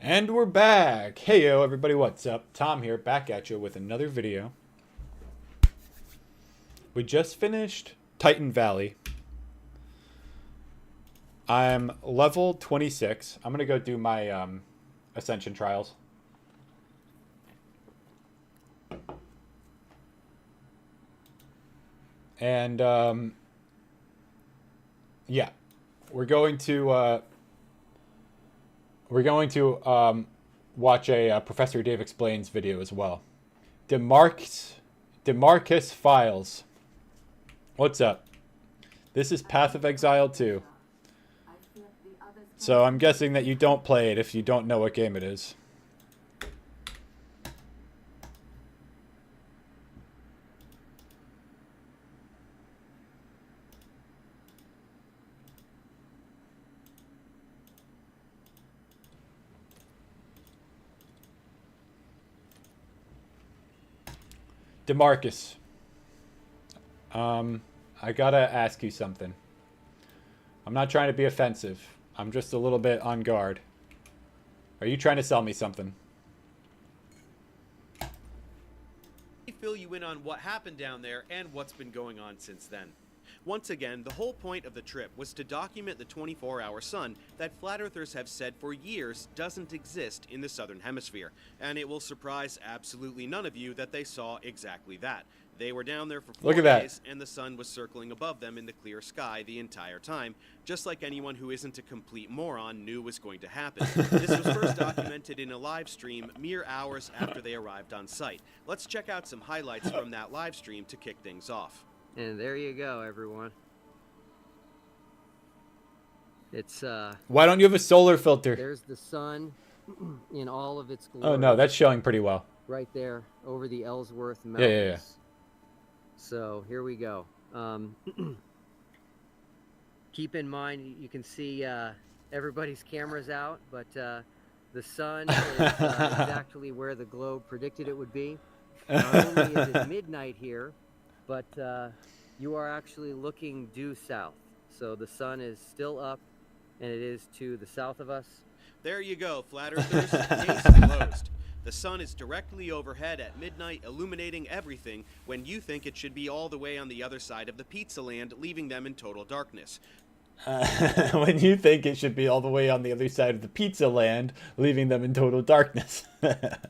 And we're back. Hey yo everybody, what's up? Tom here, back at you with another video. We just finished Titan Valley. I'm level 26. I'm gonna go do my Ascension trials. And yeah, we're going to watch a Professor Dave Explains video as well. DeMarcus Files. What's up? This is Path of Exile 2. So I'm guessing that you don't play it if you don't know what game it is. DeMarcus, I gotta ask you something. I'm not trying to be offensive. I'm just a little bit on guard. Are you trying to sell me something? Fill you in on what happened down there and what's been going on since then. Once again, the whole point of the trip was to document the 24-hour sun that flat earthers have said for years doesn't exist in the southern hemisphere, and it will surprise absolutely none of you that they saw exactly that. They were down there for 4 days, and the sun was circling above them in the clear sky the entire time, just like anyone who isn't a complete moron knew was going to happen. This was first documented in a live stream mere hours after they arrived on site. Let's check out some highlights from that live stream to kick things off. And there you go, everyone. It's Why don't you have a solar filter? There's the sun in all of its glory. Oh no, that's showing pretty well. Right there over the Ellsworth Mountains. Yeah. So here we go. Keep in mind, you can see everybody's cameras out, but the sun is exactly where the globe predicted it would be. Not only is it midnight here, but you are actually looking due south. So the sun is still up, and it is to the south of us. There you go, flat earthers. Case closed. The sun is directly overhead at midnight, illuminating everything, when you think it should be all the way on the other side of the pizza land, leaving them in total darkness. When you think it should be all the way on the other side of the pizza land, leaving them in total darkness.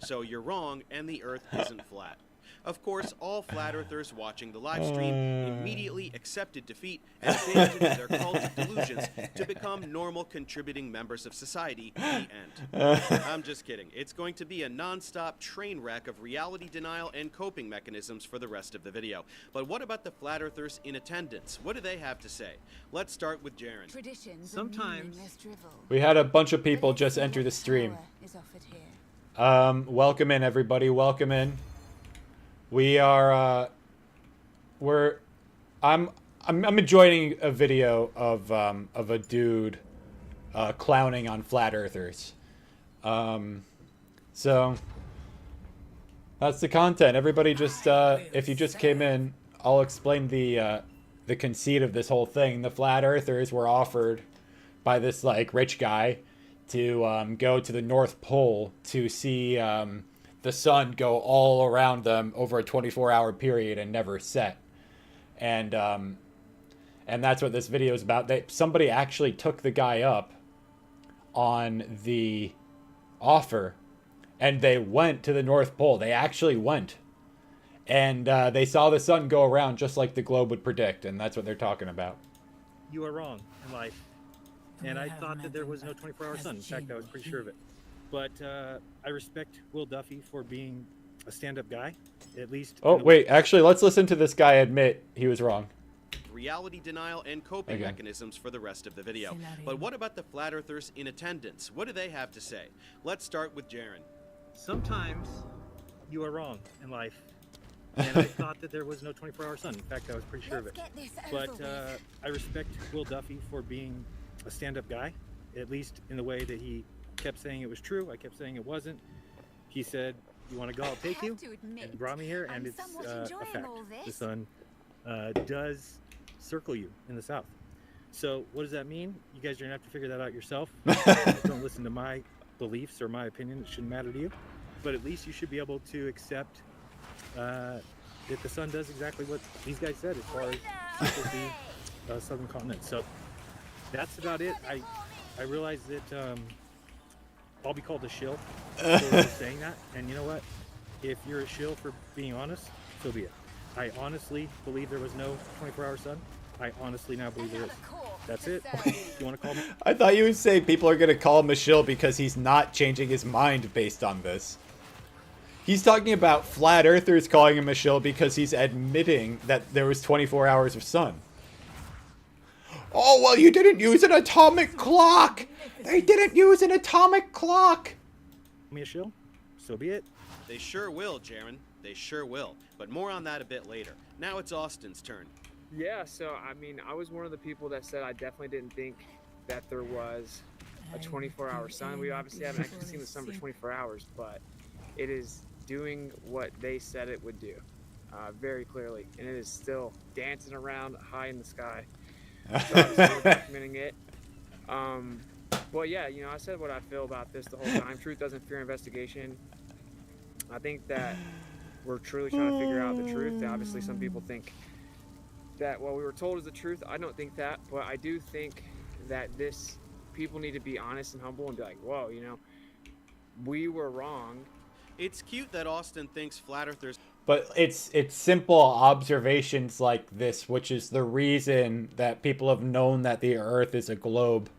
So you're wrong, and the Earth isn't flat. Of course, all flat earthers watching the live stream immediately accepted defeat and abandoned their cult of delusions to become normal contributing members of society. The end. I'm just kidding. It's going to be a non-stop train wreck of reality denial and coping mechanisms for the rest of the video. But what about the flat earthers in attendance? What do they have to say? Let's start with Jaren. Sometimes We had a bunch of people just enter the stream. Welcome in, everybody. Welcome in. We are, I'm enjoying a video of a dude, clowning on flat earthers. So that's the content. Everybody just, if you just came in, I'll explain the conceit of this whole thing. The flat earthers were offered by this like rich guy to, go to the North Pole to see, the sun go all around them over a 24-hour period and never set. And that's what this video is about. Somebody actually took the guy up on the offer, and they went to the North Pole. They actually went. And they saw the sun go around just like the globe would predict, and that's what they're talking about. you are wrong in life. And I thought that there was no 24-hour sun. In fact, I was pretty sure of it. But I respect Will Duffy for being a stand-up guy, at least. Oh, wait, actually, let's listen to this guy admit he was wrong. Reality denial and coping mechanisms for the rest of the video. But what about the flat earthers in attendance? What do they have to say? Let's start with Jaren. Sometimes you are wrong in life. And I thought that there was no 24-hour sun. In fact, I was pretty sure of it. But I respect Will Duffy for being a stand-up guy, at least in the way that he kept saying it was true. I kept saying it wasn't. He said, "You want to go? I'll take you." And brought me here, and it's a fact. The sun does circle you in the south. So what does that mean? You guys are gonna have to figure that out yourself. Don't listen to my beliefs or my opinion. It shouldn't matter to you, but at least you should be able to accept that the sun does exactly what these guys said as far as the southern continent. So that's about it. I realize that I'll be called a shill for saying that, and you know what? If you're a shill for being honest, so be it. I honestly believe there was no 24-hour sun. I honestly now believe there is. That's it. You want to call me? I thought you would say people are going to call him a shill because he's not changing his mind based on this. He's talking about flat earthers calling him a shill because he's admitting that there was 24 hours of sun. Oh, well, you didn't use an atomic clock. They didn't use an atomic clock. Me a shill? So be it. They sure will, Jaron. They sure will. But more on that a bit later. Now it's Austin's turn. Yeah, so I mean, I was one of the people that said I definitely didn't think that there was a 24-hour sun. We obviously haven't actually seen the sun for 24 hours, but it is doing what they said it would do, very clearly, and it is still dancing around high in the sky. So obviously we're documenting it. But yeah, you know, I said what I feel about this the whole time. Truth doesn't fear investigation. I think that we're truly trying to figure out the truth. Obviously, some people think that what we were told is the truth. I don't think that, but I do think that people need to be honest and humble and be like, whoa, you know, we were wrong. It's cute that Austin thinks flat earthers. But it's simple observations like this, which is the reason that people have known that the Earth is a globe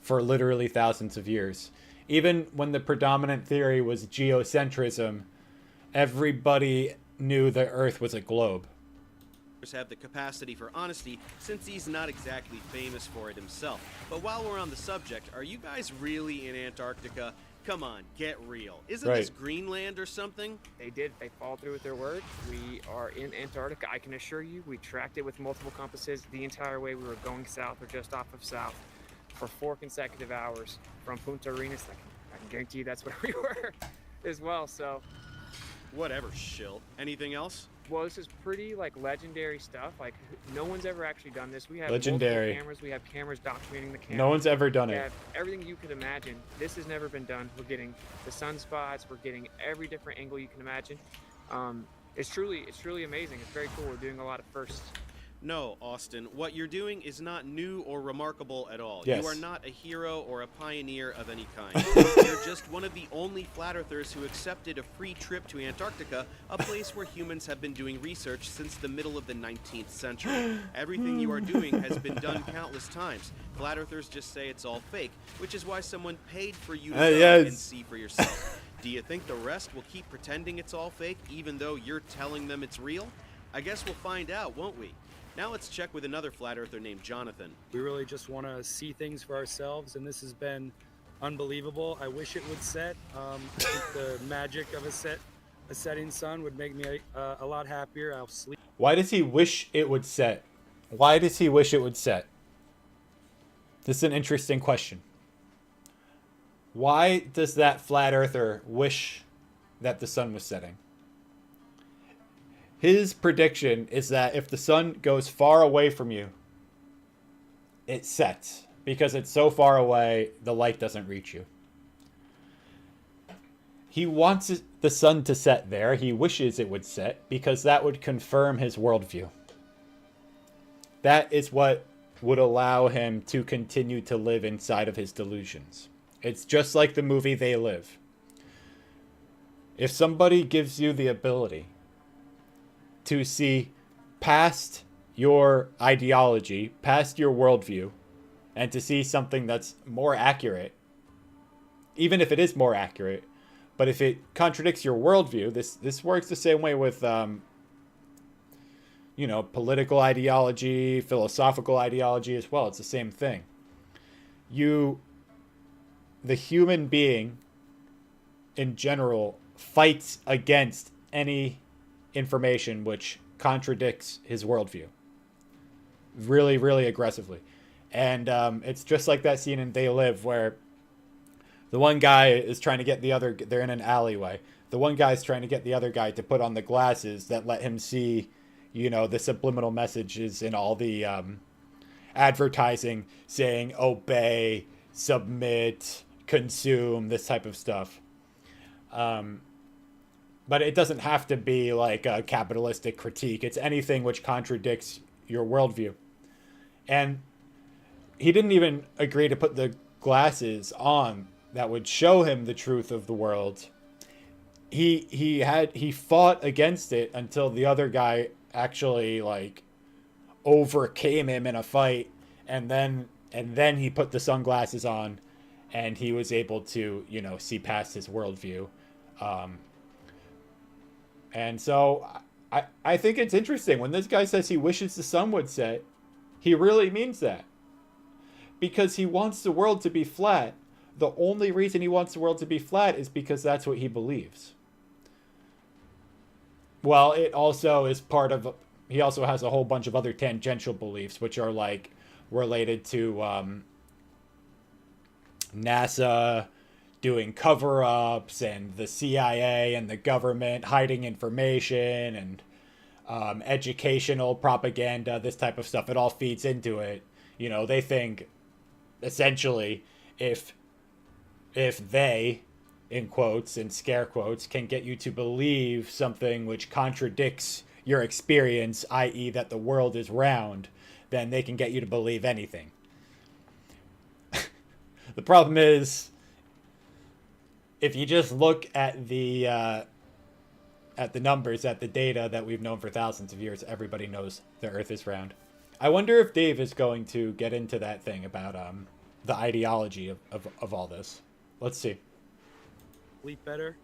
for literally thousands of years. Even when the predominant theory was geocentrism, everybody knew the Earth was a globe. Have the capacity for honesty, since he's not exactly famous for it himself. But while we're on the subject, are you guys really in Antarctica? Come on, get real. Isn't this Greenland or something? They did. They followed through with their word. We are in Antarctica. I can assure you, we tracked it with multiple compasses the entire way we were going south or just off of south for 4 consecutive hours from Punta Arenas. I can guarantee you that's where we were as well. So, whatever, shill. Anything else? well, this is pretty like legendary stuff. Like no one's ever actually done this. We have legendary multiple cameras. We have cameras documenting the camera. No one's ever done we it. have everything you could imagine. This has never been done. We're getting the sunspots. We're getting every different angle you can imagine. It's truly amazing. It's very cool. We're doing a lot of firsts. No, Austin, what you're doing is not new or remarkable at all. Yes. You are not a hero or a pioneer of any kind. You're just one of the only flat earthers who accepted a free trip to Antarctica, a place where humans have been doing research since the middle of the 19th century. Everything you are doing has been done countless times. Flat earthers just say it's all fake, which is why someone paid for you to go and see for yourself. Do you think the rest will keep pretending it's all fake, even though you're telling them it's real? I guess we'll find out, won't we? Now let's check with another flat earther named Jonathan. We really just want to see things for ourselves, and this has been unbelievable. I wish it would set. I think the magic of a setting sun would make me a lot happier. I'll sleep. Why does he wish it would set? Why does he wish it would set? This is an interesting question. Why does that flat earther wish that the sun was setting? His prediction is that if the sun goes far away from you, it sets. Because it's so far away, the light doesn't reach you. He wants the sun to set there. He wishes it would set because that would confirm his worldview. That is what would allow him to continue to live inside of his delusions. It's just like the movie They Live. If somebody gives you the ability to see past your ideology, past your worldview, and to see something that's more accurate, even if it is more accurate, but if it contradicts your worldview, this works the same way with, political ideology, philosophical ideology as well. It's the same thing. The human being, in general, fights against any information which contradicts his worldview really, really aggressively. And it's just like that scene in They Live where the one guy is trying to get the other, they're in an alleyway. The one guy's trying to get the other guy to put on the glasses that let him see, the subliminal messages in all the advertising saying obey, submit, consume, this type of stuff. But it doesn't have to be like a capitalistic critique. It's anything which contradicts your worldview. And he didn't even agree to put the glasses on that would show him the truth of the world. He fought against it until the other guy actually like overcame him in a fight, and then he put the sunglasses on, and he was able to, you know, see past his worldview. And so I think it's interesting when this guy says he wishes the sun would set, he really means that, because he wants the world to be flat. The only reason he wants the world to be flat is because that's what he believes. Well, it also is part of, he also has a whole bunch of other tangential beliefs, which are like related to NASA doing cover-ups and the CIA and the government hiding information and educational propaganda, this type of stuff. It all feeds into it. You know, they think essentially if they, in quotes and scare quotes, can get you to believe something which contradicts your experience, i.e. that the world is round, then they can get you to believe anything. The problem is, if you just look at the numbers, at the data that we've known for thousands of years, everybody knows the Earth is round. I wonder if Dave is going to get into that thing about the ideology of all this. Let's see. Sleep better.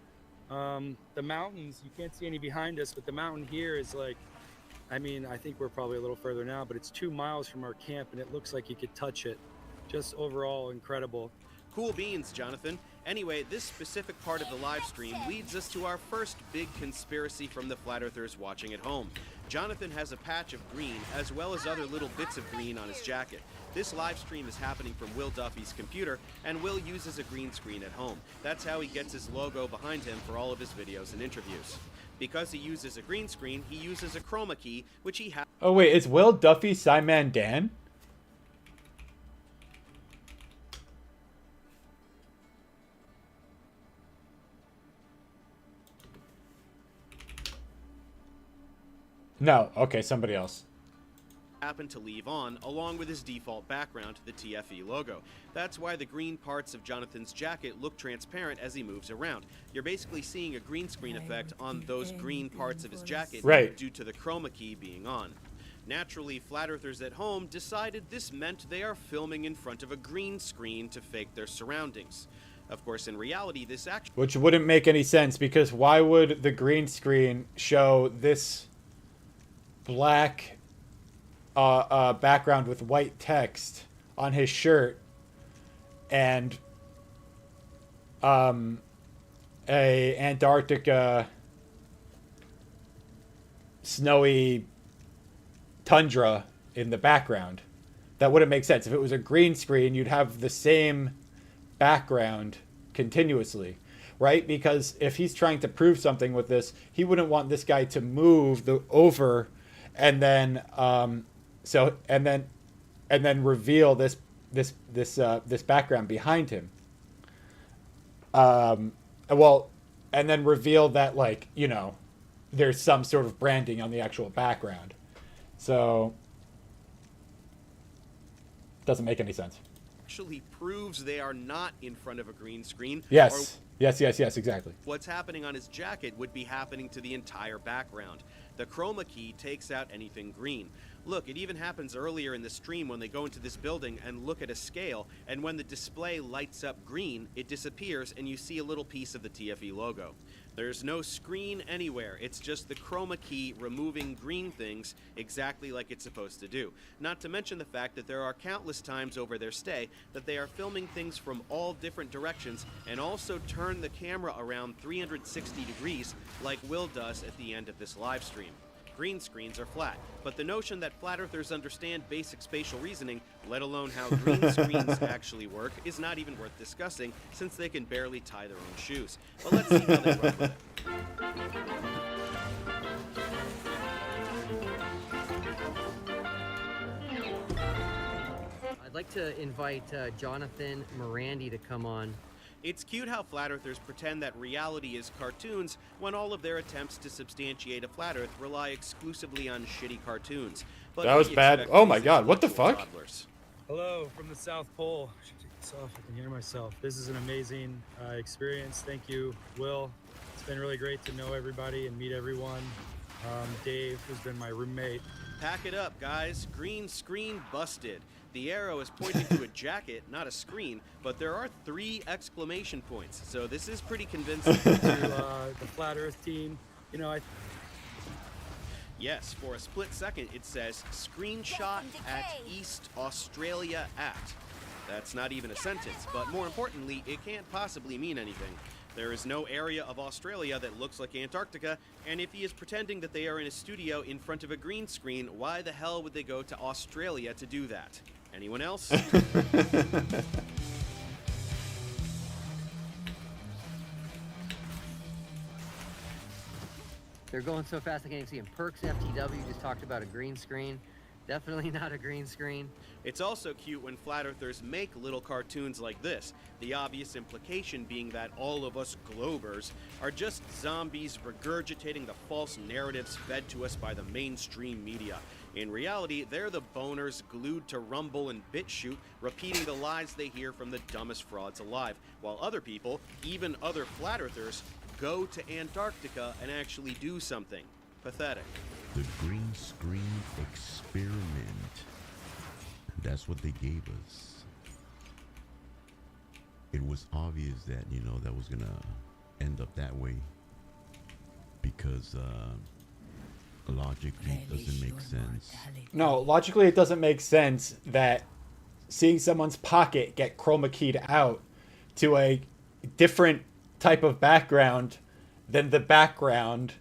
The mountains, you can't see any behind us, but the mountain here is like, I mean, I think we're probably a little further now, but it's 2 miles from our camp, and it looks like you could touch it. Just overall incredible. Cool beans, Jonathan. Anyway, this specific part of the live stream leads us to our first big conspiracy from the flat earthers watching at home. Jonathan has a patch of green, as well as other little bits of green on his jacket. This live stream is happening from Will Duffy's computer, and Will uses a green screen at home. That's how he gets his logo behind him for all of his videos and interviews. Because he uses a green screen, he uses a chroma key, which he has. Oh wait, is Will Duffy Simon Dan? No, okay, somebody else. Happened to leave on, along with his default background, the TFE logo. That's why the green parts of Jonathan's jacket look transparent as he moves around. You're basically seeing a green screen effect on those green parts of his jacket, right, due to the chroma key being on. Naturally, flat earthers at home decided this meant they are filming in front of a green screen to fake their surroundings. Of course, in reality, this actually... Which wouldn't make any sense, because why would the green screen show this black background with white text on his shirt and a Antarctica snowy tundra in the background? That wouldn't make sense. If it was a green screen, you'd have the same background continuously, right? Because if he's trying to prove something with this, he wouldn't want this guy to move over and then and then reveal this background behind him. Well, and then reveal that, like, you know, there's some sort of branding on the actual background. So doesn't make any sense. Actually proves they are not in front of a green screen. Yes. Yes, exactly. What's happening on his jacket would be happening to the entire background. The chroma key takes out anything green. Look, it even happens earlier in the stream when they go into this building and look at a scale, and when the display lights up green, it disappears and you see a little piece of the TFE logo. There's no screen anywhere, it's just the chroma key removing green things exactly like it's supposed to do. Not to mention the fact that there are countless times over their stay that they are filming things from all different directions and also turn the camera around 360 degrees like Will does at the end of this live stream. Green screens are flat, but the notion that flat earthers understand basic spatial reasoning, let alone how green screens actually work, is not even worth discussing since they can barely tie their own shoes. But let's see how they run with it. I'd like to invite Jonathan Morandi to come on. It's cute how flat earthers pretend that reality is cartoons when all of their attempts to substantiate a flat earth rely exclusively on shitty cartoons. But That was we bad. expect Oh my these god, what the intellectual fuck? toddlers. Hello from the South Pole. I should take this off. I can hear myself. This is an amazing experience. Thank you, Will. It's been really great to know everybody and meet everyone. Dave, who's been my roommate. Pack it up, guys. Green screen busted. The arrow is pointing to a jacket, not a screen, but there are 3 exclamation points, so this is pretty convincing. To the Flat Earth team, you know, Yes, for a split second it says screenshot at East Australia at. That's not even a sentence, but more importantly, it can't possibly mean anything. There is no area of Australia that looks like Antarctica, and if he is pretending that they are in a studio in front of a green screen, why the hell would they go to Australia to do that? Anyone else? They're going so fast I can't even see them. Perks FTW just talked about a green screen. Definitely not a green screen. It's also cute when flat earthers make little cartoons like this, the obvious implication being that all of us globers are just zombies regurgitating the false narratives fed to us by the mainstream media. In reality, they're the boners glued to Rumble and BitChute, repeating the lies they hear from the dumbest frauds alive, while other people, even other flat earthers, go to Antarctica and actually do something. Pathetic. The green screen experiment. That's what they gave us. It was obvious that, you know, that was gonna end up that way because logically it doesn't make sense. No, logically it doesn't make sense that seeing someone's pocket get chroma keyed out to a different type of background than the background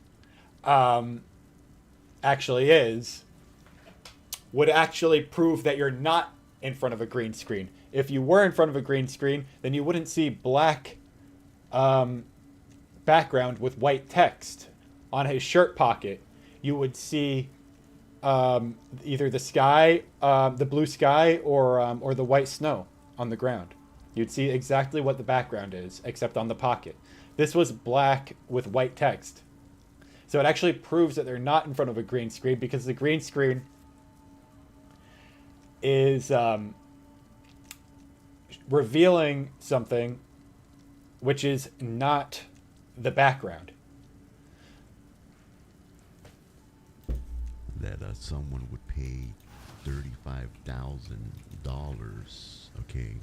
actually is would actually prove that you're not in front of a green screen. If you were in front of a green screen, then you wouldn't see black background with white text on his shirt pocket. You would see either the sky, the blue sky, or the white snow on the ground. You'd see exactly what the background is, except on the pocket. This was black with white text. So it actually proves that they're not in front of a green screen, because the green screen is revealing something which is not the background. That someone would pay $35,000, okay,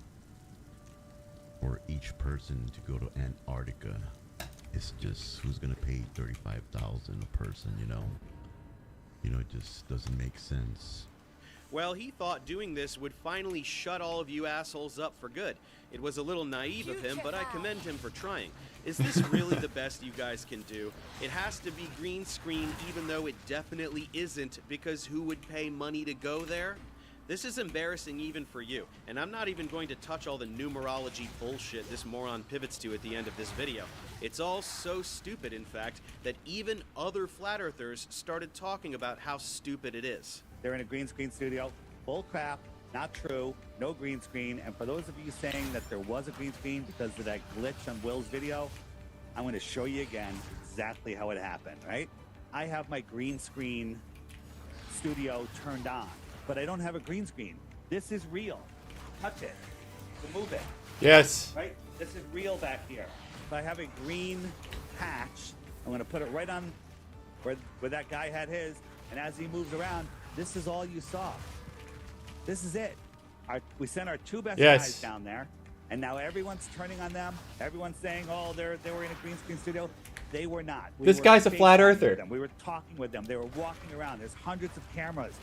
for each person to go to Antarctica. It's just, who's gonna pay $35,000 a person, you know? You know, it just doesn't make sense. Well, he thought doing this would finally shut all of you assholes up for good. It was a little naive of him, but I commend him for trying. Is this really the best you guys can do? It has to be green screen, even though it definitely isn't, because who would pay money to go there? This is embarrassing even for you, and I'm not even going to touch all the numerology bullshit this moron pivots to at the end of this video. It's all so stupid, in fact, that even other flat earthers started talking about how stupid it is. They're in a green screen studio. Bull crap, not true, no green screen. And for those of you saying that there was a green screen because of that glitch on Will's video, I'm going to show you again exactly how it happened, right? I have my green screen studio turned on, but I don't have a green screen. This is real. Touch it. Remove it. Yes. Right? This is real back here. So I have a green patch. I'm going to put it right on where that guy had his. And as he moves around, this is all you saw. This is it. We sent our 2 best guys down there, and now everyone's turning on them. Everyone's saying, oh, they were in a green screen studio. They were not. This guy's a flat earther. We were talking with them. They were walking around. There's hundreds of cameras.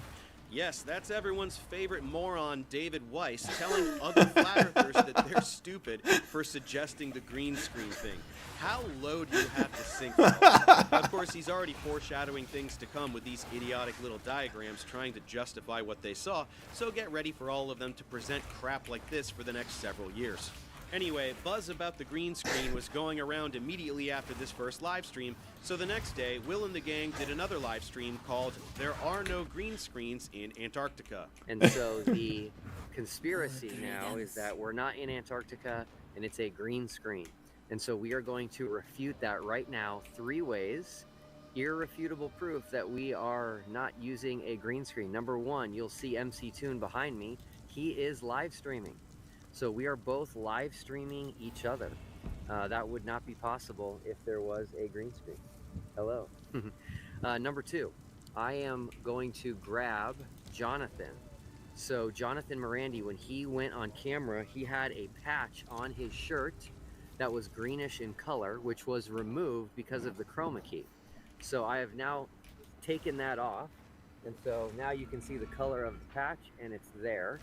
Yes, that's everyone's favorite moron, David Weiss, telling other flat earthers that they're stupid for suggesting the green screen thing. How low do you have to sink? Of course, he's already foreshadowing things to come with these idiotic little diagrams trying to justify what they saw, so get ready for all of them to present crap like this for the next several years. Anyway, buzz about the green screen was going around immediately after this first live stream, so the next day, Will and the gang did another live stream called There Are No Green Screens in Antarctica. And so the conspiracy now is that we're not in Antarctica and it's a green screen. And so we are going to refute that right now 3 ways. Irrefutable proof that we are not using a green screen. Number 1, you'll see MC Toon behind me. He is live streaming. So we are both live streaming each other. That would not be possible if there was a green screen. Hello. Number 2, I am going to grab Jonathan. So Jonathan Morandi, when he went on camera, he had a patch on his shirt that was greenish in color, which was removed because of the chroma key. So I have now taken that off, and so now you can see the color of the patch, and it's there,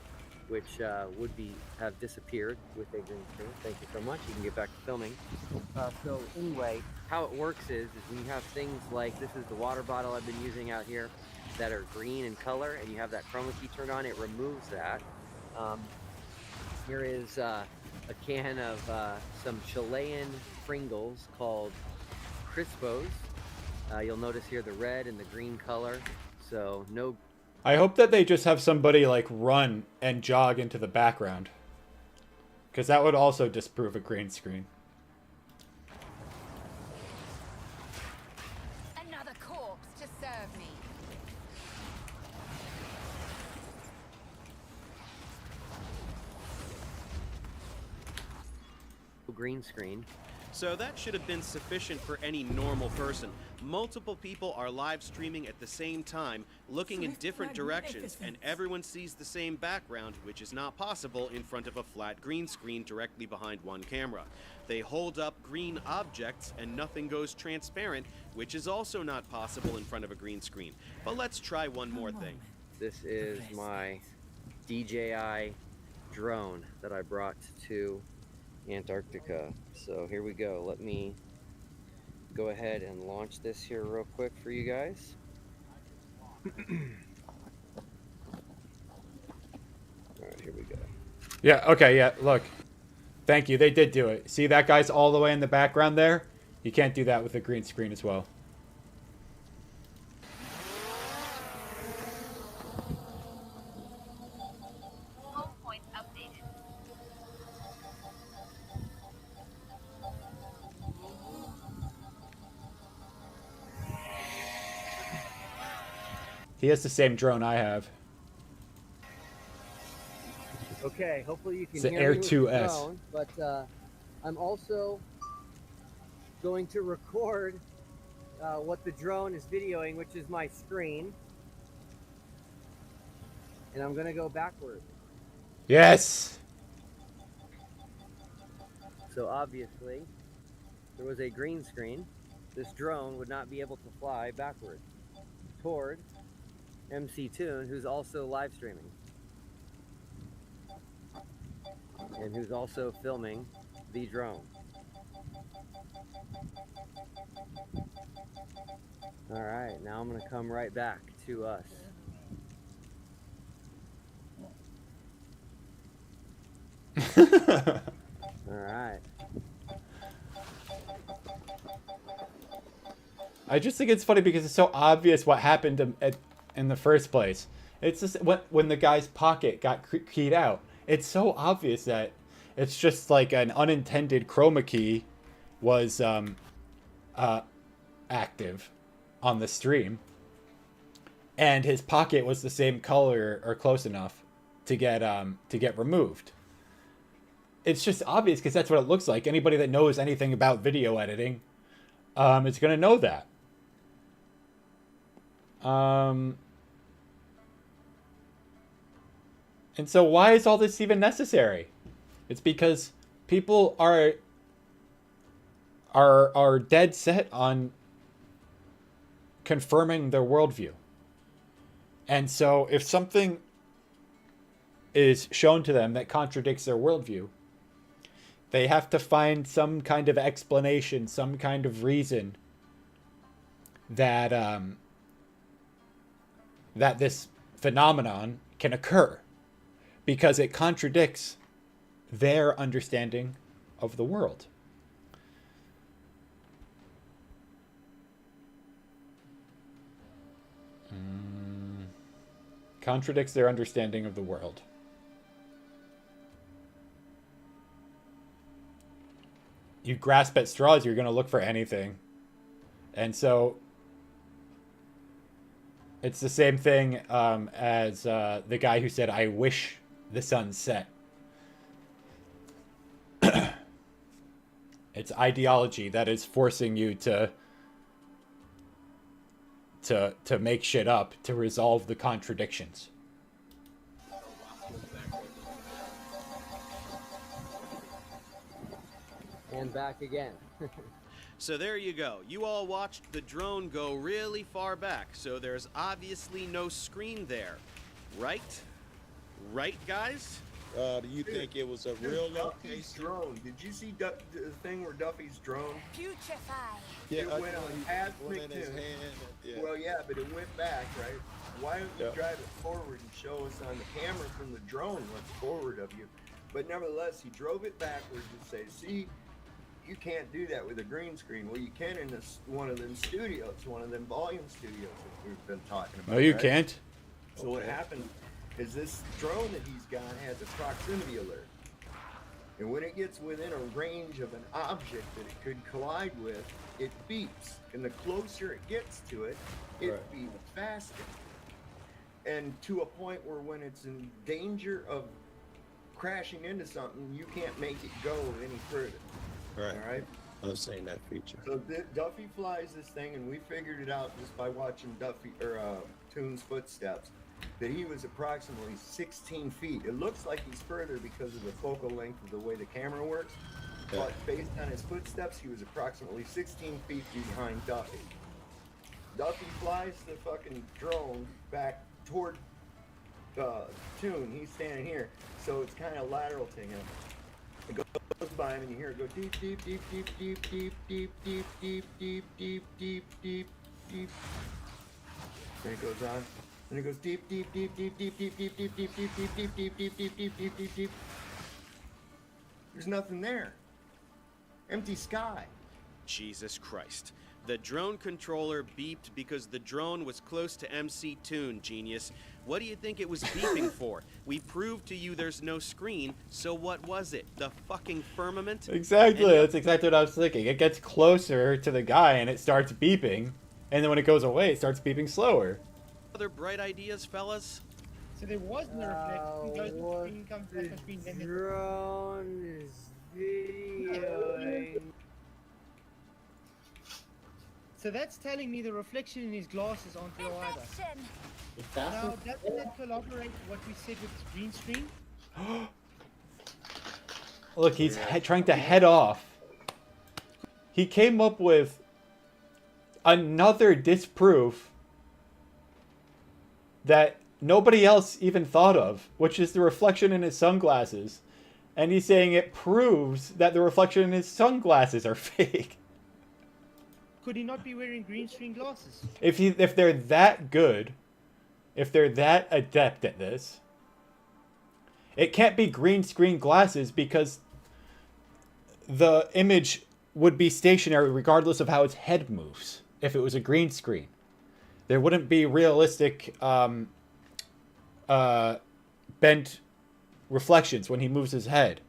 which would have disappeared with a green screen. Thank you so much. You can get back to filming. So anyway, how it works is when you have things like, this is the water bottle I've been using out here, that are green in color, and you have that chroma key turned on, it removes that. Here is a can of some Chilean Pringles called Crispos. You'll notice here the red and the green color. So no. I hope that they just have somebody like run and jog into the background, because that would also disprove a green screen. Another corpse to serve me. Green screen. So that should have been sufficient for any normal person. Multiple people are live streaming at the same time, looking in different directions, and everyone sees the same background, which is not possible in front of a flat green screen directly behind one camera. They hold up green objects and nothing goes transparent, which is also not possible in front of a green screen. But let's try one more thing. This is my DJI drone that I brought to Antarctica. So here we go. Let me go ahead and launch this here real quick for you guys. Alright, here we go. Yeah, okay, yeah, look. Thank you, they did do it. See, that guy's all the way in the background there? You can't do that with a green screen as well. He has the same drone I have. Okay, hopefully you can It's the hear Air me with 2S. the drone, but I'm also going to record what the drone is videoing, which is my screen. And I'm going to go backward. Yes! So obviously, there was a green screen. This drone would not be able to fly backward toward MC Toon, who's also live streaming. And who's also filming the drone. Alright, now I'm going to come right back to us. Alright. I just think it's funny because it's so obvious what happened in the first place. It's just when the guy's pocket got keyed out. It's so obvious that it's just like an unintended chroma key was active on the stream, and his pocket was the same color or close enough to get removed. It's just obvious because that's what it looks like. Anybody that knows anything about video editing is going to know that. And so why is all this even necessary? It's because people are dead set on confirming their worldview. And so if something is shown to them that contradicts their worldview, they have to find some kind of explanation, some kind of reason that that this phenomenon can occur, because it contradicts their understanding of the world. Contradicts their understanding of the world. you grasp at straws, you're going to look for anything. And so it's the same thing as the guy who said, I wish the sun set. It's ideology that is forcing you to make shit up to resolve the contradictions. And back again. So there you go. You all watched the drone go really far back, so there's obviously no screen there. Right? Right, guys? Do you think it was a real Duffy's location? drone. Did you see the thing where Duffy's drone? Putrefy. Yeah, It went on past one in his McToon. hand. Yeah. Well, yeah, but it went back, right? Why don't you Yeah. drive it forward and show us on the camera from the drone what's forward of you? But nevertheless, he drove it backwards and say, see, you can't do that with a green screen. Well, you can in one of them studios, one of them volume studios that we've been talking about. No, you right? can't. So what happened is this drone that he's got has a proximity alert. And when it gets within a range of an object that it could collide with, it beeps. And the closer it gets to it, it Right. beeps faster. And to a point where when it's in danger of crashing into something, you can't make it go any further. Right. All right? I've seen that feature. So Duffy flies this thing, and we figured it out just by watching Toon's footsteps, that he was approximately 16 feet. It looks like he's further because of the focal length of the way the camera works, Yeah. but based on his footsteps, he was approximately 16 feet behind Duffy. Duffy flies the fucking drone back toward Toon. He's standing here, so it's kind of lateral to him. It goes by him and you hear it go deep, deep, deep, deep, deep, deep, deep, deep, deep, deep, deep, deep, deep, deep. Then it goes on. And it goes deep, deep, deep, deep, deep, deep, deep, deep, deep, deep, deep, deep, deep, deep, deep, deep, deep, deep, deep. There's nothing there. Empty sky. Jesus Christ. The drone controller beeped because the drone was close to MC Toon, genius. What do you think it was beeping for? We proved to you there's no screen, so what was it? The fucking firmament? Exactly. And- That's exactly what I was thinking. It gets closer to the guy and it starts beeping. And then when it goes away, it starts beeping slower. Other bright ideas, fellas? So there was no reflection. Goes to the screen, comes back on screen, then Drone is videoing. so that's telling me the reflection in his glasses aren't real either. Infection. Now, doesn't that corroborate what we said with the green screen? Look, he's trying to head off. He came up with another disproof that nobody else even thought of, which is the reflection in his sunglasses. And he's saying it proves that the reflection in his sunglasses are fake. Could he not be wearing green screen glasses? If they're that good, if they're that adept at this, it can't be green screen glasses because the image would be stationary regardless of how its head moves. If it was a green screen, there wouldn't be realistic bent reflections when he moves his head.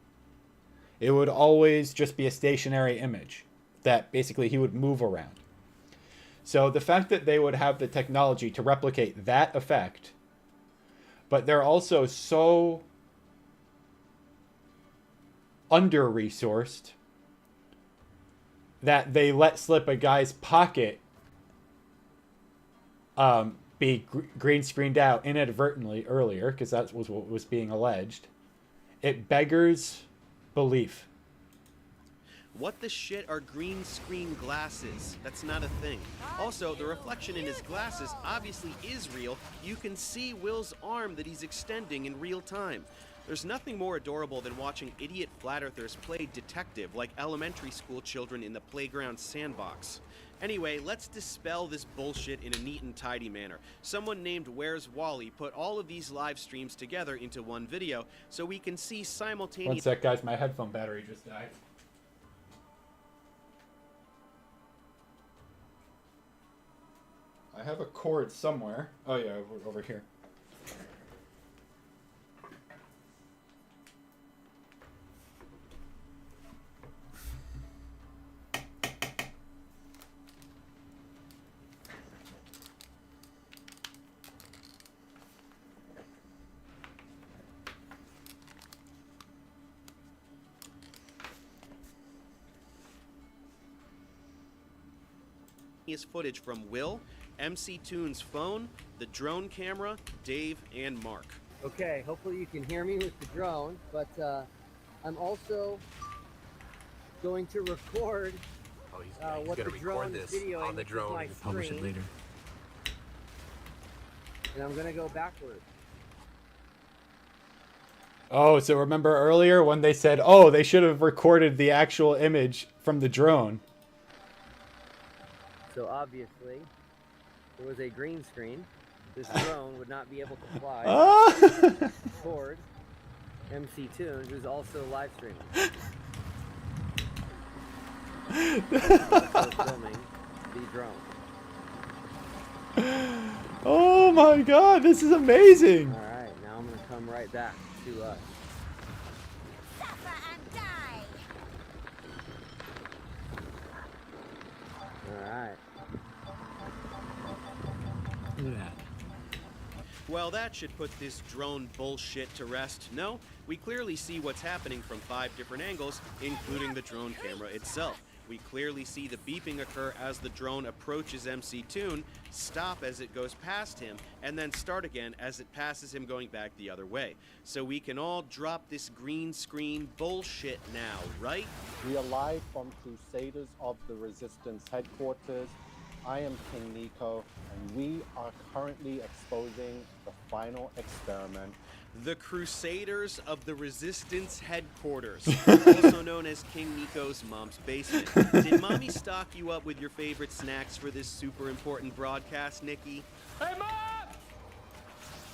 It would always just be a stationary image that basically he would move around. So the fact that they would have the technology to replicate that effect, but they're also so under-resourced that they let slip a guy's pocket be green screened out inadvertently earlier, because that was what was being alleged. It beggars belief. What the shit are green screen glasses? That's not a thing. Also, the reflection in his glasses obviously is real. You can see Will's arm that he's extending in real time. There's nothing more adorable than watching idiot flat earthers play detective like elementary school children in the playground sandbox. Anyway, let's dispel this bullshit in a neat and tidy manner. Someone named Where's Wally put all of these live streams together into one video so we can see One simultaneously. sec, guys, my headphone battery just died. I have a cord somewhere. Oh yeah, over here. footage from Will, MC Toon's phone, the drone camera, Dave, and Mark. Okay, hopefully you can hear me with the drone, but I'm also going to record what the drone is videoing on the drone and publish it later. And I'm gonna go backwards. Oh, so remember earlier when they said, oh, they should have recorded the actual image from the drone. So obviously, there was a green screen. This drone would not be able to fly toward MC Toon, who's also live streaming. Also filming the drone. Oh my god, this is amazing! Alright, now I'm gonna come right back to us. Suffer and die. Alright. Look at that. Well, that should put this drone bullshit to rest. No, we clearly see what's happening from 5 different angles, including the drone camera itself. We clearly see the beeping occur as the drone approaches MC Toon, stop as it goes past him, and then start again as it passes him going back the other way. So we can all drop this green screen bullshit now, right? We are live from Crusaders of the Resistance headquarters. I am King Nico, and we are currently exposing the final experiment. The Crusaders of the Resistance headquarters, also known as King Nico's mom's basement. Did mommy stock you up with your favorite snacks for this super important broadcast, Nikki? Hey, Mom!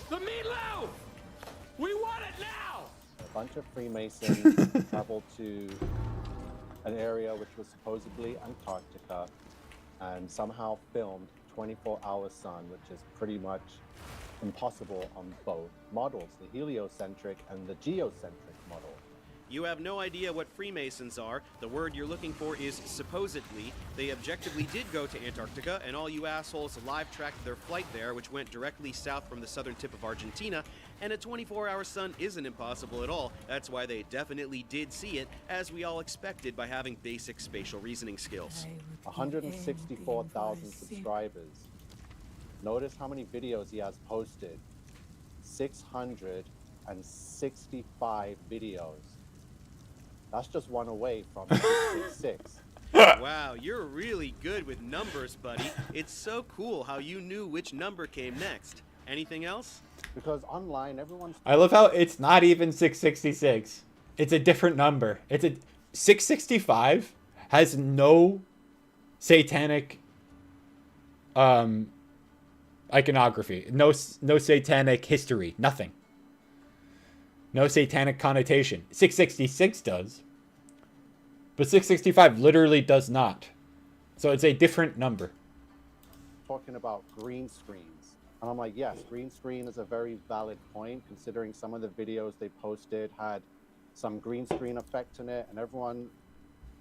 The meatloaf! We want it now! A bunch of Freemasons traveled to an area which was supposedly Antarctica and somehow filmed 24-hour sun, which is pretty much impossible on both models, the heliocentric and the geocentric model. You have no idea what Freemasons are. The word you're looking for is supposedly. They objectively did go to Antarctica, and all you assholes live tracked their flight there, which went directly south from the southern tip of Argentina, and a 24-hour sun isn't impossible at all. That's why they definitely did see it, as we all expected by having basic spatial reasoning skills. 164,000 subscribers. Notice how many videos he has posted. 665 videos. That's just one away from 666. Wow, you're really good with numbers, buddy. It's so cool how you knew which number came next. Anything else? Because online, everyone's... I love how it's not even 666. It's a different number. It's a 665 has no satanic iconography, no satanic history, nothing. No satanic connotation. 666 does, but 665 literally does not. So it's a different number. Talking about green screens, and I'm like, yes, green screen is a very valid point, considering some of the videos they posted had some green screen effect in it, and everyone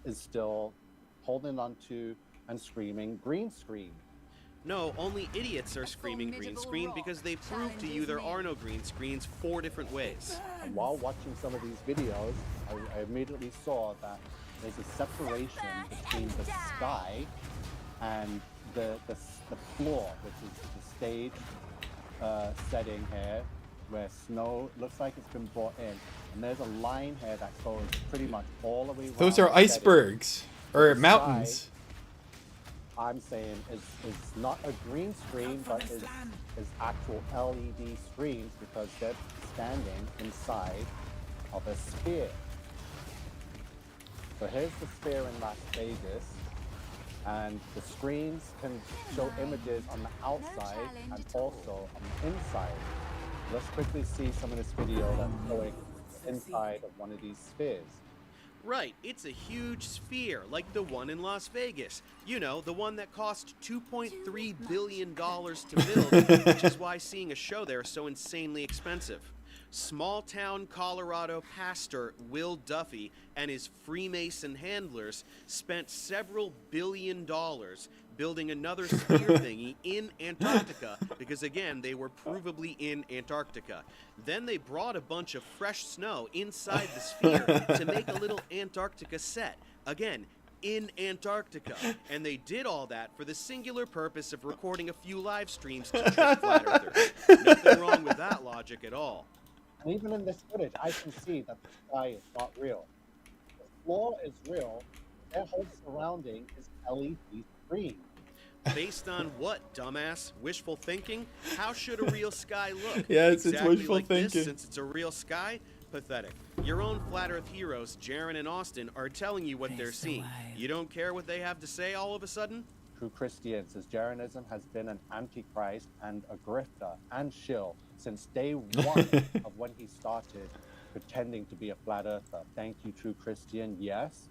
is still holding on to and screaming green screen. No, only idiots are screaming green screen because they prove to you there are no green screens 4 different ways. And while watching some of these videos, I immediately saw that there's a separation between the sky and the floor, which is the stage setting here, where snow looks like it's been brought in. And there's a line here that goes pretty much all the way around. Those are icebergs or mountains. I'm saying is not a green screen, but is actual LED screens, because they're standing inside of a sphere. So here's the sphere in Las Vegas, and the screens can show images on the outside and also on the inside. Let's quickly see some of this video that's showing inside of one of these spheres. Right, it's a huge sphere, like the one in Las Vegas. You know, the one that cost $2.3 billion to build, which is why seeing a show there is so insanely expensive. Small-town Colorado pastor Will Duffy and his Freemason handlers spent several $billion building another sphere thingy in Antarctica because, again, they were provably in Antarctica. Then they brought a bunch of fresh snow inside the sphere to make a little Antarctica set. Again, in Antarctica. And they did all that for the singular purpose of recording a few live streams to trick flat earthers. Nothing wrong with that logic at all. And even in this footage, I can see that the sky is not real. The floor is real. Their whole surrounding is LED screen. Based on what, dumbass? Wishful thinking? How should a real sky look? Yes, exactly it's wishful like thinking. This, since it's a real sky? Pathetic. Your own Flat Earth heroes, Jaren and Austin, are telling you what they're seeing. You don't care what they have to say all of a sudden? True Christians, as Jeranism has been an antichrist and a grifter and shill since day one of when he started pretending to be a flat earther. Thank you, True Christian. Yes,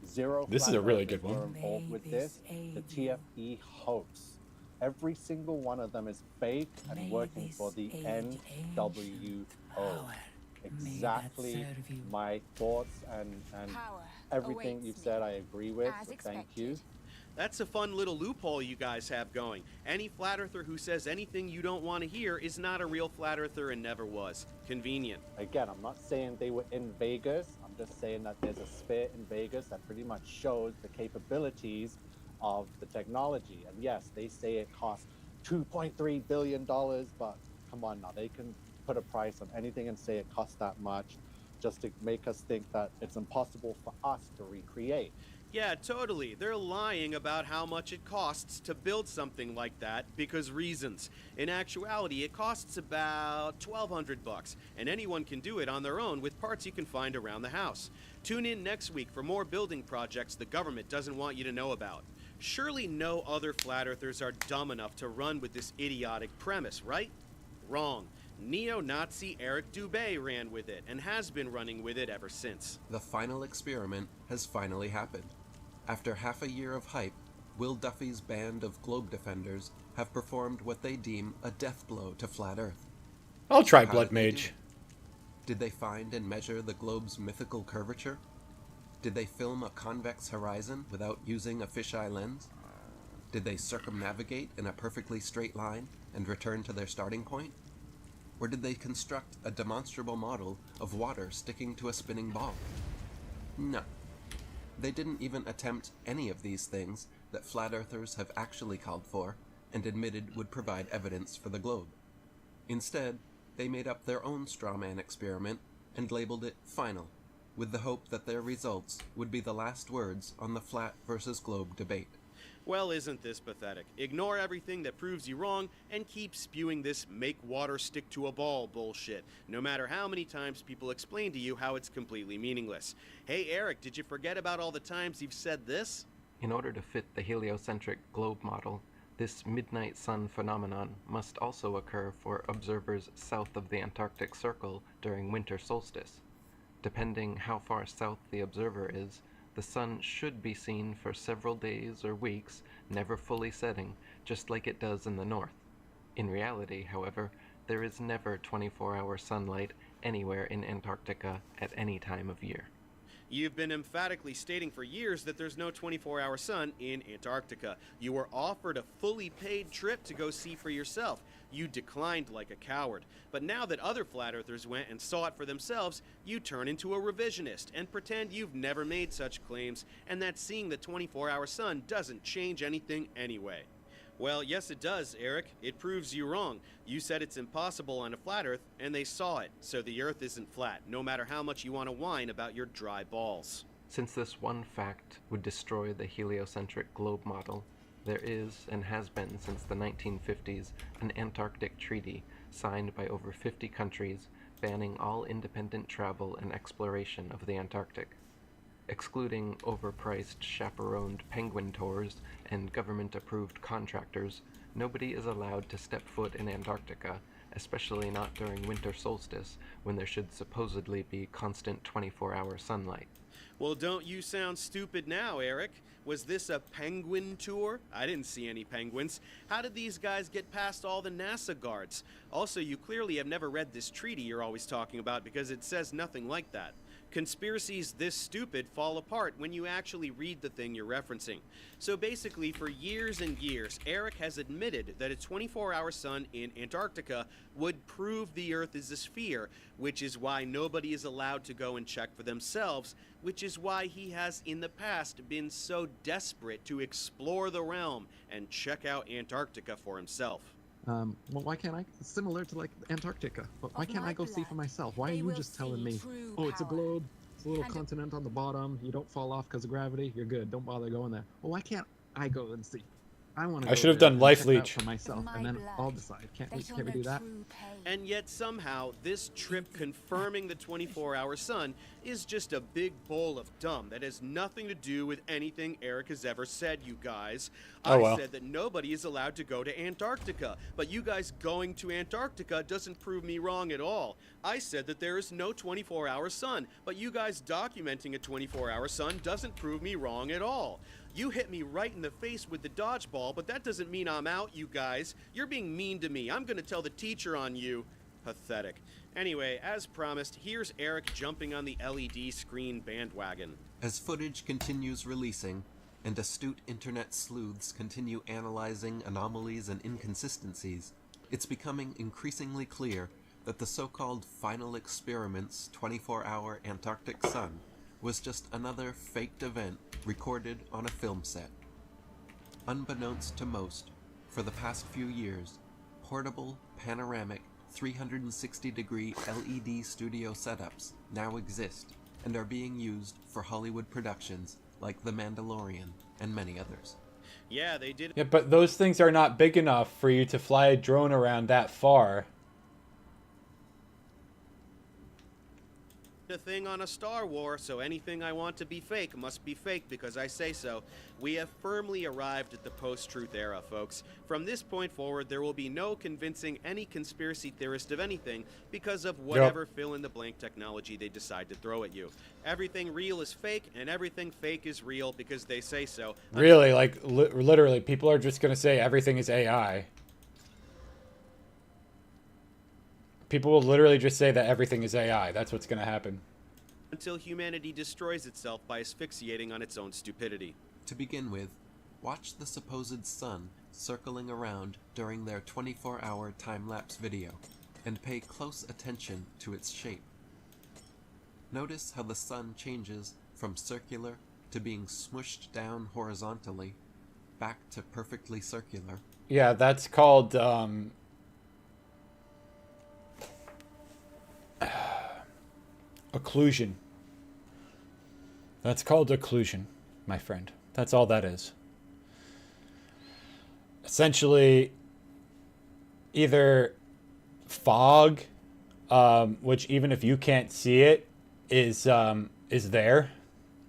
zero. This is a really good one. Were involved with this. The TFE hoax. Every single one of them is fake and working for the NWO. Exactly my thoughts and everything you've said I agree with. So thank you. That's a fun little loophole you guys have going. Any flat earther who says anything you don't want to hear is not a real flat earther and never was. Convenient. Again, I'm not saying they were in Vegas. I'm just saying that there's a sphere in Vegas that pretty much shows the capabilities of the technology. And yes, they say it costs $2.3 billion, but come on now, they can put a price on anything and say it costs that much just to make us think that it's impossible for us to recreate. Yeah, totally. They're lying about how much it costs to build something like that because reasons. In actuality, it costs about $1,200, and anyone can do it on their own with parts you can find around the house. Tune in next week for more building projects the government doesn't want you to know about. Surely no other flat earthers are dumb enough to run with this idiotic premise, right? Wrong. Neo-Nazi Eric Dubé ran with it and has been running with it ever since. The final experiment has finally happened. After half a year of hype, Will Duffy's band of globe defenders have performed what they deem a death blow to Flat Earth. I'll try How Blood did they do Mage. it? Did they find and measure the globe's mythical curvature? Did they film a convex horizon without using a fisheye lens? Did they circumnavigate in a perfectly straight line and return to their starting point? Or did they construct a demonstrable model of water sticking to a spinning ball? No. They didn't even attempt any of these things that flat earthers have actually called for and admitted would provide evidence for the globe. Instead, they made up their own strawman experiment and labeled it final, with the hope that their results would be the last words on the flat versus globe debate. Well, isn't this pathetic? Ignore everything that proves you wrong and keep spewing this make water stick to a ball bullshit, no matter how many times people explain to you how it's completely meaningless. Hey Eric, did you forget about all the times you've said this? In order to fit the heliocentric globe model, this midnight sun phenomenon must also occur for observers south of the Antarctic Circle during winter solstice. Depending how far south the observer is, the sun should be seen for several days or weeks, never fully setting, just like it does in the north. In reality, however, there is never 24-hour sunlight anywhere in Antarctica at any time of year. You've been emphatically stating for years that there's no 24-hour sun in Antarctica. You were offered a fully paid trip to go see for yourself. You declined like a coward. But now that other flat earthers went and saw it for themselves, you turn into a revisionist and pretend you've never made such claims and that seeing the 24-hour sun doesn't change anything anyway. Well, yes it does, Eric. It proves you wrong. You said it's impossible on a flat Earth, and they saw it. So the Earth isn't flat, no matter how much you want to whine about your dry balls. Since this one fact would destroy the heliocentric globe model, there is, and has been since the 1950s, an Antarctic treaty signed by over 50 countries banning all independent travel and exploration of the Antarctic. Excluding overpriced chaperoned penguin tours and government-approved contractors, nobody is allowed to step foot in Antarctica, especially not during winter solstice, when there should supposedly be constant 24-hour sunlight. Well, don't you sound stupid now, Eric? Was this a penguin tour? I didn't see any penguins. How did these guys get past all the NASA guards? Also, you clearly have never read this treaty you're always talking about because it says nothing like that. Conspiracies this stupid fall apart when you actually read the thing you're referencing. So basically, for years and years, Eric has admitted that a 24-hour sun in Antarctica would prove the Earth is a sphere, which is why nobody is allowed to go and check for themselves, which is why he has in the past been so desperate to explore the realm and check out Antarctica for himself. Well, why can't I? Similar to like Antarctica. But why can't I go see for myself? Why are you just telling me, oh, it's a globe, it's a little continent on the bottom, you don't fall off because of gravity, you're good, don't bother going there. Well, why can't I go and see? I want to. I should have done Life Leech for myself, and then I'll decide. Can't we do that? And yet somehow this trip confirming the 24-hour sun is just a big bowl of dumb that has nothing to do with anything Eric has ever said, you guys. I said that nobody is allowed to go to Antarctica, but you guys going to Antarctica doesn't prove me wrong at all. I said that there is no 24-hour sun, but you guys documenting a 24-hour sun doesn't prove me wrong at all. You hit me right in the face with the dodgeball, but that doesn't mean I'm out, you guys. You're being mean to me. I'm gonna tell the teacher on you. Pathetic. Anyway, as promised, here's Eric jumping on the LED screen bandwagon. As footage continues releasing, and astute internet sleuths continue analyzing anomalies and inconsistencies, it's becoming increasingly clear that the so-called Final Experiment's 24-hour Antarctic sun was just another faked event recorded on a film set. Unbeknownst to most, for the past few years, portable, panoramic, 360-degree LED studio setups now exist and are being used for Hollywood productions like The Mandalorian and many others. Yeah, they did. Yeah, but those things are not big enough for you to fly a drone around that far. A thing on a Star War, so anything I want to be fake must be fake because I say so. We have firmly arrived at the post-truth era, folks. From this point forward, there will be no convincing any conspiracy theorist of anything because of whatever fill-in-the-blank technology they decide to throw at you. Everything real is fake, and everything fake is real because they say so. Really, like, literally, people are just going to say everything is AI. People will literally just say that everything is AI. That's what's going to happen. Until humanity destroys itself by asphyxiating on its own stupidity. To begin with, watch the supposed sun circling around during their 24-hour time-lapse video, and pay close attention to its shape. Notice how the sun changes from circular to being smushed down horizontally, back to perfectly circular. Yeah, that's called, occlusion. That's called occlusion, my friend. That's all that is. Essentially, either fog, which even if you can't see it, is there,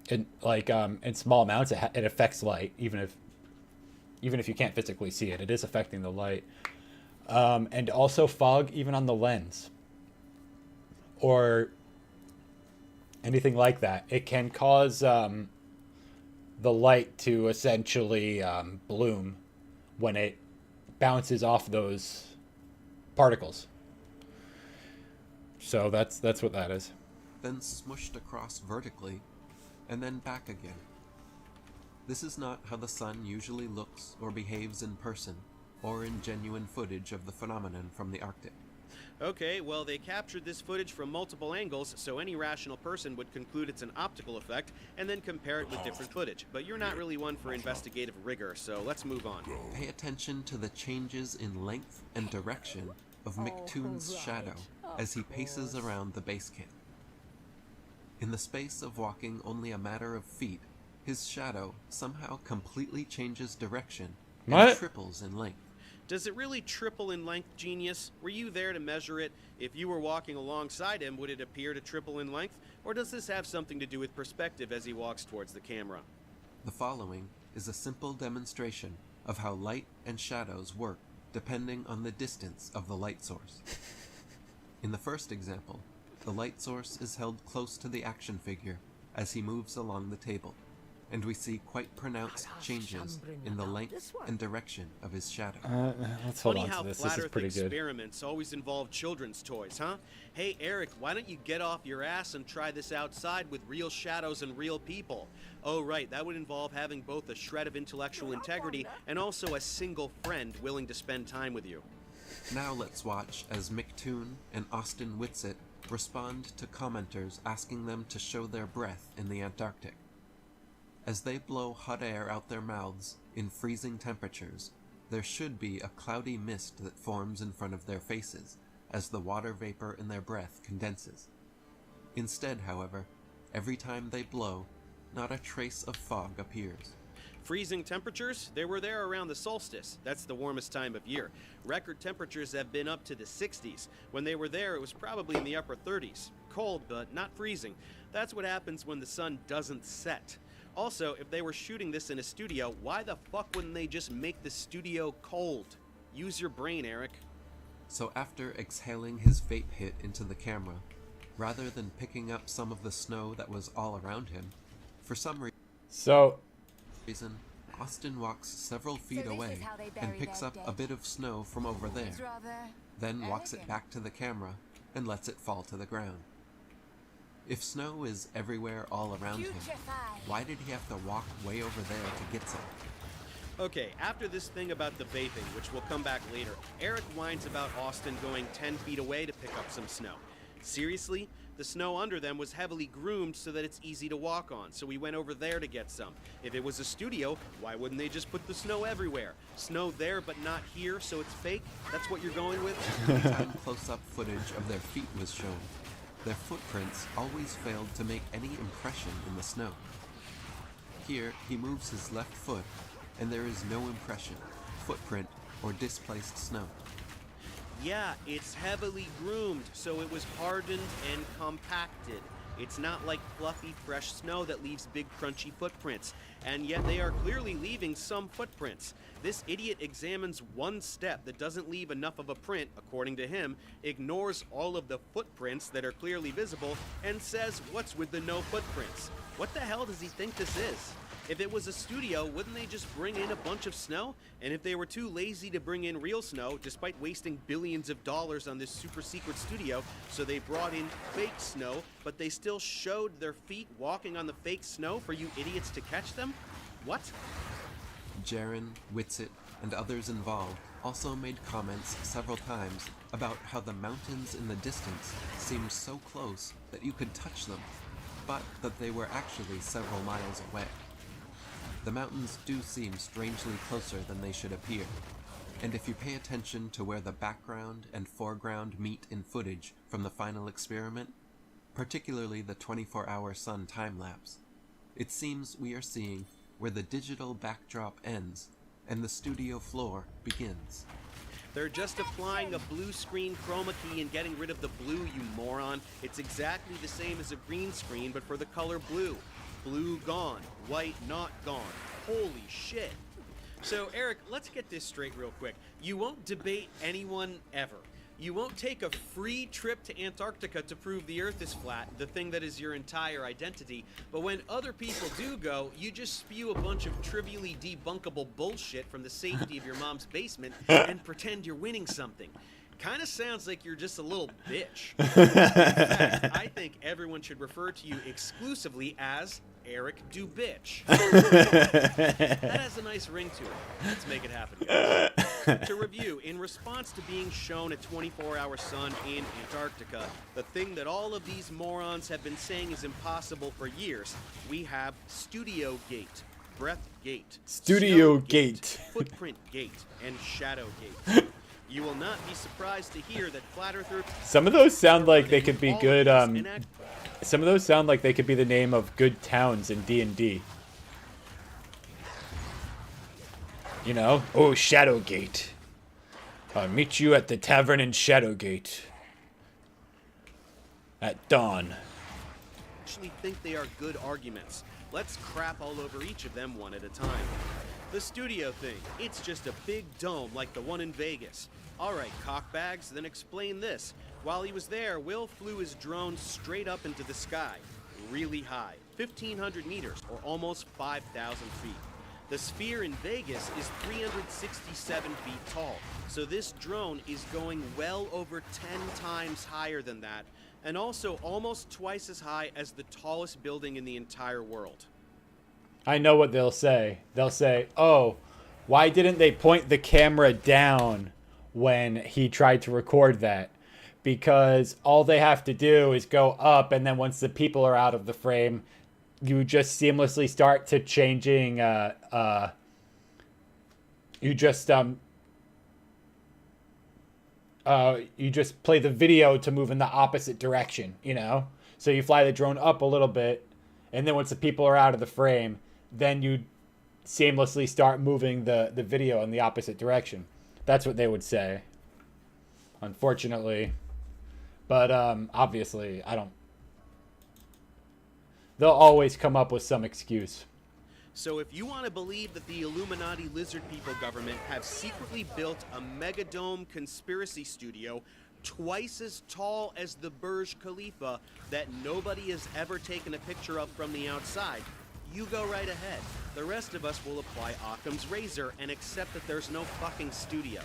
in in small amounts. It affects light, even if you can't physically see it. It is affecting the light, and also fog even on the lens, or anything like that. It can cause the light to essentially bloom when it bounces off those particles. So that's what that is. Then smushed across vertically, and then back again. This is not how the sun usually looks or behaves in person, or in genuine footage of the phenomenon from the Arctic. Okay, well, they captured this footage from multiple angles, so any rational person would conclude it's an optical effect, and then compare it with different footage. But you're not really one for investigative rigor, so let's move on. Pay attention to the changes in length and direction of McToon's shadow as he paces around the base camp. In the space of walking only a matter of feet, his shadow somehow completely changes direction and triples in length. Does it really triple in length, genius? Were you there to measure it? If you were walking alongside him, would it appear to triple in length? Or does this have something to do with perspective as he walks towards the camera? The following is a simple demonstration of how light and shadows work depending on the distance of the light source. In the first example, the light source is held close to the action figure as he moves along the table. and we see quite pronounced changes in the length and direction of his shadow. Let's hold Funny on how to this. flat This is Earth pretty good. experiments always involve children's toys, huh? Hey, Eric, why don't you get off your ass and try this outside with real shadows and real people? Oh, right, that would involve having both a shred of intellectual integrity and also a single friend willing to spend time with you. Now let's watch as McToon and Austin Whitsitt respond to commenters asking them to show their breath in the Antarctic. As they blow hot air out their mouths in freezing temperatures, there should be a cloudy mist that forms in front of their faces as the water vapor in their breath condenses. Instead, however, every time they blow, not a trace of fog appears. Freezing temperatures? They were there around the solstice. That's the warmest time of year. Record temperatures have been up to the 60s. When they were there, it was probably in the upper 30s. Cold, but not freezing. That's what happens when the sun doesn't set. Also, if they were shooting this in a studio, why the fuck wouldn't they just make the studio cold? Use your brain, Eric. So after exhaling his vape hit into the camera, rather than picking up some of the snow that was all around him, for some reason, Austin walks several feet away and picks up a bit of snow from over there, then walks it back to the camera and lets it fall to the ground. If snow is everywhere all around him, why did he have to walk way over there to get some? Okay, after this thing about the vaping, which will come back later, Eric whines about Austin going 10 feet away to pick up some snow. Seriously? The snow under them was heavily groomed so that it's easy to walk on, so we went over there to get some. If it was a studio, why wouldn't they just put the snow everywhere? Snow there but not here, so it's fake? That's what you're going with? Anytime close-up footage of their feet was shown, their footprints always failed to make any impression in the snow. Here, he moves his left foot, and there is no impression, footprint, or displaced snow. Yeah, it's heavily groomed, so it was hardened and compacted. It's not like fluffy, fresh snow that leaves big, crunchy footprints. And yet they are clearly leaving some footprints. This idiot examines one step that doesn't leave enough of a print, according to him, ignores all of the footprints that are clearly visible, and says, what's with the no footprints? What the hell does he think this is? If it was a studio, wouldn't they just bring in a bunch of snow? And if they were too lazy to bring in real snow, despite wasting billions of dollars on this super secret studio, so they brought in fake snow, but they still showed their feet walking on the fake snow for you idiots to catch them? What? Jaron, Whitsitt, and others involved also made comments several times about how the mountains in the distance seemed so close that you could touch them, but that they were actually several miles away. The mountains do seem strangely closer than they should appear, and if you pay attention to where the background and foreground meet in footage from the final experiment, particularly the 24-hour sun time-lapse, it seems we are seeing where the digital backdrop ends and the studio floor begins. They're just applying a blue screen chroma key and getting rid of the blue, you moron. It's exactly the same as a green screen, but for the color blue. Blue gone, white not gone. Holy shit. So, Eric, let's get this straight real quick. You won't debate anyone ever. You won't take a free trip to Antarctica to prove the Earth is flat, the thing that is your entire identity. But when other people do go, you just spew a bunch of trivially debunkable bullshit from the safety of your mom's basement and pretend you're winning something. Kind of sounds like you're just a little bitch. In fact, I think everyone should refer to you exclusively as Eric Do Bitch. That has a nice ring to it. Let's make it happen, guys. To review, in response to being shown a 24-hour sun in Antarctica, the thing that all of these morons have been saying is impossible for years, we have Studio Gate, Breath Gate, Studio Snow Gate, Footprint Gate, and Shadow Gate. You will not be surprised to hear that Flat Earthers... Some of those sound like they could be good, some of those sound like they could be the name of good towns in D&D. You know? Oh, Shadowgate. I'll meet you at the tavern in Shadowgate. At dawn. Actually think they are good arguments. Let's crap all over each of them one at a time. The studio thing, it's just a big dome like the one in Vegas. Alright, cockbags, then explain this. While he was there, Will flew his drone straight up into the sky. really high, 1,500 meters, or almost 5,000 feet. The sphere in Vegas is 367 feet tall, so this drone is going well over 10 times higher than that, and also almost twice as high as the tallest building in the entire world. I know what they'll say. They'll say, oh, why didn't they point the camera down when he tried to record that? Because all they have to do is go up, and then once the people are out of the frame, you just seamlessly start to changing, you just play the video to move in the opposite direction, you know? So you fly the drone up a little bit, and then once the people are out of the frame, then you seamlessly start moving the video in the opposite direction. That's what they would say. Unfortunately. But obviously, they'll always come up with some excuse. So if you want to believe that the Illuminati lizard people government have secretly built a megadome conspiracy studio twice as tall as the Burj Khalifa that nobody has ever taken a picture of from the outside, you go right ahead. The rest of us will apply Occam's razor and accept that there's no fucking studio.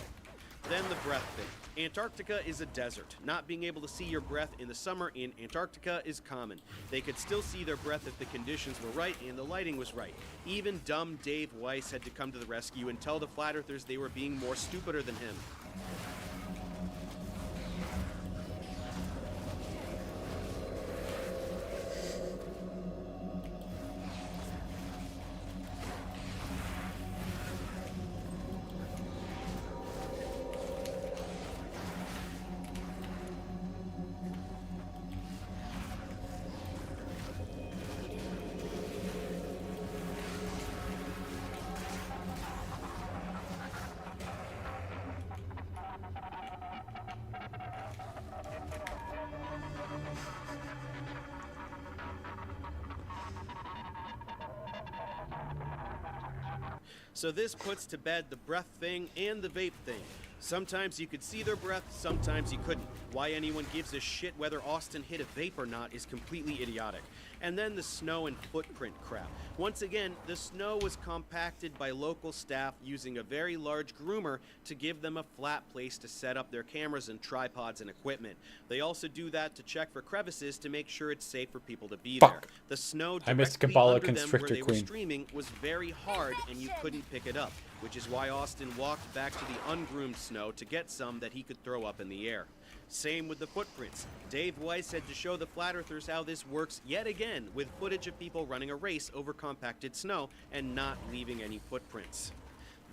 Then the breath thing. Antarctica is a desert. Not being able to see your breath in the summer in Antarctica is common. They could still see their breath if the conditions were right and the lighting was right. Even dumb Dave Weiss had to come to the rescue and tell the flat earthers they were being more stupider than him. So this puts to bed the breath thing and the vape thing. Sometimes you could see their breath, sometimes you couldn't. Why anyone gives a shit whether Austin hit a vape or not is completely idiotic. And then the snow and footprint crap. Once again, the snow was compacted by local staff using a very large groomer to give them a flat place to set up their cameras and tripods and equipment. They also do that to check for crevices to make sure it's safe for people to be there. The snow directly under them where they were streaming was very hard and you couldn't pick it up, which is why Austin walked back to the ungroomed snow to get some that he could throw up in the air. Same with the footprints. Dave Weiss had to show the flat earthers how this works yet again with footage of people running a race over compacted snow and not leaving any footprints.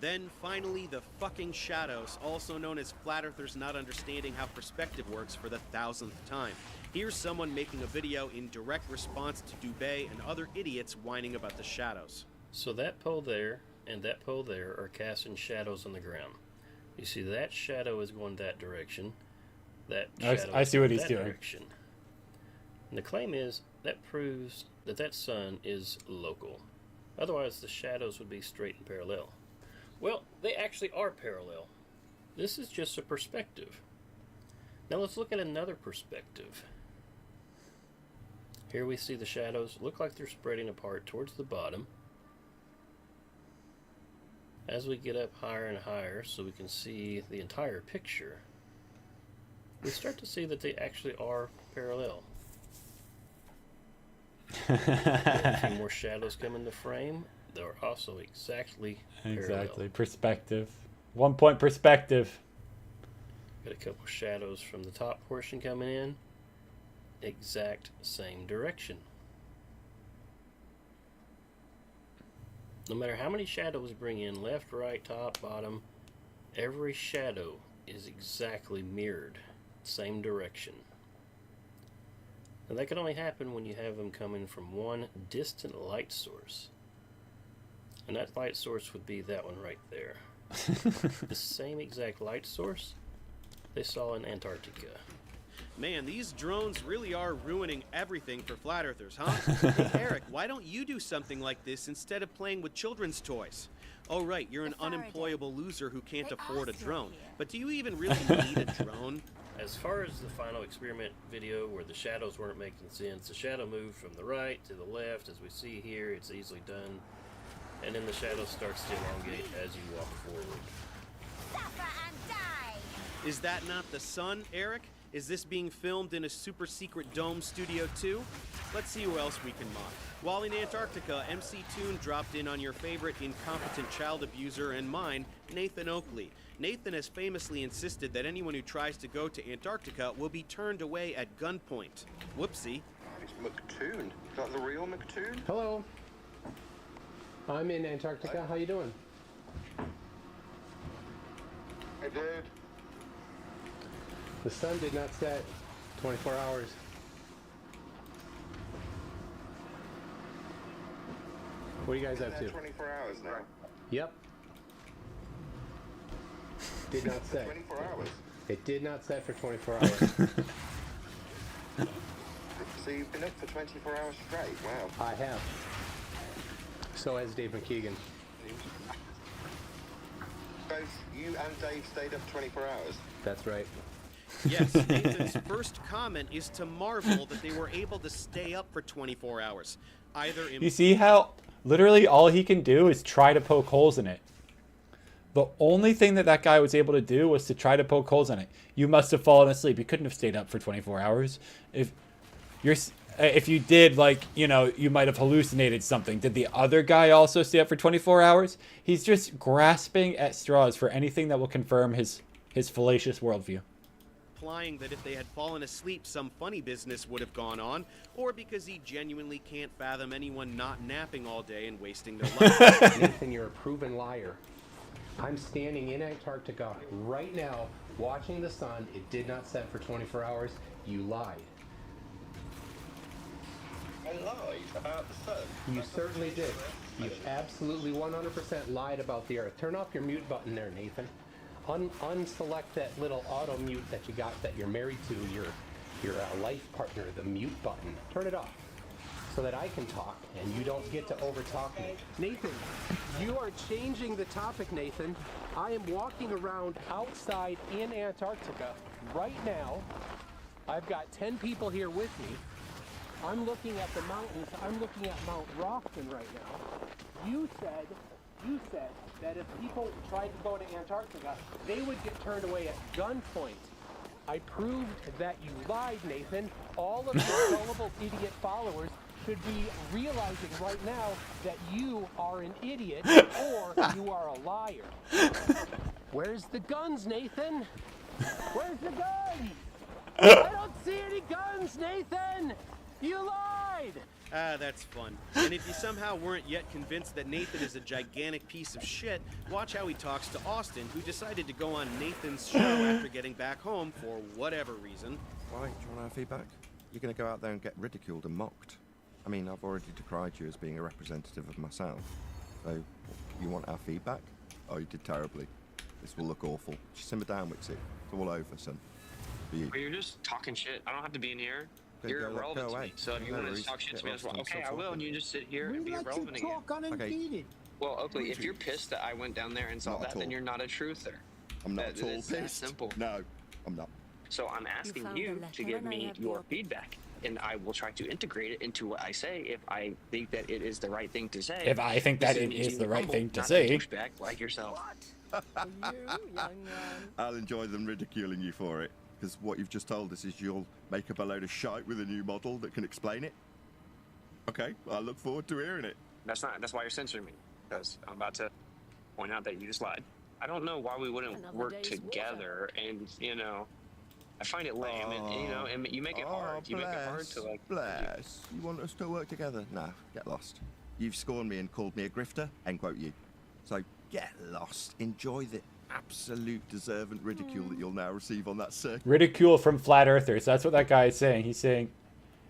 Then finally the fucking shadows, also known as flat earthers not understanding how perspective works for the 1000th time. Here's someone making a video in direct response to Dubé and other idiots whining about the shadows. So that pole there and that pole there are casting shadows on the ground. You see that shadow is going that direction. That shadow I see what is he's that doing. Direction. And the claim is that proves that that sun is local. Otherwise the shadows would be straight and parallel. Well, they actually are parallel. This is just a perspective. Now let's look at another perspective. Here we see the shadows look like they're spreading apart towards the bottom. As we get up higher and higher so we can see the entire picture, we start to see that they actually are parallel. A few more shadows come into frame. They're also exactly parallel. Exactly. Perspective. 1 point perspective. Got a couple shadows from the top portion coming in. Exact same direction. No matter how many shadows bring in, left, right, top, bottom, every shadow is exactly mirrored. Same direction. And that can only happen when you have them coming from one distant light source. And that light source would be that one right there. The same exact light source they saw in Antarctica. Man, these drones really are ruining everything for flat earthers, huh? Hey, Eric, why don't you do something like this instead of playing with children's toys? Oh, right, you're an unemployable loser who can't afford a drone. But do you even really need a drone? As far as the final experiment video where the shadows weren't making sense, the shadow moved from the right to the left. As we see here, it's easily done. And then the shadow starts to elongate as you walk forward. Suffer and die! Is that not the sun, Eric? Is this being filmed in a super secret dome studio too? Let's see who else we can mock. While in Antarctica, MC Toon dropped in on your favorite incompetent child abuser and mine, Nathan Oakley. Nathan has famously insisted that anyone who tries to go to Antarctica will be turned away at gunpoint. Whoopsie. It's McToon. Is that the real McToon? Hello. I'm in Antarctica. How you doing? Hey, dude. The sun did not set 24 hours. What are you guys up to? 24 hours now. Yep. Did not set. 24 hours. It did not set for 24 hours. So you've been up for 24 hours straight? Wow. I have. So has Dave McKeegan. Both you and Dave stayed up 24 hours? That's right. Yes, Nathan's first comment is to marvel that they were able to stay up for 24 hours. Either in You see how literally all he can do is try to poke holes in it. The only thing that guy was able to do was to try to poke holes in it. You must have fallen asleep. You couldn't have stayed up for 24 hours. If you did, like, you know, you might have hallucinated something. Did the other guy also stay up for 24 hours? He's just grasping at straws for anything that will confirm his fallacious worldview. implying that if they had fallen asleep, some funny business would have gone on, or because he genuinely can't fathom anyone not napping all day and wasting their life. Nathan, you're a proven liar. I'm standing in Antarctica right now, watching the sun. It did not set for 24 hours. You lied. I lied about the sun. You certainly did. You absolutely 100% lied about the Earth. Turn off your mute button there, Nathan. Unselect that little auto mute that you got that you're married to, your life partner, the mute button. Turn it off so that I can talk and you don't get to overtalk me. Nathan, you are changing the topic, Nathan. I am walking around outside in Antarctica right now. I've got 10 people here with me. I'm looking at the mountains. I'm looking at Mount Rockton right now. You said that if people tried to go to Antarctica, they would get turned away at gunpoint. I proved that you lied, Nathan. All of your gullible idiot followers should be realizing right now that you are an idiot or you are a liar. Where's the guns, Nathan? Where's the guns? I don't see any guns, Nathan! You lied! Ah, that's fun. And if you somehow weren't yet convinced that Nathan is a gigantic piece of shit, watch how he talks to Austin, who decided to go on Nathan's show after getting back home for whatever reason. Why, do you want our feedback? You're going to go out there and get ridiculed and mocked. I mean, I've already decried you as being a representative of myself. So, you want our feedback? Oh, you did terribly. This will look awful. Just simmer down, Wixie. It's all over, son. For you. But you're just talking shit. I don't have to be in here. Okay, You're go irrelevant to away. me. So if you No want to worries. talk shit to me, Get that's well. lost Okay, and I stop will, and talking. you just sit here and be irrelevant again. Unimpeded. Well, Oakley, if you're pissed that I went down there and saw Not at that, then all. you're not a truther. I'm not at all It's that pissed. simple. No, I'm not. So I'm asking found you the to letter give and I me have your your- feedback, and I will try to integrate it into what I say if I think that it is the right thing to say. If I think that This it means is being the right humble, thing to not say. a douchebag like yourself. I'll enjoy them ridiculing you for it. Because what you've just told us is you'll make up a load of shite with a new model that can explain it. Okay, I look forward to hearing it. That's why you're censoring me, because I'm about to point out that you just lied. I don't know why we wouldn't Another work day's together, and I find it lame, and you make it hard. You make it hard to like. Bless. You want us to work together? Nah, get lost. You've scorned me and called me a grifter, end quote you. So get lost. Enjoy the absolute deserving ridicule that you'll now receive on that circuit. Ridicule from flat earthers. That's what that guy is saying. He's saying,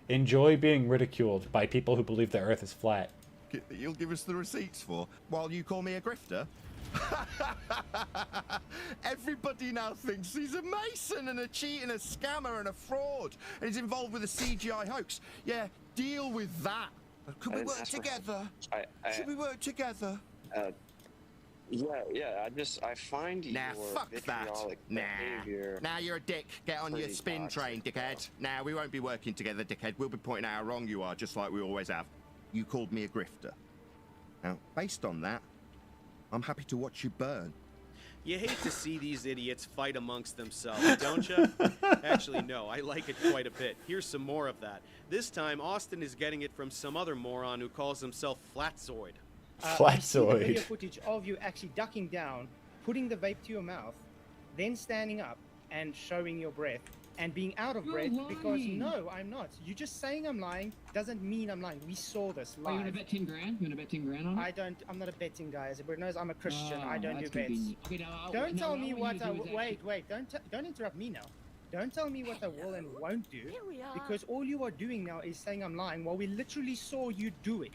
enjoy being ridiculed by people who believe the earth is flat. That you'll give us the receipts for while you call me a grifter? Everybody now thinks he's a mason and a cheat and a scammer and a fraud, and he's involved with a CGI hoax. Yeah, deal with that. Could we work together? Should we work together? Yeah. I find Nah, your fuck that. vitriolic Nah. behavior. Now you're a dick. Get on your pretty spin toxic, train, dickhead. Now we won't be working together, dickhead. We'll be pointing out how wrong you are, just like we always have. You called me a grifter. Now, based on that, I'm happy to watch you burn. You hate to see these idiots fight amongst themselves, don't you? Actually, no, I like it quite a bit. Here's some more of that. This time, Austin is getting it from some other moron who calls himself Flatzoid. I see the video footage of you actually ducking down, putting the vape to your mouth, then standing up and showing your breath and being out of breath because no, I'm not. You just saying I'm lying doesn't mean I'm lying. We saw this live. Oh, you want to bet 10 grand? You want to bet 10 grand on it? I'm not a betting guy. As everybody knows, I'm a Christian. I don't do that's bets. convenient. Okay, now, Don't tell what me I want what you to I do is wait. Don't interrupt me now. Don't tell me what I will and won't do, because all you are doing now is saying I'm lying while we literally saw you do it.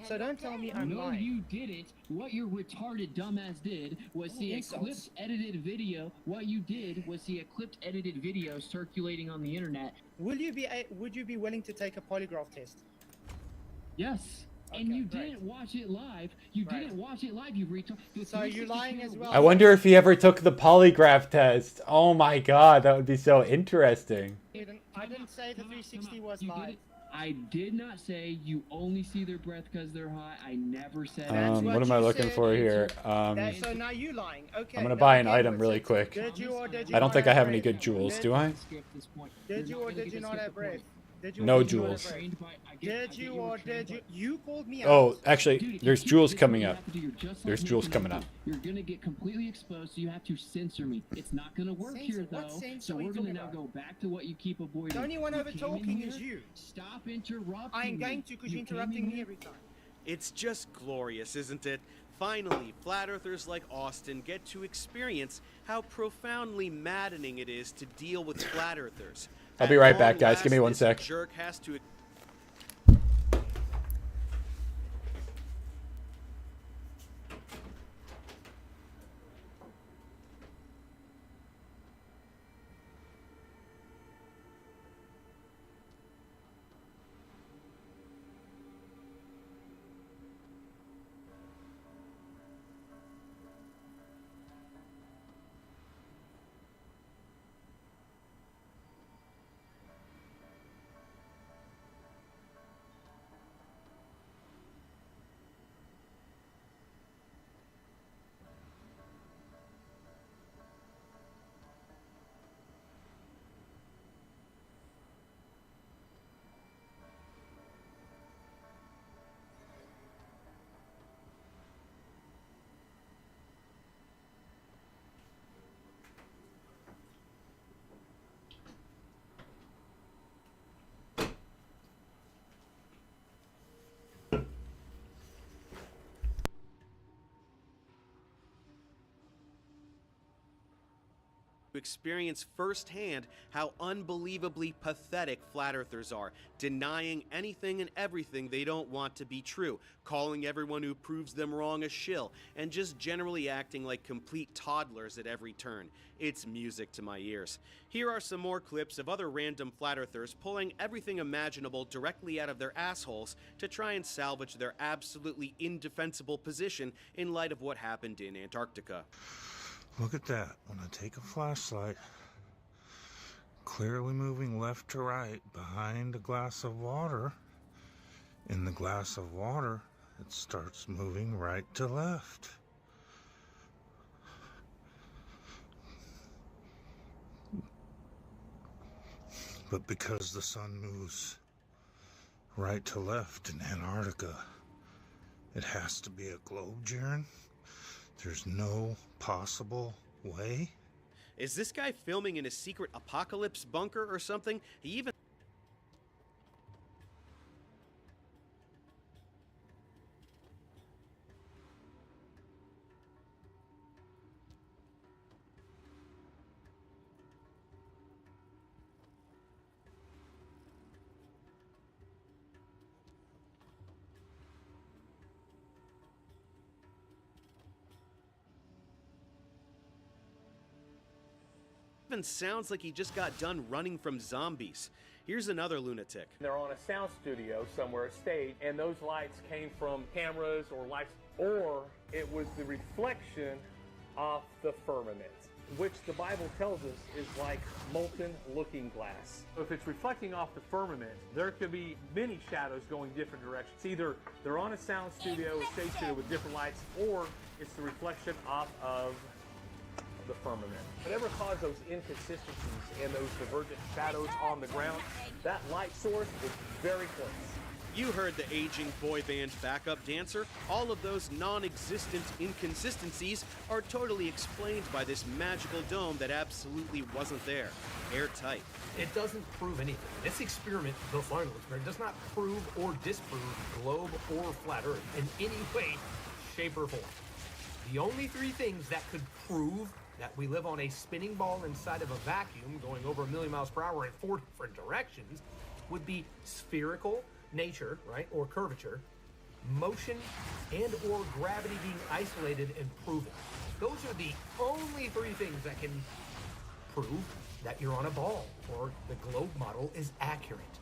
So don't tell me I'm no, lying. you didn't. What your retarded dumbass did was see a clipped, edited video. What you did was see a clipped, edited video circulating on the internet. Would you be willing to take a polygraph test? Yes. And you didn't watch it live. You didn't watch it live, you retard. So you're lying as well. I wonder if he ever took the polygraph test. Oh my god, that would be so interesting. I didn't say the 360 was live. I did not say you only see their breath because they're hot. I never said What am I looking for here? So now you lying. Okay. I'm gonna buy an item really quick. Did you or did you I don't not think I have any breath? good jewels, do I? Did you or did you not have breath? Did you No or did you not have jewels. breath? Did you or did you? You called me out. Oh, actually, there's jewels coming up. There's jewels coming up. You're gonna get completely exposed, so you have to censor me. It's not gonna work here though. So we're gonna now go back to what you keep avoiding. The only one over talking is you. Stop interrupting. I'm going to, because you're interrupting me every time. It's just glorious, isn't it? Finally, flat earthers like Austin get to experience how profoundly maddening it is to deal with flat earthers. I'll be right back, guys. Give me 1 sec. Jerk has to experience firsthand how unbelievably pathetic flat earthers are, denying anything and everything they don't want to be true, calling everyone who proves them wrong a shill, and just generally acting like complete toddlers at every turn. It's music to my ears. Here are some more clips of other random flat earthers pulling everything imaginable directly out of their assholes to try and salvage their absolutely indefensible position in light of what happened in Antarctica. Look at that. When I take a flashlight, clearly moving left to right behind a glass of water, in the glass of water, it starts moving right to left. But because the sun moves right to left in Antarctica, it has to be a globe, Jaren. There's no possible way. Is this guy filming in a secret apocalypse bunker or something? He even... sounds like he just got done running from zombies. Here's another lunatic. They're on a sound studio somewhere, a stage, and those lights came from cameras or lights, or it was the reflection off the firmament, which the Bible tells us is like molten looking glass. If it's reflecting off the firmament, there could be many shadows going different directions. Either they're on a sound studio, a stage studio with different lights, or it's the reflection off of the firmament. Whatever caused those inconsistencies and those divergent shadows on the ground, that light source is very close. You heard the aging boy band backup dancer. All of those non-existent inconsistencies are totally explained by this magical dome that absolutely wasn't there. Airtight. It doesn't prove anything. This experiment, the final experiment, does not prove or disprove globe or flat Earth in any way, shape, or form. The only three things that could prove that we live on a spinning ball inside of a vacuum going over 1,000,000 miles per hour in 4 different directions would be spherical nature, right, or curvature, motion, and or gravity being isolated and proven. Those are the only three things that can prove that you're on a ball or the globe model is accurate.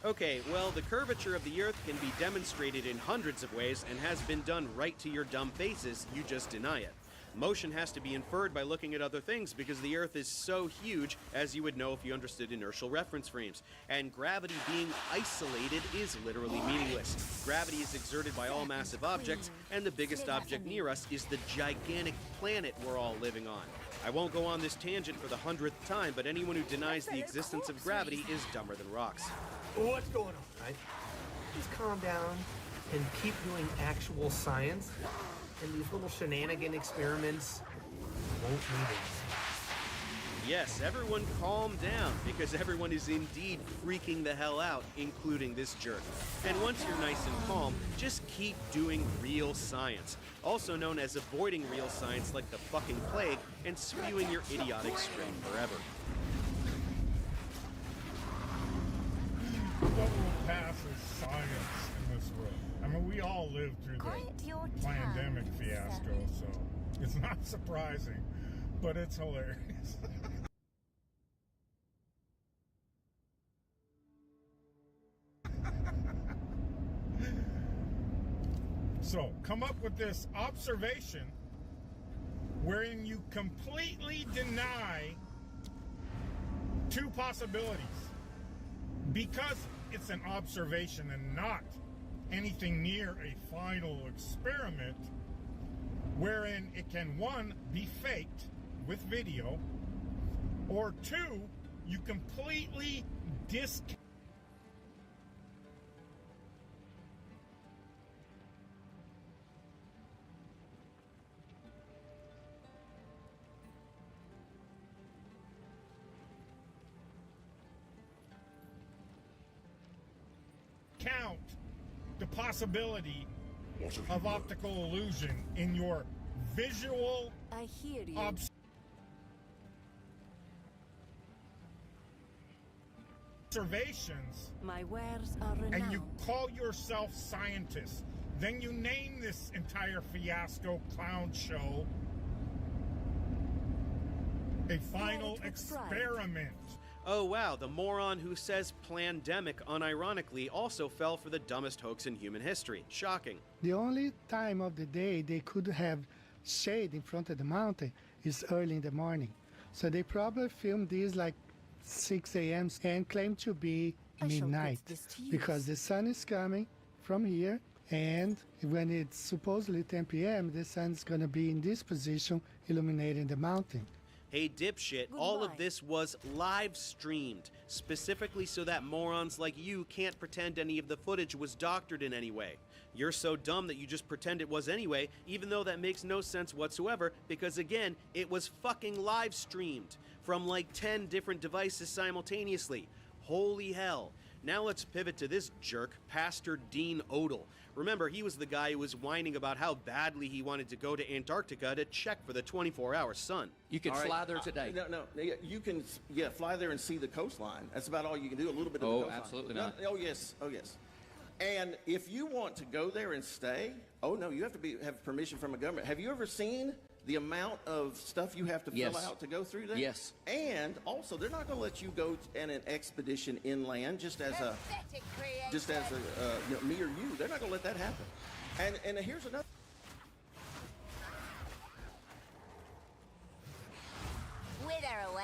Okay, well, the curvature of the Earth can be demonstrated in hundreds of ways and has been done right to your dumb faces. You just deny it. Motion has to be inferred by looking at other things because the Earth is so huge, as you would know if you understood inertial reference frames. And gravity being isolated is literally meaningless. Gravity is exerted by all massive objects, and the biggest object near us is the gigantic planet we're all living on. I won't go on this tangent for the 100th time, but anyone who denies the existence of gravity is dumber than rocks. What's going on, right? Just calm down and keep doing actual science, and these little shenanigan experiments won't mean anything. Yes, everyone calm down, because everyone is indeed freaking the hell out, including this jerk. And once you're nice and calm, just keep doing real science, also known as avoiding real science like the fucking plague, and spewing your idiotic string forever. What will pass as science in this world? I mean, we all lived through the pandemic fiasco, so it's not surprising, but it's hilarious. So, come up with this observation wherein you completely deny two possibilities. Because it's an observation and not anything near a final experiment, wherein it can, one, be faked with video, or two, you completely discount the possibility of optical illusion in your visual observations. My wares are renowned. And you call yourself scientists. Then you name this entire fiasco clown show a final experiment. Oh wow, the moron who says plandemic unironically also fell for the dumbest hoax in human history. Shocking. The only time of the day they could have shade in front of the mountain is early in the morning. So they probably filmed these like 6 a.m. and claim to be midnight because the sun is coming from here, and when it's supposedly 10 p.m., the sun is going to be in this position illuminating the mountain. Hey dipshit, all of this was live streamed, specifically so that morons like you can't pretend any of the footage was doctored in any way. You're so dumb that you just pretend it was anyway, even though that makes no sense whatsoever, because again, it was fucking live streamed from like 10 different devices simultaneously. Holy hell. Now let's pivot to this jerk, Pastor Dean Odell. Remember, he was the guy who was whining about how badly he wanted to go to Antarctica to check for the 24-hour sun. You can fly there today. No, you can, fly there and see the coastline. That's about all you can do, a little bit of the coastline. Oh, absolutely not. Oh, yes. And if you want to go there and stay, you have to have permission from a government. Have you ever seen The amount of stuff you have to fill Yes. out to go through that? Yes. And also, they're not going to let you go on an expedition inland just as a me or you. They're not going to let that happen. And here's another. Wither away.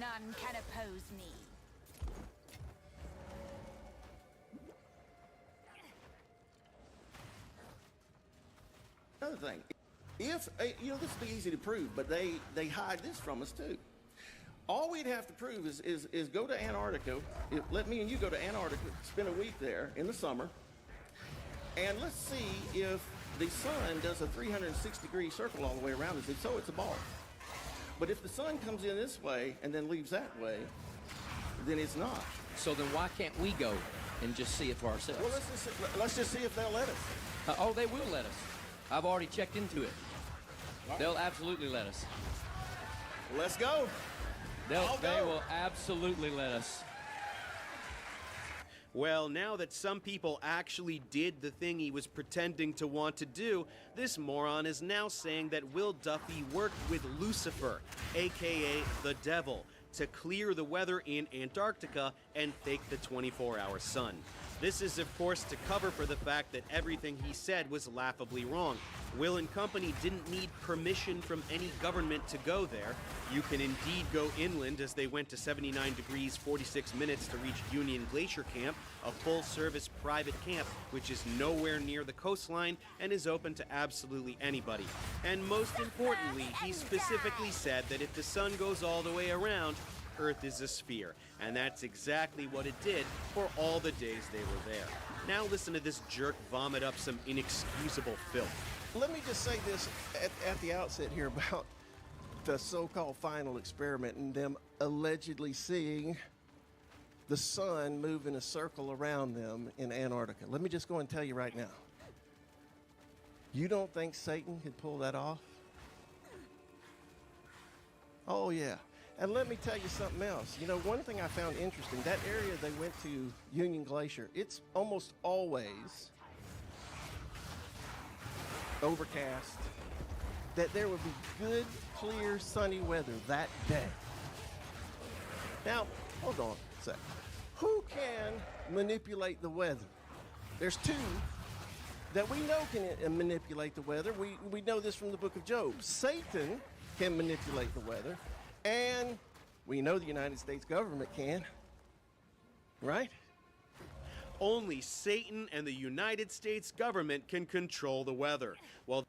None can oppose me. Another thing, if this would be easy to prove, but they hide this from us too. All we'd have to prove is go to Antarctica. Let me and you go to Antarctica, spend a week there in the summer, and let's see if the sun does a 360-degree circle all the way around us. If so, it's a ball. But if the sun comes in this way and then leaves that way, then it's not. So then why can't we go and just see it for ourselves? Well, let's just see if they'll let us. Oh, they will let us. I've already checked into it. They'll absolutely let us. Let's go. They will absolutely let us. Well, now that some people actually did the thing he was pretending to want to do, this moron is now saying that Will Duffy worked with Lucifer, aka the devil, to clear the weather in Antarctica and fake the 24-hour sun. This is, of course, to cover for the fact that everything he said was laughably wrong. Will and company didn't need permission from any government to go there. You can indeed go inland, as they went to 79 degrees 46 minutes to reach Union Glacier Camp, a full-service private camp which is nowhere near the coastline and is open to absolutely anybody. And most importantly, he specifically said that if the sun goes all the way around, Earth is a sphere, and that's exactly what it did for all the days they were there. Now listen to this jerk vomit up some inexcusable filth. Let me just say this at the outset here about the so-called final experiment and them allegedly seeing the sun move in a circle around them in Antarctica. Let me just go and tell you right now. You don't think Satan could pull that off? Oh, yeah. And let me tell you something else. You know, one thing I found interesting, that area they went to, Union Glacier, it's almost always overcast, that there would be good, clear, sunny weather that day. Now, hold on a sec. Who can manipulate the weather? There's two that we know can manipulate the weather. We know this from the book of Job. Satan can manipulate the weather, and we know the United States government can, right? Only Satan and the United States government can control the weather. Well,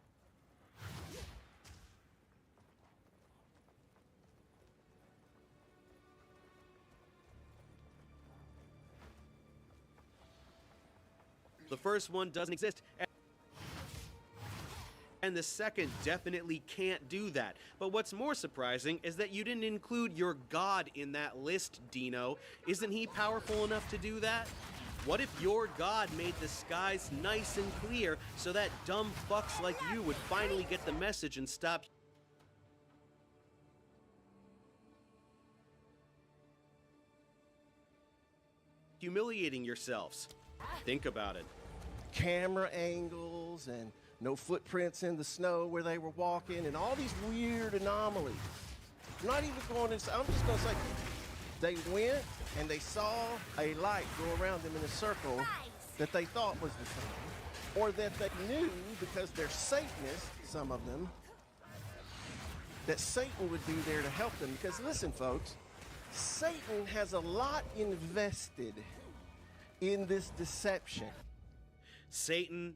the first one doesn't exist, and the second definitely can't do that. But what's more surprising is that you didn't include your God in that list, Dino. Isn't he powerful enough to do that? What if your God made the skies nice and clear so that dumb fucks like you would finally get the message and stop humiliating yourselves? Think about it. Camera angles and no footprints in the snow where they were walking and all these weird anomalies. I'm not even going to, I'm just going to say, they went and they saw a light go around them in a circle that they thought was the sun. Or that they knew, because they're Satanists, some of them, that Satan would be there to help them. Because listen, folks, Satan has a lot invested in this deception. Satan.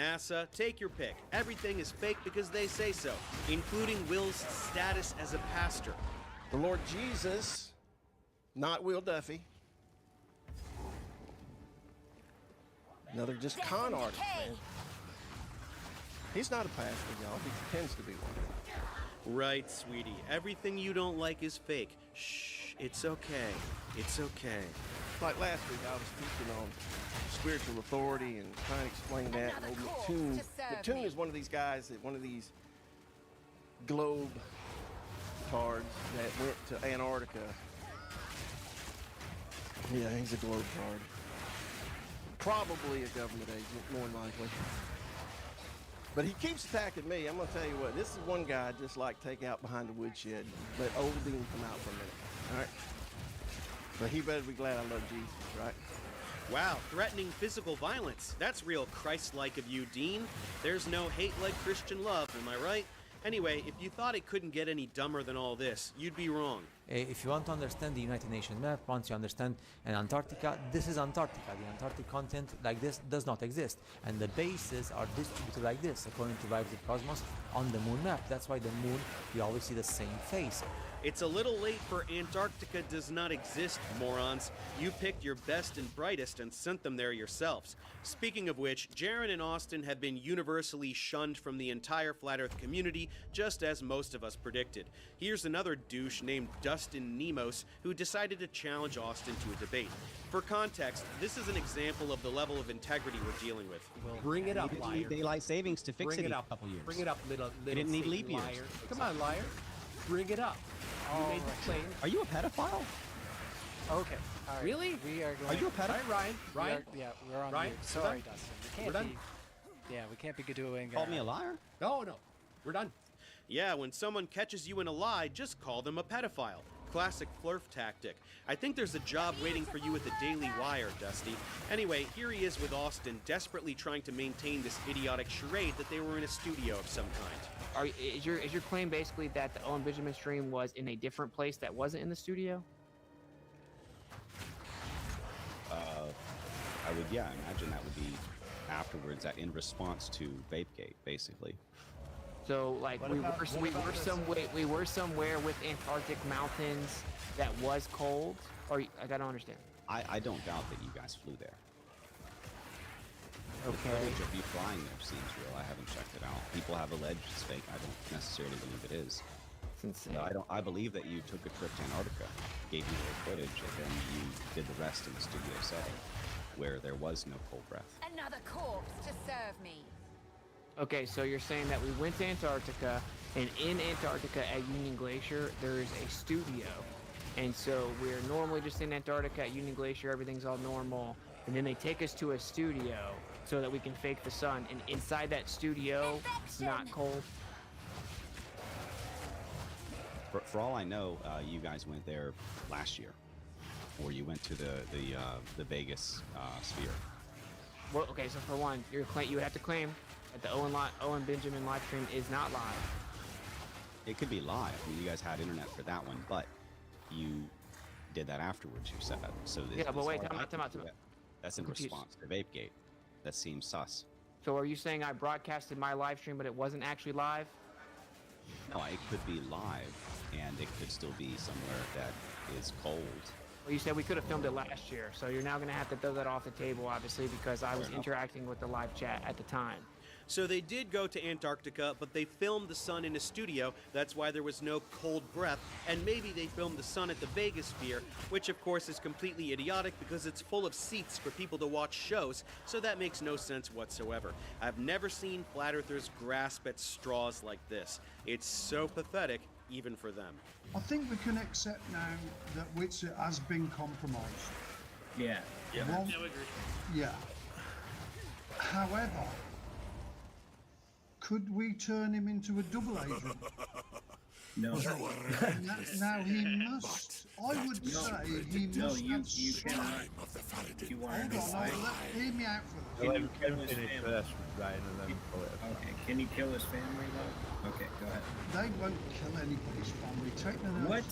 NASA, take your pick. Everything is fake because they say so, including Will's status as a pastor. The Lord Jesus, not Will Duffy. Another just con artist, man. He's not a pastor, y'all. He pretends to be one. Right, sweetie. Everything you don't like is fake. Shh, it's okay. It's okay. Like last week, I was speaking on spiritual authority and trying to explain that. And old McToon. McToon is one of these guys, one of these globe tards that went to Antarctica. Yeah, he's a globe tard. Probably a government agent, more than likely. But he keeps attacking me. I'm going to tell you what, this is one guy I'd just like take out behind the woodshed. Let old Dean come out for a minute, all right? But he better be glad I love Jesus, right? Wow, threatening physical violence. That's real Christ-like of you, Dean. There's no hate like Christian love, am I right? Anyway, if you thought it couldn't get any dumber than all this, you'd be wrong. If you want to understand the United Nations map, once you understand Antarctica, this is Antarctica. The Antarctic continent like this does not exist. And the bases are distributed like this, according to Vibes of Cosmos, on the moon map. That's why the moon, you always see the same face. It's a little late for Antarctica does not exist, morons. You picked your best and brightest and sent them there yourselves. Speaking of which, Jaren and Austin have been universally shunned from the entire Flat Earth community, just as most of us predicted. Here's another douche named Dustin Nemos who decided to challenge Austin to a debate. For context, this is an example of the level of integrity we're dealing with. Bring it up, You liar. need daylight savings to fix Bring it it in up. a couple years. Bring it up, little They didn't need Satan leap years. liar. Come on, liar. Bring it up. You made the claim. Are you a pedophile? Okay. All right. Really? We are going. Are you a pedophile? All right, Ryan. We are- Ryan. yeah, we're on Ryan, mute. we're Sorry, done? Dustin. We We're can't done? be. Yeah, we can't be doing. Called me a liar? No. We're done. Yeah, when someone catches you in a lie, just call them a pedophile. Classic flirf tactic. I think there's a job waiting for you at the Daily Wire, Dusty. Anyway, here he is with Austin, desperately trying to maintain this idiotic charade that they were in a studio of some kind. Is your claim basically that the Owen Benjamin stream was in a different place that wasn't in the studio? I would, yeah, imagine that would be afterwards, in response to Vapegate, basically. So like we were somewhere with Antarctic mountains that was cold, or I don't understand. I don't doubt that you guys flew there. Okay. The footage of you flying there seems real. I haven't checked it out. People have alleged it's fake. I don't necessarily believe it is. It's insane. I believe that you took a trip to Antarctica, gave you the footage, and then you did the rest in the studio setting, where there was no cold breath. Another corpse to serve me. Okay, so you're saying that we went to Antarctica, and in Antarctica at Union Glacier, there is a studio. And so we're normally just in Antarctica at Union Glacier, everything's all normal. And then they take us to a studio so that we can fake the sun. And inside that studio, it's not cold. For all I know, you guys went there last year, or you went to the Vegas sphere. Well, okay, so for one, you would have to claim that the Owen Benjamin live stream is not live. It could be live. I mean, you guys had internet for that one, but you did that afterwards. You said so. Yeah, but wait, time out. That's in response to Vapegate. That seems sus. So are you saying I broadcasted my live stream, but it wasn't actually live? No, it could be live, and it could still be somewhere that is cold. Well, you said we could have filmed it last year, so you're now going to have to throw that off the table, obviously, because I was interacting with the live chat at the time. So they did go to Antarctica, but they filmed the sun in a studio. That's why there was no cold breath. And maybe they filmed the sun at the Vegas Sphere, which of course is completely idiotic because it's full of seats for people to watch shows, so that makes no sense whatsoever. I've never seen flat earthers grasp at straws like this. It's so pathetic, even for them. I think we can accept now that Witzer has been compromised. Yeah. Well, yeah. However, could we turn him into a double agent? No. Now he must. I would say he must have some. You want Hold to on, hear me out for Can this. you kill his family? Okay, can you kill his family though? Okay, go ahead. They won't kill anybody's family. Take them out. What?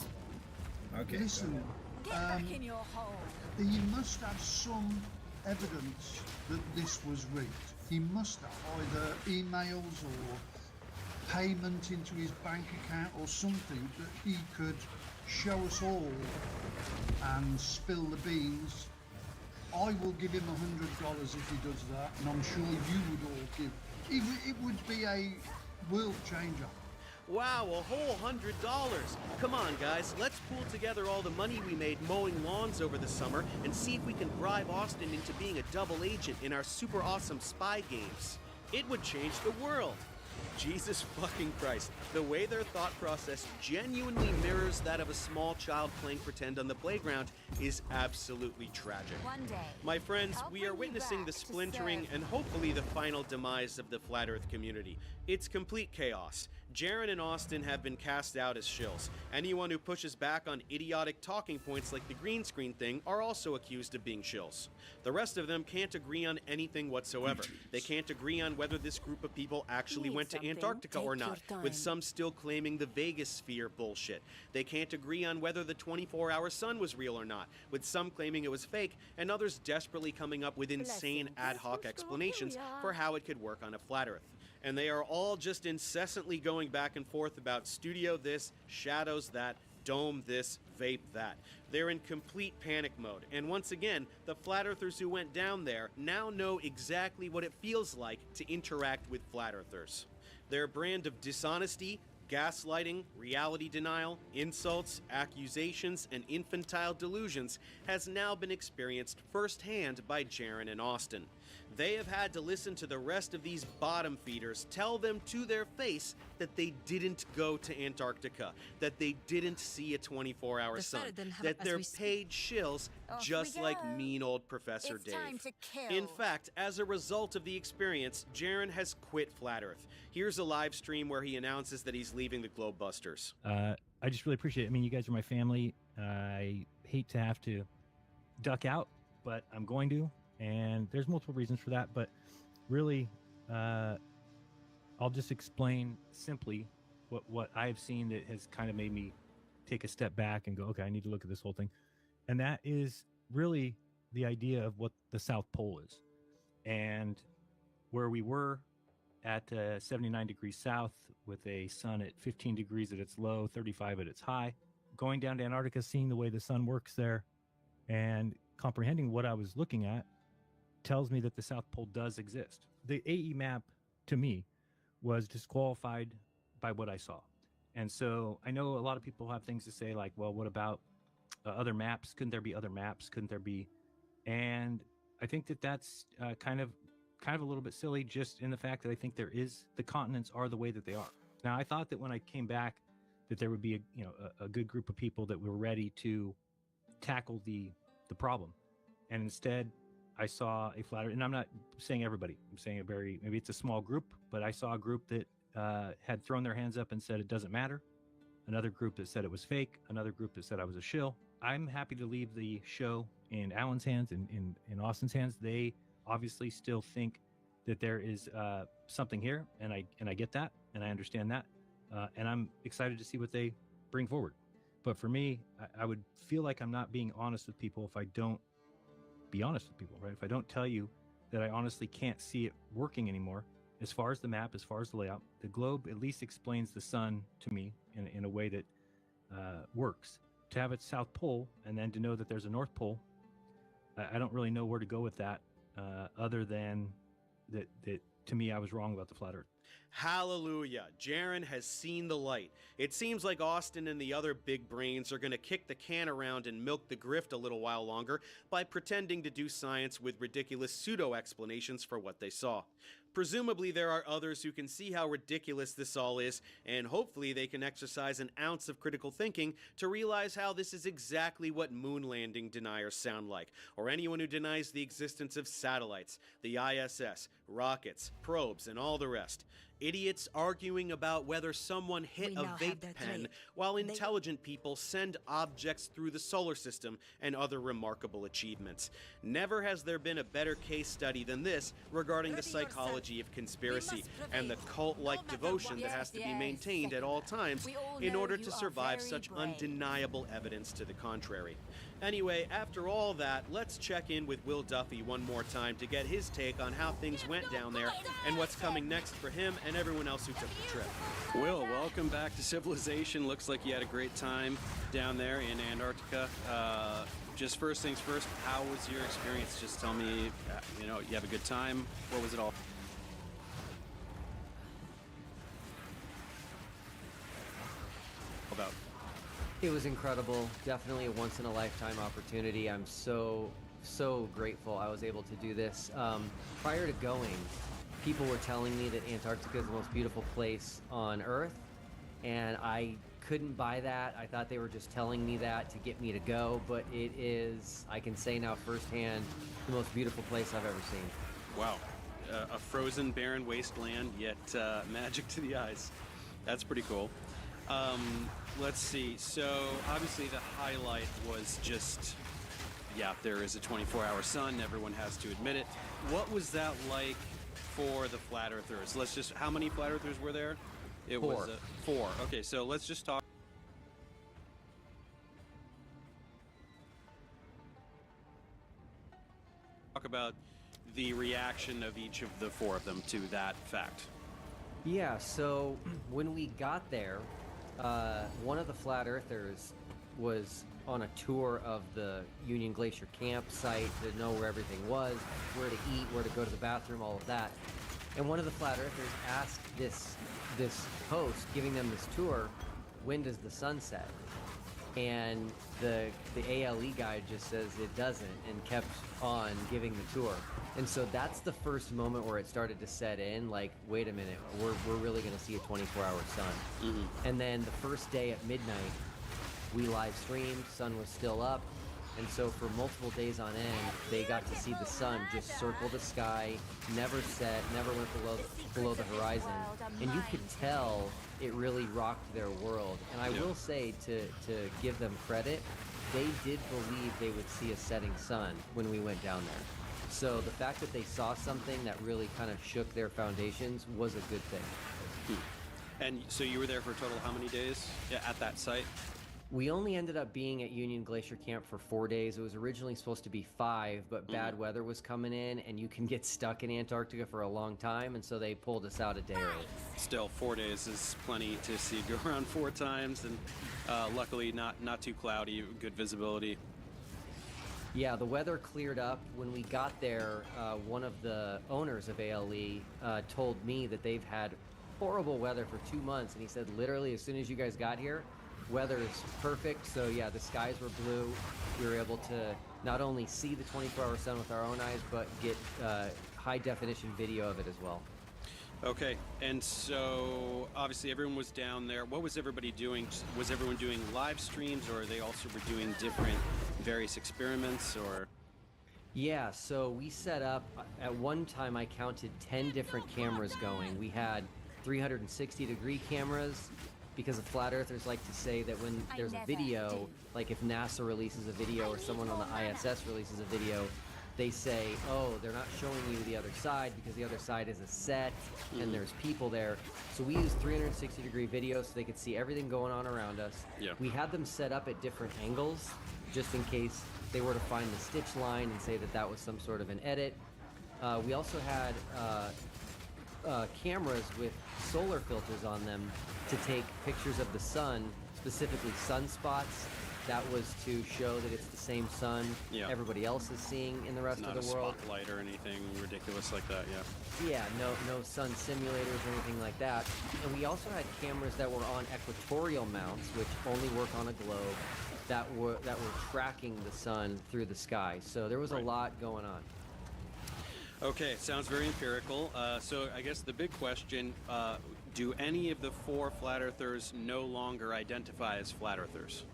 Okay. Listen, Get back in your hole. you must have some evidence that this was rigged. he must have either emails or payment into his bank account or something that he could show us all and spill the beans. I will give him $100 if he does that, and I'm sure you would all give. It would be a world changer. Wow, a whole $100. Come on, guys, let's pool together all the money we made mowing lawns over the summer and see if we can bribe Austin into being a double agent in our super awesome spy games. It would change the world. Jesus fucking Christ. The way their thought process genuinely mirrors that of a small child playing pretend on the playground is absolutely tragic. One day, my friends, we are witnessing the splintering and hopefully the final demise of the Flat Earth community. It's complete chaos. Jaren and Austin have been cast out as shills. Anyone who pushes back on idiotic talking points like the green screen thing are also accused of being shills. The rest of them can't agree on anything whatsoever. They can't agree on whether this group of people actually went to Antarctica or not, with some still claiming the Vegas sphere bullshit. They can't agree on whether the 24-hour sun was real or not, with some claiming it was fake and others desperately coming up with insane ad hoc explanations for how it could work on a flat Earth. And they are all just incessantly going back and forth about studio this, shadows that, dome this, vape that. They're in complete panic mode, and once again, the flat earthers who went down there now know exactly what it feels like to interact with flat earthers. Their brand of dishonesty, gaslighting, reality denial, insults, accusations, and infantile delusions has now been experienced firsthand by Jaren and Austin. They have had to listen to the rest of these bottom feeders tell them to their face that they didn't go to Antarctica, that they didn't see a 24-hour sun, that they're paid shills just like mean old Professor Dave. Time to kill. In fact, as a result of the experience, Jaren has quit Flat Earth. Here's a live stream where he announces that he's leaving the Globebusters. I just really appreciate it. I mean, you guys are my family. I hate to have to duck out, but I'm going to. And there's multiple reasons for that, but really, I'll just explain simply what I've seen that has kind of made me take a step back and go, okay, I need to look at this whole thing. And that is really the idea of what the South Pole is. And where we were at 79 degrees south with a sun at 15 degrees at its low, 35 at its high, going down to Antarctica, seeing the way the sun works there and comprehending what I was looking at, tells me that the South Pole does exist. The AE map, to me, was disqualified by what I saw. And so I know a lot of people have things to say like, well, what about other maps? Couldn't there be other maps? Couldn't there be? And I think that that's kind of a little bit silly, just in the fact that I think the continents are the way that they are. Now, I thought that when I came back that there would be a good group of people that were ready to tackle the problem. And instead, I saw a flat earth, and I'm not saying everybody, I'm saying maybe it's a small group, but I saw a group that had thrown their hands up and said it doesn't matter. Another group that said it was fake. Another group that said I was a shill. I'm happy to leave the show in Alan's hands and in Austin's hands. They obviously still think that there is something here, and I get that, and I understand that, and I'm excited to see what they bring forward. But for me, I would feel like I'm not being honest with people if I don't be honest with people, right? If I don't tell you that I honestly can't see it working anymore, as far as the map, as far as the layout, the globe at least explains the sun to me in a way that works. To have its South Pole and then to know that there's a North Pole, I don't really know where to go with that, other than that to me, I was wrong about the flat Earth. Hallelujah. Jaren has seen the light. It seems like Austin and the other big brains are going to kick the can around and milk the grift a little while longer by pretending to do science with ridiculous pseudo-explanations for what they saw. Presumably there are others who can see how ridiculous this all is, and hopefully they can exercise an ounce of critical thinking to realize how this is exactly what moon landing deniers sound like, or anyone who denies the existence of satellites, the ISS, rockets, probes, and all the rest. Idiots arguing about whether someone hit a vape pen, while intelligent people send objects through the solar system and other remarkable achievements. Never has there been a better case study than this regarding the psychology ideology of conspiracy and the cult-like devotion that has to be maintained at all times in order to survive such undeniable evidence to the contrary. Anyway, after all that, let's check in with Will Duffy one more time to get his take on how things went down there and what's coming next for him and everyone else who took the trip. Will, welcome back to Civilization. Looks like you had a great time down there in Antarctica. Just first things first, how was your experience? Just tell me, you know, you have a good time? What was it all about? It was incredible. Definitely a once-in-a-lifetime opportunity. I'm so grateful I was able to do this. Prior to going, people were telling me that Antarctica is the most beautiful place on Earth, and I couldn't buy that. I thought they were just telling me that to get me to go, but it is, I can say now firsthand, the most beautiful place I've ever seen. Wow. A frozen, barren wasteland, yet magic to the eyes. That's pretty cool. Let's see. So, obviously the highlight was just, yeah, there is a 24-hour sun. Everyone has to admit it. What was that like for the Flat Earthers? Let's just, how many Flat Earthers were there? It Four. was 4. Okay, so let's just talk about the reaction of each of the 4 of them to that fact. Yeah, so when we got there, one of the Flat Earthers was on a tour of the Union Glacier campsite to know where everything was, where to eat, where to go to the bathroom, all of that. And one of the Flat Earthers asked this host giving them this tour, when does the sun set? And the ALE guide just says it doesn't, and kept on giving the tour. And so that's the first moment where it started to set in, like, wait a minute, we're really going to see a 24-hour sun. Mm-hmm. And then the first day at midnight, we live streamed, sun was still up, and so for multiple days on end, they got to see the sun just circle the sky, never set, never went below the horizon, and you could tell it really rocked their world. And I will say, to give them credit, they did believe they would see a setting sun when we went down there. So the fact that they saw something that really kind of shook their foundations was a good thing. And so you were there for a total of how many days at that site? We only ended up being at Union Glacier Camp for 4 days. It was originally supposed to be 5, but bad weather was coming in, and you can get stuck in Antarctica for a long time, and so they pulled us out a day early. Still, 4 days is plenty to see go around 4 times, and luckily not too cloudy, good visibility. Yeah, the weather cleared up. When we got there, one of the owners of ALE told me that they've had horrible weather for 2 months, and he said literally as soon as you guys got here, weather is perfect. So yeah, the skies were blue. We were able to not only see the 24-hour sun with our own eyes, but get high definition video of it as well. Okay, and so obviously everyone was down there. What was everybody doing? Was everyone doing live streams, or they also were doing different various experiments, or? Yeah, so we set up, at one time I counted 10 different cameras going. We had 360-degree cameras, because the Flat Earthers like to say that when there's a video, like if NASA releases a video or someone on the ISS releases a video, they say, oh, they're not showing you the other side because the other side is a set and there's people there. So we used 360-degree video so they could see everything going on around us. Yeah. We had them set up at different angles just in case they were to find the stitch line and say that that was some sort of an edit. We also had cameras with solar filters on them to take pictures of the sun, specifically sunspots. That was to show that it's the same sun everybody else is seeing in the rest of the world. Not a spotlight or anything ridiculous like that, yeah. Yeah, no sun simulators or anything like that. And we also had cameras that were on equatorial mounts, which only work on a globe, that were tracking the sun through the sky. So there was a lot going on. Okay, sounds very empirical. So I guess the big question, do any of the 4 Flat Earthers no longer identify as Flat Earthers?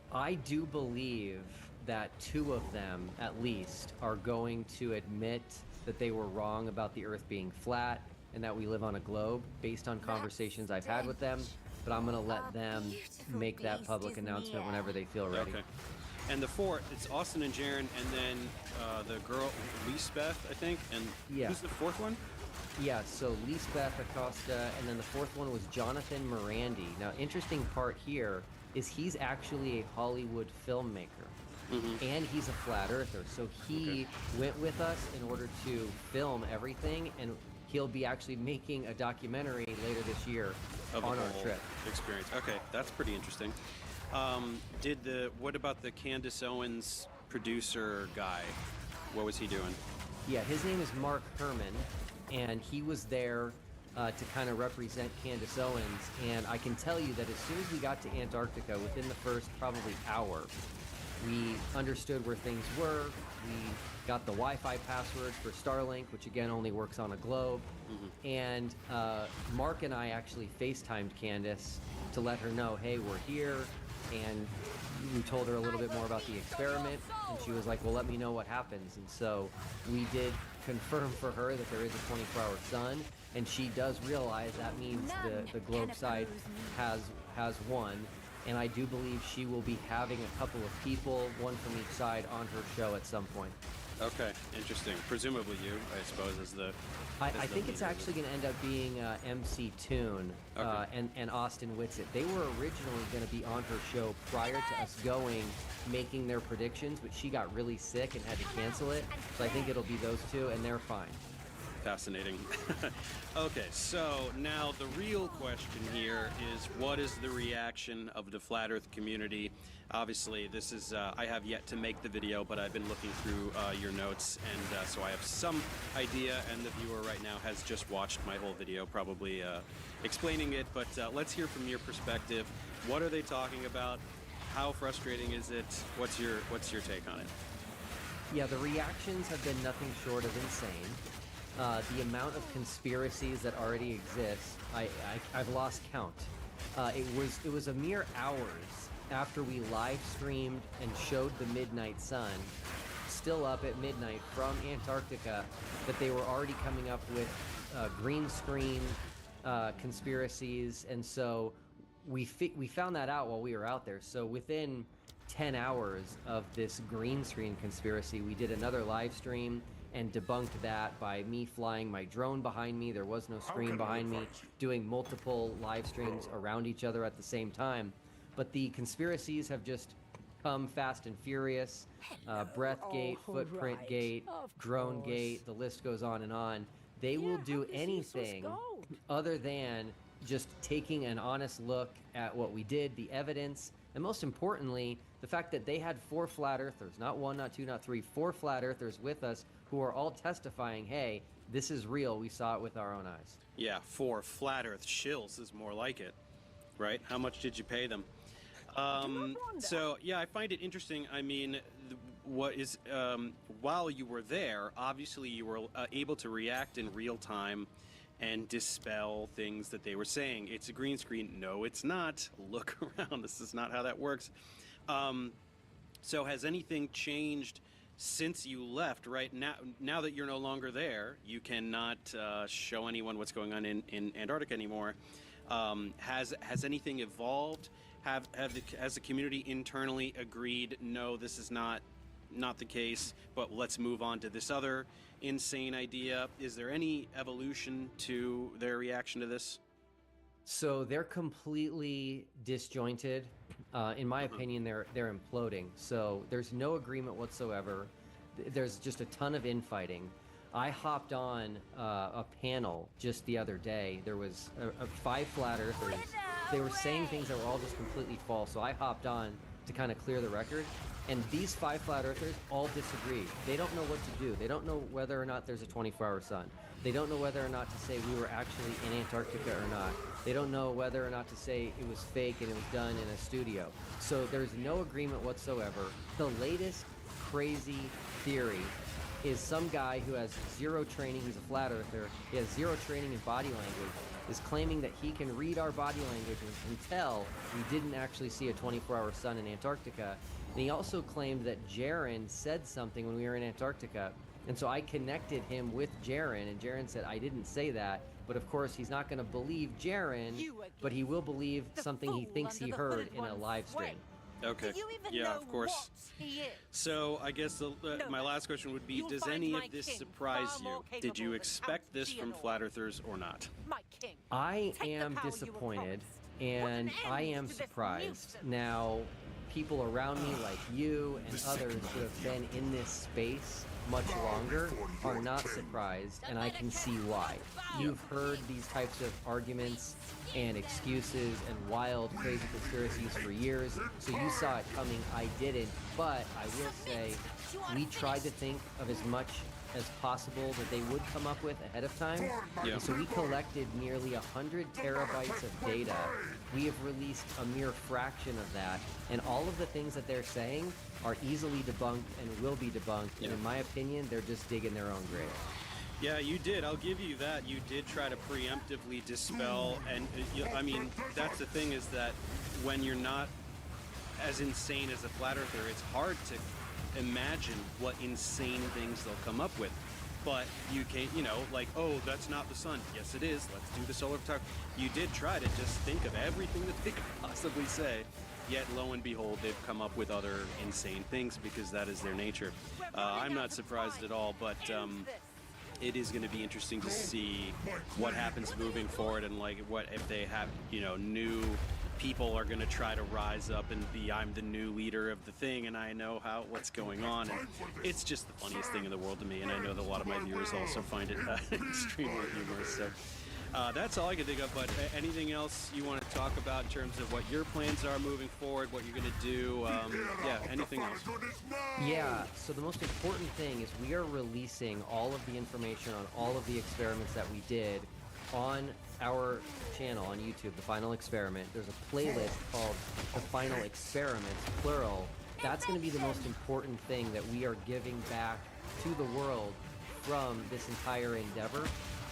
I do believe that 2 of them, at least, are going to admit that they were wrong about the Earth being flat and that we live on a globe, based on conversations I've had with them. But I'm going to let them make that public announcement whenever they feel ready. Okay. And the 4, it's Austin and Jaren, and then the girl, Lisbeth, I think. And who's the 4th one? Yeah, so Lisbeth Acosta, and then the fourth one was Jonathan Morandi. Now, interesting part here is he's actually a Hollywood filmmaker, and he's a flat earther. So he went with us in order to film everything, and he'll be actually making a documentary later this year Of the on our whole trip. experience. Okay, that's pretty interesting. What about the Candace Owens producer guy? What was he doing? Yeah, his name is Mark Herman, and he was there to kind of represent Candace Owens. And I can tell you that as soon as we got to Antarctica, within the first probably hour, we understood where things were. We got the Wi-Fi password for Starlink, which again only works on a globe. And Mark and I actually FaceTimed Candace to let her know, hey, we're here. And we told her a little bit more about the experiment, and she was like, well, let me know what happens. And so we did confirm for her that there is a 24-hour sun, and she does realize that means the globe side has won. And I do believe she will be having a couple of people, one from each side, on her show at some point. Okay, interesting. Presumably you, I suppose, as the... I think it's actually going to end up being MC Toon and Austin Whitsitt. They were originally going to be on her show prior to us going, making their predictions, but she got really sick and had to cancel it. So I think it'll be those two, and they're fine. Fascinating. Okay, so now the real question here is, what is the reaction of the Flat Earth community? Obviously, this is, I have yet to make the video, but I've been looking through your notes, and so I have some idea, and the viewer right now has just watched my whole video, probably explaining it, but let's hear from your perspective. What are they talking about? How frustrating is it? What's your take on it? Yeah, the reactions have been nothing short of insane. The amount of conspiracies that already exist, I've lost count. It was a mere hours after we live streamed and showed the midnight sun, still up at midnight from Antarctica, that they were already coming up with green screen conspiracies, and so we found that out while we were out there. So within 10 hours of this green screen conspiracy, we did another live stream and debunked that by me flying my drone behind me. There was no screen behind me, doing multiple live streams around each other at the same time. But the conspiracies have just come fast and furious. Breathgate, Footprintgate, Dronegate, the list goes on and on. They will do anything other than just taking an honest look at what we did, the evidence, and most importantly, the fact that they had 4 flat earthers, not 1, not 2, not 3, 4 flat earthers with us who are all testifying, hey, this is real, we saw it with our own eyes. Yeah, 4 flat earth shills is more like it, right? How much did you pay them? So, yeah, I find it interesting. I mean, while you were there, obviously you were able to react in real time and dispel things that they were saying. It's a green screen. No, it's not. Look around. This is not how that works. So has anything changed since you left? Right now that you're no longer there, you cannot show anyone what's going on in Antarctica anymore. Has anything evolved? Has the community internally agreed, no, this is not the case, but let's move on to this other insane idea? Is there any evolution to their reaction to this? So they're completely disjointed. In my opinion, they're imploding. So there's no agreement whatsoever. There's just a ton of infighting. I hopped on a panel just the other day. There was 5 flat earthers. They were saying things that were all just completely false. So I hopped on to kind of clear the record. And these 5 flat earthers all disagree. They don't know what to do. They don't know whether or not there's a 24-hour sun. They don't know whether or not to say we were actually in Antarctica or not. They don't know whether or not to say it was fake and it was done in a studio. So there's no agreement whatsoever. The latest crazy theory is some guy who has 0 training, he's a flat earther, he has 0 training in body language, is claiming that he can read our body language and can tell we didn't actually see a 24-hour sun in Antarctica. And he also claimed that Jaren said something when we were in Antarctica. And so I connected him with Jaren, and Jaren said, I didn't say that. But of course, he's not going to believe Jaren, but he will believe something he thinks he heard in a live stream. Okay. Do you even Yeah, know of course. what he is? So I guess my last question would be: You'll does find any my of this king surprise far more you? Did capable you than expect Count this from Geonor. Flat Earthers or not? My king. I Take the am power you were disappointed, promised. and Put an I end am to this surprised. nuisance. Now, people around me, like you and others who have been in this space much longer, are not surprised, and I can see why. You've heard these types of arguments and excuses and wild, crazy conspiracies for years, so you saw it coming. I didn't, but I will say we tried to think of as much as possible that they would come up with ahead of time. Yeah. And so we collected nearly 100 terabytes of data. We have released a mere fraction of that, and all of the things that they're saying are easily debunked and will be debunked. And in my opinion, they're just digging their own grave. Yeah, you did. I'll give you that. You did try to preemptively dispel, and I mean, that's the thing is that when you're not as insane as a Flat Earther, it's hard to imagine what insane things they'll come up with. But you can't, like, oh, that's not the sun. Yes, it is. Let's do the solar photography. You did try to just think of everything that they could possibly say. Yet, lo and behold, they've come up with other insane things because that is their nature. I'm not surprised at all, but it is going to be interesting to see what happens moving forward, and like what if they have, new people are going to try to rise up and be, I'm the new leader of the thing and I know what's going on. And it's just the funniest thing in the world to me, and I know that a lot of my viewers also find it extremely humorous. So that's all I can think of, but anything else you want to talk about in terms of what your plans are moving forward, what you're going to do? Yeah, anything else? Yeah, so the most important thing is we are releasing all of the information on all of the experiments that we did on our channel on YouTube, The Final Experiment. There's a playlist called The Final Experiments, plural. That's going to be the most important thing that we are giving back to the world from this entire endeavor.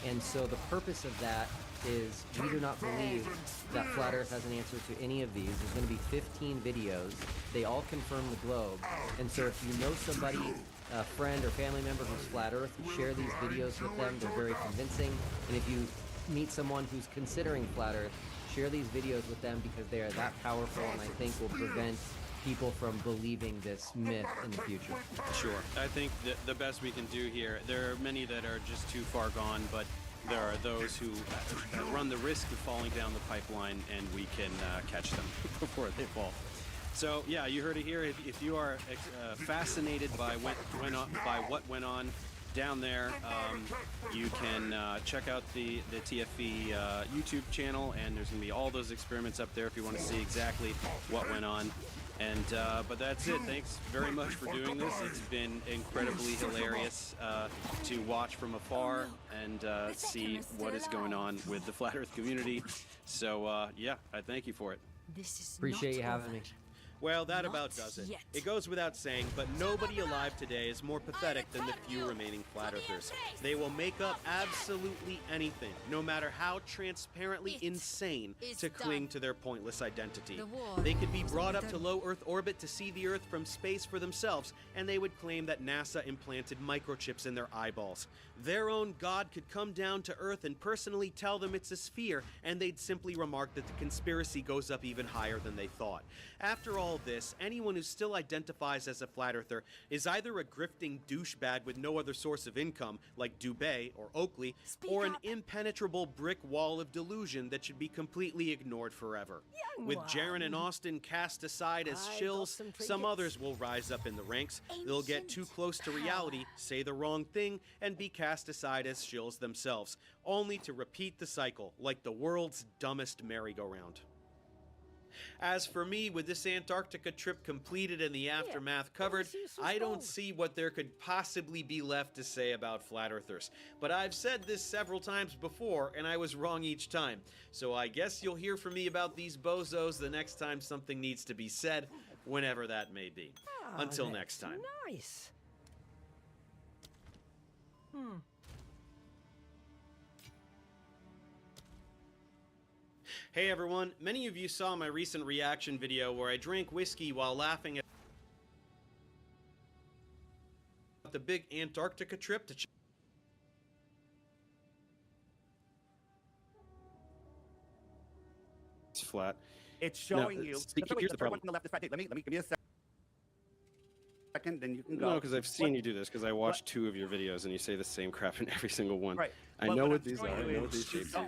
And so the purpose of that is we do not believe that Flat Earth has an answer to any of these. There's going to be 15 videos. They all confirm the globe. And so if you know somebody, a friend or family member who's Flat Earth, share these videos with them. They're very convincing. And if you meet someone who's considering Flat Earth, share these videos with them because they are that powerful and I think will prevent people from believing this myth in the future. Sure. I think that the best we can do here, there are many that are just too far gone, but there are those who run the risk of falling down the pipeline, and we can catch them before they fall. So yeah, you heard it here. If you are fascinated by what went on down there, you can check out the TFE YouTube channel, and there's going to be all those experiments up there if you want to see exactly what went on. And but that's it. Thanks very much for doing this. It's been incredibly hilarious to watch from afar and see what is going on with the Flat Earth community. So yeah, I thank you for it. Appreciate you having me. Well, that about does it. It goes without saying, but nobody alive today is more pathetic than the few remaining Flat Earthers. They will make up absolutely anything, no matter how transparently insane, to cling to their pointless identity. They could be brought up to low Earth orbit to see the Earth from space for themselves, and they would claim that NASA implanted microchips in their eyeballs. Their own God could come down to Earth and personally tell them it's a sphere, and they'd simply remark that the conspiracy goes up even higher than they thought. After all this, anyone who still identifies as a Flat Earther is either a grifting douchebag with no other source of income, like Dubé or Oakley, or an impenetrable brick wall of delusion that should be completely ignored forever. With Jaren and Austin cast aside as shills, some others will rise up in the ranks. They'll get too close to reality, say the wrong thing, and be cast aside as shills themselves, only to repeat the cycle like the world's dumbest merry-go-round. As for me, with this Antarctica trip completed and the aftermath covered, I don't see what there could possibly be left to say about Flat Earthers. But I've said this several times before, and I was wrong each time. So I guess you'll hear from me about these bozos the next time something needs to be said, whenever that may be. Until next time. Nice. Hey everyone, many of you saw my recent reaction video where I drank whiskey while laughing at the big Antarctica trip to flat. It's showing you. See, here's the problem. On the left is flat. Let me give me a second, then you can go. No, because I've seen you do this, because I watched 2 of your videos, and you say the same crap in every single one. Right. I know what these are. I know what these shapes are.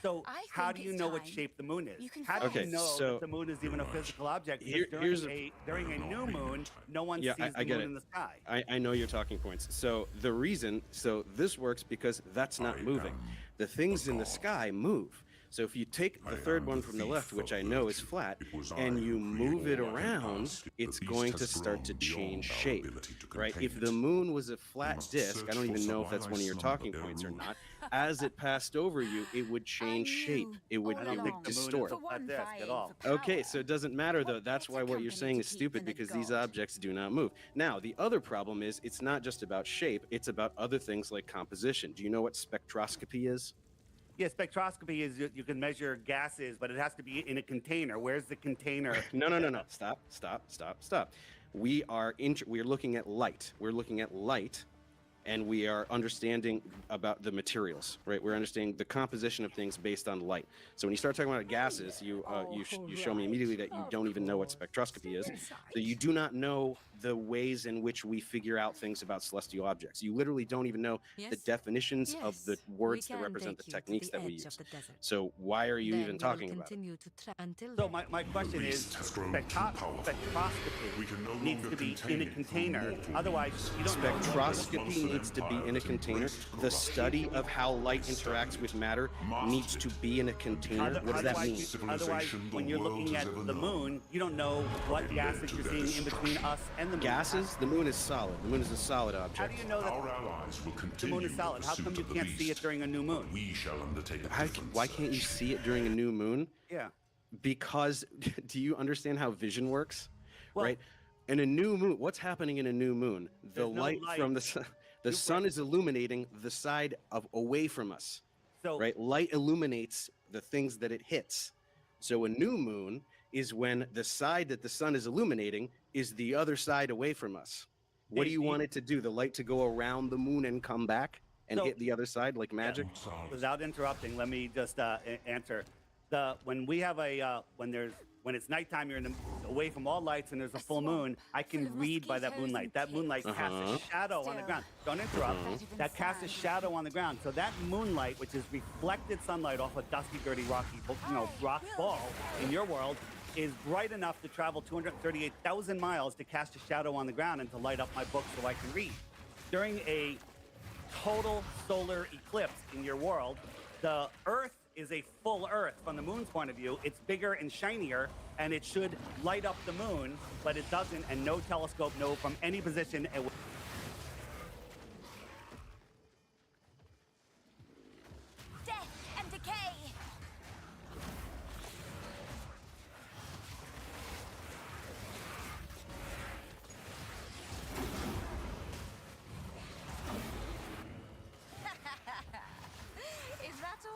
So how do you know what shape the moon is? How do you know that the moon is even a physical object? Because during a new moon, no one sees the moon in the sky. I know your talking points. So the reason, this works because that's not moving. The things in the sky move. So if you take the third one from the left, which I know is flat, and you move it around, it's going to start to change shape, right? If the moon was a flat disk, I don't even know if that's one of your talking points or not, as it passed over you, it would change shape. It would distort. Okay, so it doesn't matter though. That's why what you're saying is stupid, because these objects do not move. Now, the other problem is it's not just about shape, it's about other things like composition. Do you know what spectroscopy is? Yeah, spectroscopy is you can measure gases, but it has to be in a container. Where's the container? No. Stop. We are looking at light. We're looking at light, and we are understanding about the materials, right? We're understanding the composition of things based on light. So when you start talking about gases, you show me immediately that you don't even know what spectroscopy is. So you do not know the ways in which we figure out things about celestial objects. You literally don't even know the definitions of the words that represent the techniques that we use. So why are you even talking about it? So my question is, spectroscopy needs to be in a container. Otherwise, you don't Spectroscopy needs to be in a container. The study of how light interacts with matter needs to be in a container. What does that mean? Otherwise, when you're looking at the moon, you don't know what gases you're seeing in between us and the moon. Gases? The moon is solid. The moon is a solid object. How do you know that the moon is solid? How come you can't see it during a new moon? Why can't you see it during a new moon? Yeah. Because, do you understand how vision works? Right? In a new moon, what's happening in a new moon? The light from the sun. The sun is illuminating the side away from us, right? Light illuminates the things that it hits. So a new moon is when the side that the sun is illuminating is the other side away from us. What do you want it to do? The light to go around the moon and come back and hit the other side like magic? Without interrupting, let me just answer. When we have when it's nighttime, you're away from all lights and there's a full moon, I can read by that moonlight. That moonlight casts a shadow on the ground. Don't interrupt. That casts a shadow on the ground. So that moonlight, which is reflected sunlight off a dusty, dirty, rocky, rock ball in your world, is bright enough to travel 238,000 miles to cast a shadow on the ground and to light up my book so I can read. During a total solar eclipse in your world, the Earth is a full Earth. From the moon's point of view, it's bigger and shinier, and it should light up the moon, but it doesn't, and no telescope knows from any position. Death and decay. Is that all?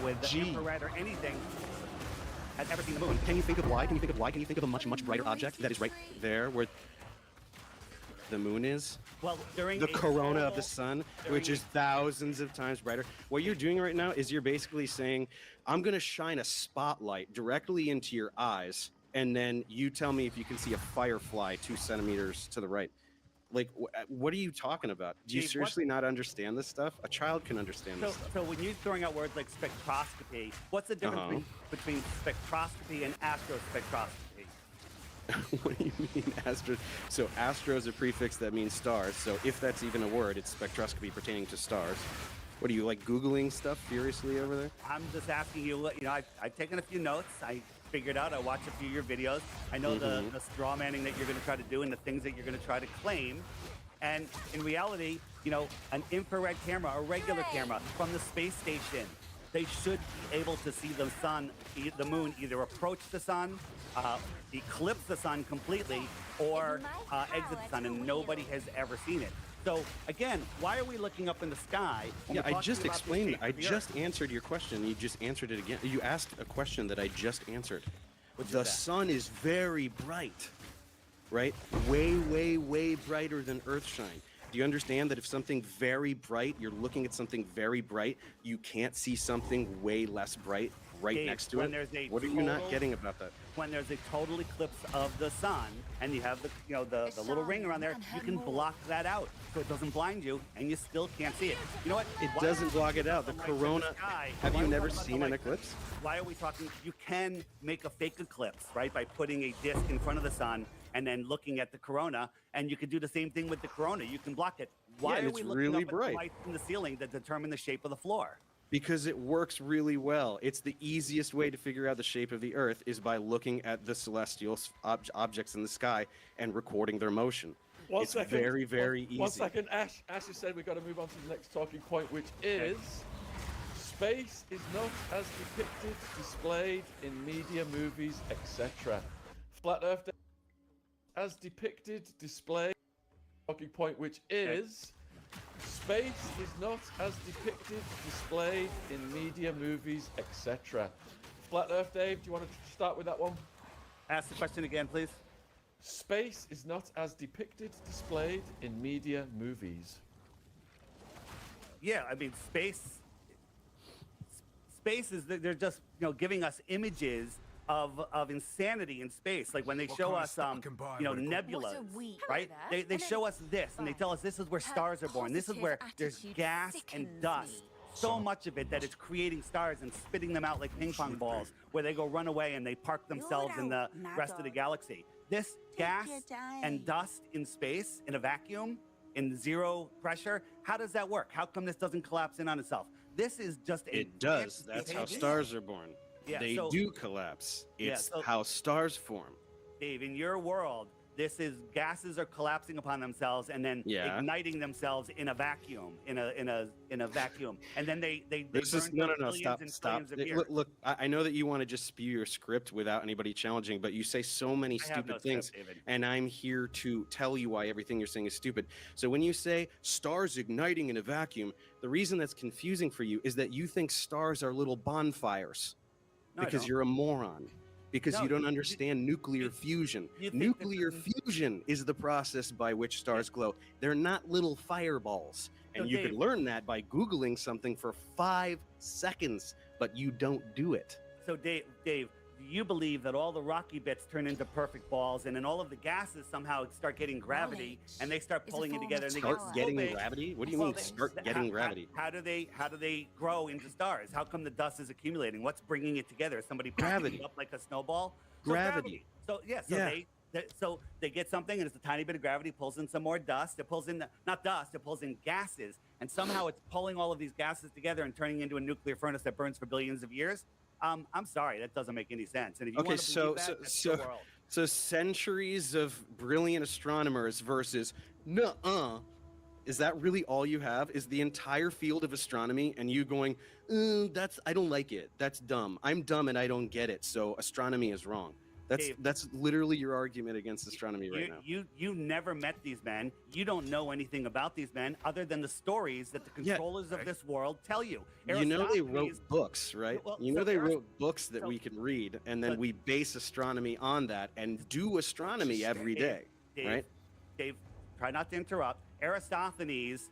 With the infrared or anything has ever seen the moon. Can you think of why? Can you think of why? Can you think of a much, much brighter object that is right there where the moon is? Well, during the corona of the sun, which is thousands of times brighter. What you're doing right now is you're basically saying, I'm going to shine a spotlight directly into your eyes, and then you tell me if you can see a firefly 2 centimeters to the right. Like, what are you talking about? Do you seriously not understand this stuff? A child can understand this stuff. So when you're throwing out words like spectroscopy, what's the difference between spectroscopy and astrospectroscopy? What do you mean, astro? So astro is a prefix that means stars. So if that's even a word, it's spectroscopy pertaining to stars. What are you, like, Googling stuff furiously over there? I'm just asking you, I've taken a few notes. I figured out, I watched a few of your videos. I know the straw manning that you're going to try to do and the things that you're going to try to claim. And in reality, an infrared camera, a regular camera from the space station, they should be able to see the sun, the moon either approach the sun, eclipse the sun completely, or exit the sun, and nobody has ever seen it. So again, why are we looking up in the sky? Yeah, I just explained. I just answered your question. You just answered it again. You asked a question that I just answered. The sun is very bright, right? Way, way, way brighter than Earthshine. Do you understand that if something very bright, you're looking at something very bright, you can't see something way less bright right Dave, next to when it? there's a What are you not getting about that? When there's a total eclipse of the sun, and you have the the little ring around there, you can block that out so it doesn't blind you, and you still can't see it. You know what? It doesn't block it out. The corona. Have you never seen an eclipse? Why are we talking? You can make a fake eclipse, right, by putting a disc in front of the sun and then looking at the corona, and you can do the same thing with the corona. You can block it. Why are we looking up at the lights in the ceiling that determine the shape of the floor? Because it works really well. It's the easiest way to figure out the shape of the Earth is by looking at the celestial objects in the sky and recording their motion. It's very, very easy. 1 second, Ash has said we've got to move on to the next talking point, which is space is not as depicted, displayed in media, movies, etc. Flat Earth Day as depicted, displayed, talking point, which is space is not as depicted, displayed in media, movies, etc. Flat Earth Dave, do you want to start with that one? Ask the question again, please. Space is not as depicted, displayed in media, movies. Yeah, I mean, space is, they're just, giving us images of insanity in space. Like when they show us, nebulas, right? They show us this, and they tell us this is where stars are born. This is where there's gas and dust. So much of it that it's creating stars and spitting them out like ping pong balls, where they go run away and they park themselves in the rest of the galaxy. This gas and dust in space, in a vacuum, in zero pressure, how does that work? How come this doesn't collapse in on itself? This is just It does. That's how stars are born. Yeah, they do collapse. It's how stars form. Dave, in your world, this is gases are collapsing upon themselves and then igniting themselves in a vacuum, in a vacuum, and then they This is burn no, billions and stop. billions of years. Look, I know that you want to just spew your script without anybody challenging, but you say so many stupid things, script, David. and I'm here to tell you why everything you're saying is stupid. So when you say stars igniting in a vacuum, the reason that's confusing for you is that you think stars are little bonfires. No, Because you're a moron. Because No, you don't understand nuclear fusion. Nuclear fusion is the process by which stars glow. They're not little fireballs. And So you Dave- can learn that by Googling something for 5 seconds, but you don't do it. So Dave, do you believe that all the rocky bits turn into perfect balls, and then all of the gases somehow start getting gravity, and they start pulling it together, and they Start get so getting big? gravity? What do you mean, start getting gravity? How do they grow into stars? How come the dust is accumulating? What's bringing it together? Is somebody Gravity. pushing it up like a snowball? So Gravity. So Yeah. they get something, and it's a tiny bit of gravity pulls in some more dust. It pulls in not dust, it pulls in gases, and somehow it's pulling all of these gases together and turning into a nuclear furnace that burns for billions of years. I'm sorry, that doesn't make any sense. And if you Okay, want to believe that, that's the world. so centuries of brilliant astronomers versus nuh-uh. Is that really all you have? Is the entire field of astronomy and you going, I don't like it. That's dumb. I'm dumb and I don't get it. So astronomy is wrong. That's literally your argument against astronomy right now. You never met these men. You don't know anything about these men other than the stories that the controllers of this world tell you. You know they wrote Aristophanes- books, right? Well, You know so they Arist- wrote books that we can read, and then we base astronomy on that and do astronomy every day, right? Dave, try not to interrupt. Aristophanes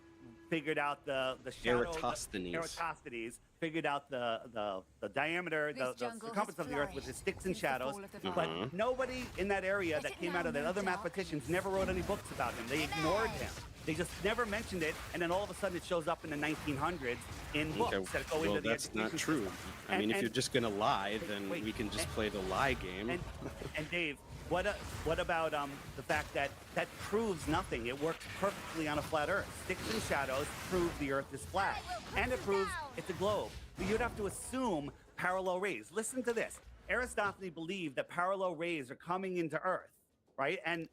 figured out the shadow. Eratosthenes figured out the diameter, the circumference of the Earth with the sticks and shadows. But nobody in that area that came out of that other mathematicians never wrote any books about him. They ignored him. They just never mentioned it, and then all of a sudden it shows up in the 1900s in books that go into the that's not education true. system. I mean, if And- you're just gonna lie, then we can just play the lie game. And Dave, what about the fact that proves nothing? It works perfectly on a flat Earth. Sticks and shadows prove the Earth is flat, and it proves it's a globe. But you'd have to assume parallel rays. Listen to this. Aristophanes believed that parallel rays are coming into Earth, right? And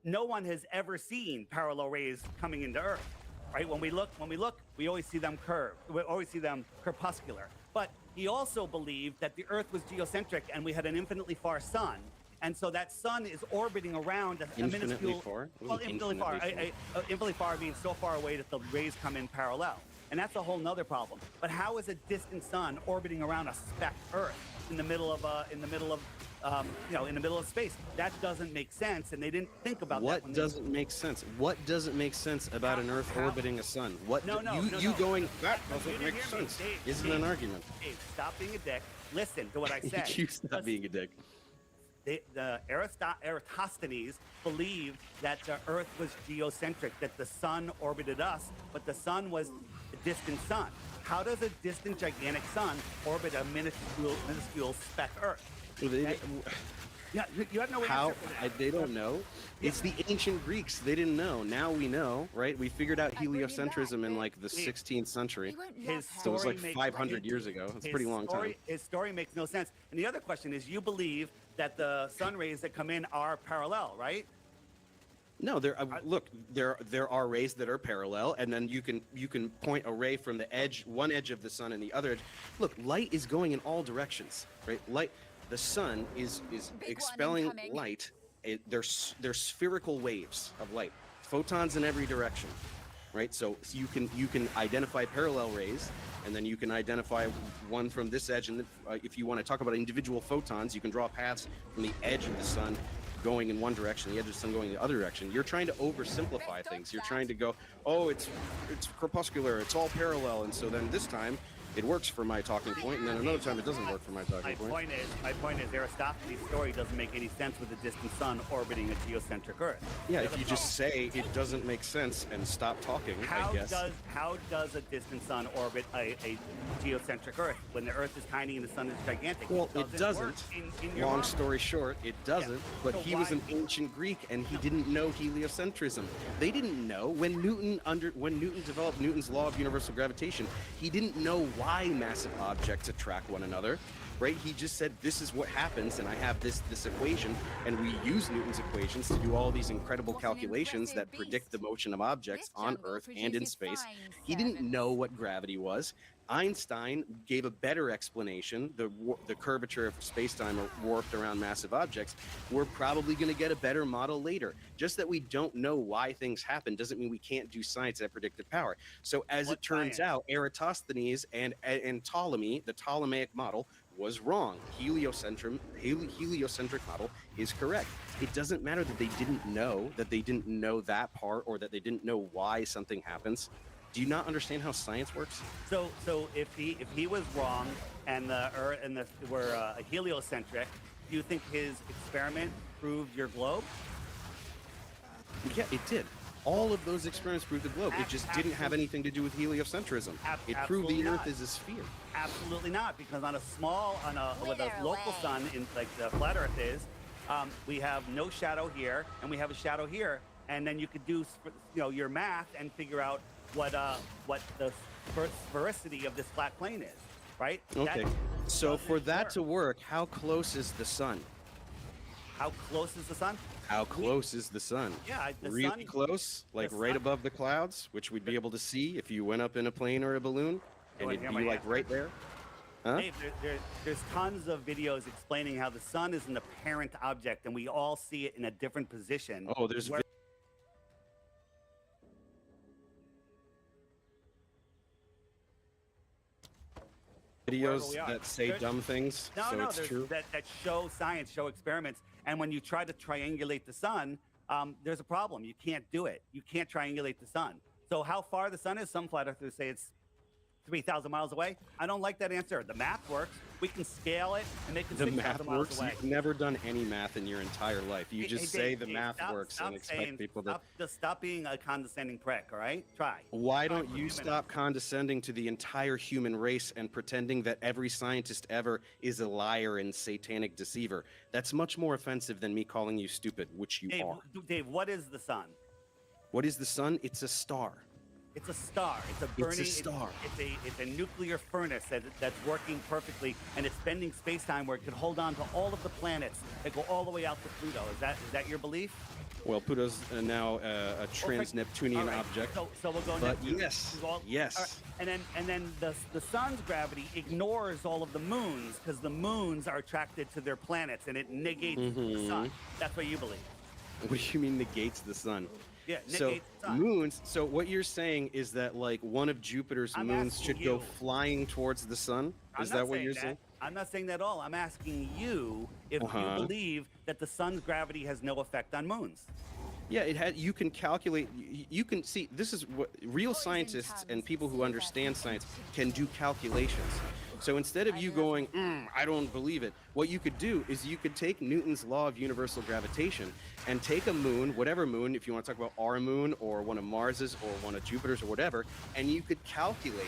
no one has ever seen parallel rays coming into Earth. right? When we look, we always see them curved. We always see them crepuscular. But he also believed that the Earth was geocentric and we had an infinitely far sun. And so that sun is orbiting around a minuscule... Far? Well, infinitely far. Infinitely far means so far away that the rays come in parallel. And that's a whole nother problem. But how is a distant sun orbiting around a speck Earth in the middle of space? That doesn't make sense, and they didn't think about what that. What doesn't make sense? What doesn't make sense about an Earth orbiting a sun? What? No. Going, that doesn't make sense. Isn't an argument. Dave, stop being a dick. Listen to what I said. You stop being a dick. Eratosthenes believed that the Earth was geocentric, that the sun orbited us, but the sun was a distant sun. How does a distant, gigantic sun orbit a minuscule speck Earth? Yeah, you have no answer for that. They don't know. It's the ancient Greeks. They didn't know. Now we know, right? We figured out heliocentrism in like the 16th century. So it was like 500 years ago. It's a pretty long time. His story makes no sense. And the other question is, you believe that the sun rays that come in are parallel, right? No, there are rays that are parallel, and then you can point a ray from the edge, one edge of the sun, and the other edge. Look, light is going in all directions, right? The sun is expelling light. They're spherical waves of light, photons in every direction, right? So you can identify parallel rays, and then you can identify one from this edge. And if you want to talk about individual photons, you can draw paths from the edge of the sun going in one direction, the edge of the sun going in the other direction. You're trying to oversimplify things. You're trying to go, oh, it's crepuscular, it's all parallel, and so then this time it works for my talking point, and then another time it doesn't work for my talking point. My point is Aristophanes' story doesn't make any sense with a distant sun orbiting a geocentric Earth. Yeah, if you just say it doesn't make sense and stop talking, I guess. How does a distant sun orbit a geocentric Earth when the Earth is tiny and the sun is gigantic? Well, it doesn't. Long story short, it doesn't. But he was an ancient Greek, and he didn't know heliocentrism. They didn't know when Newton developed Newton's law of universal gravitation. He didn't know why massive objects attract one another, right? He just said, this is what happens, and I have this equation, and we use Newton's equations to do all these incredible calculations that predict the motion of objects on Earth and in space. He didn't know what gravity was. Einstein gave a better explanation. The curvature of space-time are warped around massive objects. We're probably going to get a better model later. Just that we don't know why things happen doesn't mean we can't do science at predictive power. So as it turns out, Eratosthenes and Ptolemy, the Ptolemaic model, was wrong. Heliocentric model is correct. It doesn't matter that they didn't know that part, or that they didn't know why something happens. Do you not understand how science works? So if he was wrong and the Earth and were heliocentric, do you think his experiment proved your globe? Yeah, it did. All of those experiments proved the globe. It just didn't have anything to do with heliocentrism. It proved the Earth is a sphere. Absolutely not, because with a local sun, in like the flat Earth is, we have no shadow here, and we have a shadow here, and then you could do your math and figure out what the sphericity of this flat plane is, right? Okay. So for that to work, how close is the sun? How close is the sun? How close is the sun? Yeah, really close, like right above the clouds, which we'd be able to see if you went up in a plane or a balloon, and it'd be like right there. Huh? Dave, there's tons of videos explaining how the sun is an apparent object, and we all see it in a different position. Oh, there's videos that say dumb things, so it's true. That show science, show experiments, and when you try to triangulate the sun, there's a problem. You can't do it. You can't triangulate the sun. So how far the sun is, some flat earthers say it's 3,000 miles away. I don't like that answer. The math works. We can scale it and make it 6,000 miles away. You've never done any math in your entire life. You just say the math works and expect people to... Just stop being a condescending prick, all right? Try. Why don't you stop condescending to the entire human race and pretending that every scientist ever is a liar and satanic deceiver? That's much more offensive than me calling you stupid, which you are. Dave, what is the sun? What is the sun? It's a star. It's a star. It's a burning. It's a star. It's a nuclear furnace that's working perfectly, and it's bending space-time where it could hold on to all of the planets that go all the way out to Pluto. Is that your belief? Well, Pluto's now a trans-Neptunian object. So we'll go But Neptune. yes, We'll go- yes. all right, and then the sun's gravity ignores all of the moons because the moons are attracted to their planets and it negates the sun. That's what you believe. What do you mean negates the sun? Yeah, So negates the sun. moons. So what you're saying is that like one of Jupiter's I'm moons asking should go you. flying towards the sun. I'm Is not that what you're that. saying? I'm not saying that at all. I'm asking you if Uh-huh. you believe that the sun's gravity has no effect on moons. Yeah, it had. You can calculate. You can see. This is what real scientists and people who understand science can do calculations. So instead of you going, I don't believe it, what you could do is you could take Newton's law of universal gravitation and take a moon, whatever moon, if you want to talk about our moon or one of Mars's or one of Jupiter's or whatever, and you could calculate